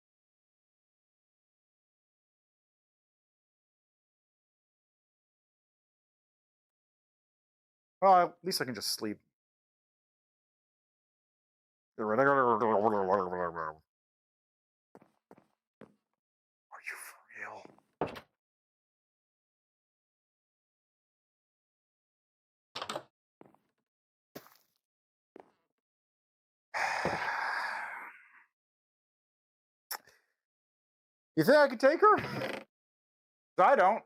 Well, at least I can just sleep. Are you for real? You think I could take her? I don't.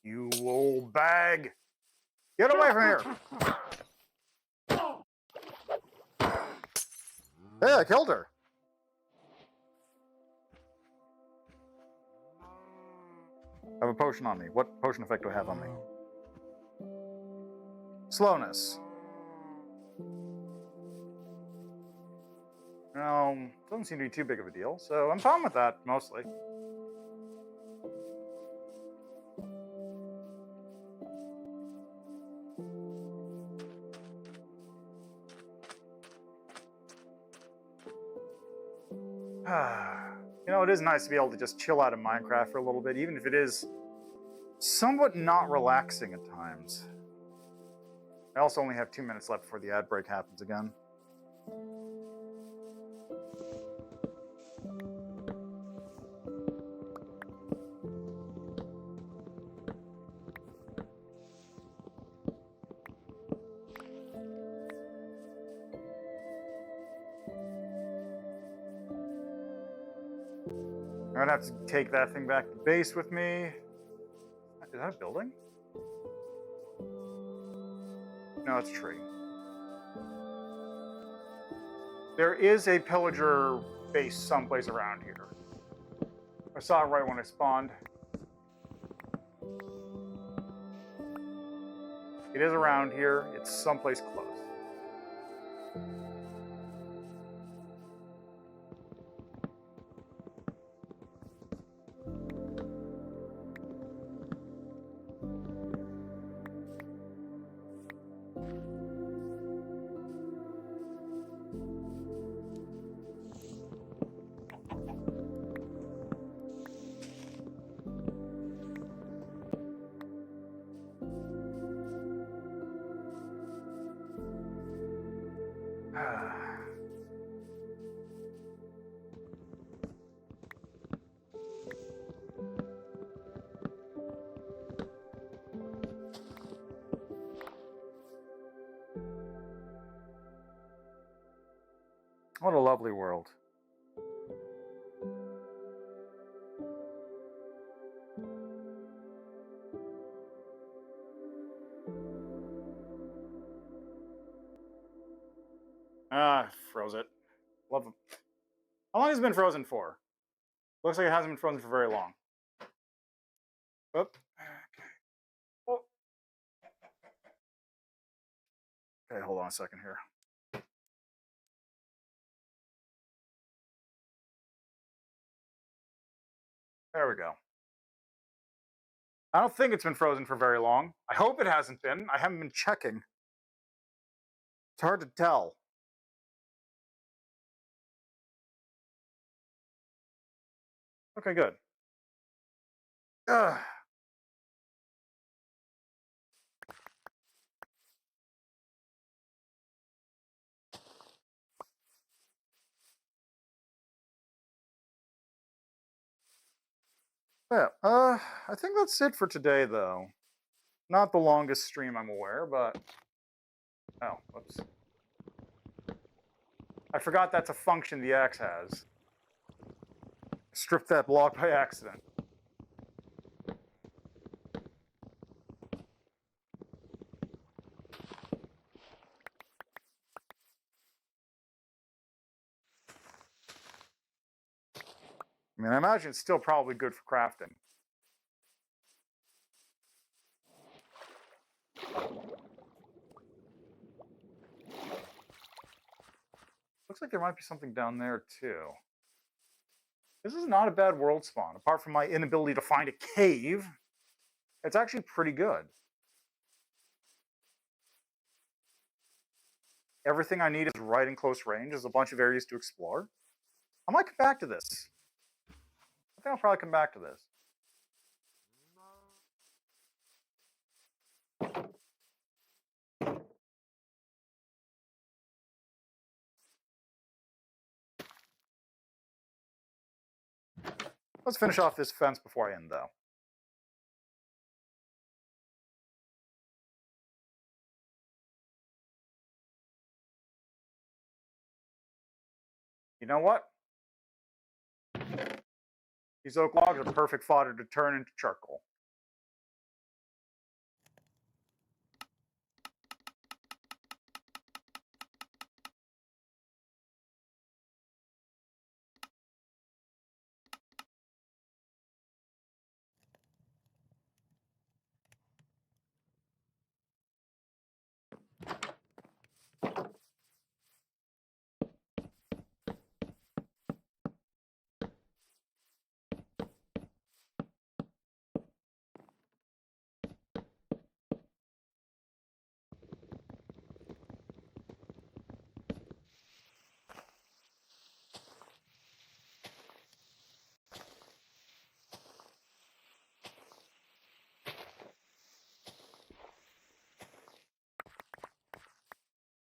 You old bag. Get away from here. Hey, I killed her. I have a potion on me. What potion effect do I have on me? Slowness. Doesn't seem to be too big of a deal, so I'm fine with that, mostly. You know, it is nice to be able to just chill out in Minecraft for a little bit, even if it is somewhat not relaxing at times. I also only have 2 minutes left before the ad break happens again. I'm gonna have to take that thing back to base with me. Is that a building? No, it's a tree. There is a pillager base someplace around here. I saw it right when I spawned. It is around here. It's someplace close. What a lovely world. Froze it. Love them. How long has it been frozen for? Looks like it hasn't been frozen for very long. Oop. Oh. Okay, hold on a second here. There we go. I don't think it's been frozen for very long. I hope it hasn't been. I haven't been checking. It's hard to tell. Okay, good. Ugh. Yeah, I think that's it for today, though. Not the longest stream I'm aware, but... Oh, whoops. I forgot that's a function the X has. Stripped that block by accident. I mean, I imagine it's still probably good for crafting. Looks like there might be something down there, too. This is not a bad world spawn. Apart from my inability to find a cave, it's actually pretty good. Everything I need is right in close range. There's a bunch of areas to explore. I might come back to this. I think I'll probably come back to this. Let's finish off this fence before I end, though. You know what? These oak logs are perfect fodder to turn into charcoal.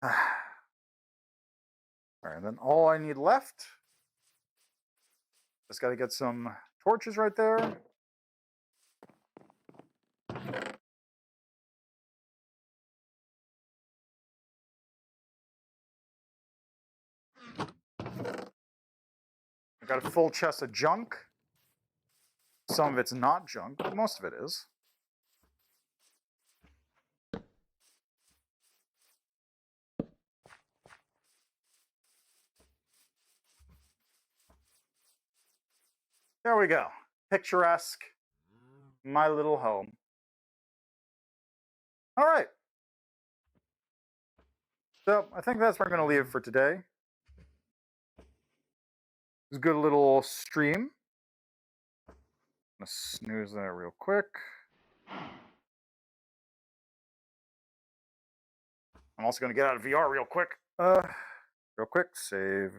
All right, and then all I need left, just got to get some torches right there. I got a full chest of junk. Some of it's not junk, but most of it is. There we go. Picturesque. My little home. All right. So I think that's where I'm going to leave it for today. It's a good little stream. I'm going to snooze that real quick. I'm also going to get out of VR real quick. Real quick, save.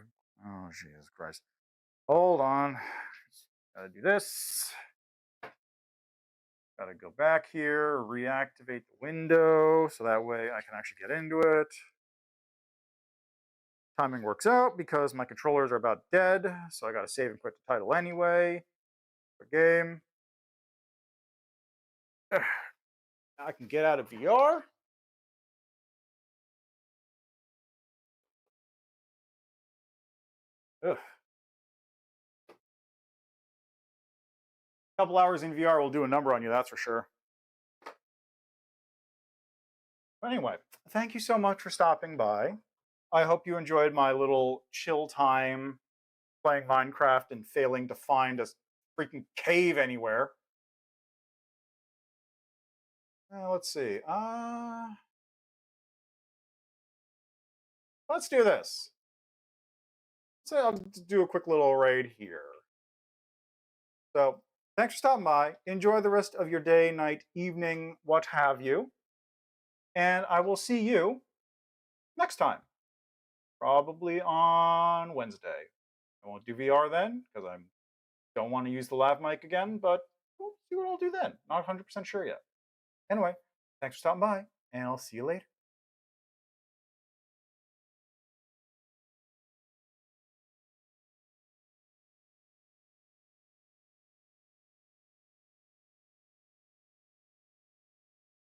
Oh, Jesus Christ. Hold on. Gotta do this. Gotta go back here, reactivate the window, so that way I can actually get into it. Timing works out because my controllers are about dead, so I got to save and quit the title anyway. The game. I can get out of VR. Ugh. A couple hours in VR will do a number on you, that's for sure. But anyway, thank you so much for stopping by. I hope you enjoyed my little chill time playing Minecraft and failing to find a freaking cave anywhere. Let's see. Let's do this. So I'll do a quick little raid here. So thanks for stopping by. Enjoy the rest of your day, night, evening, what have you. And I will see you next time. Probably on Wednesday. I won't do VR then because I don't want to use the lav mic again, but we'll see what I'll do then. Not 100% sure yet. Anyway, thanks for stopping by, and I'll see you later.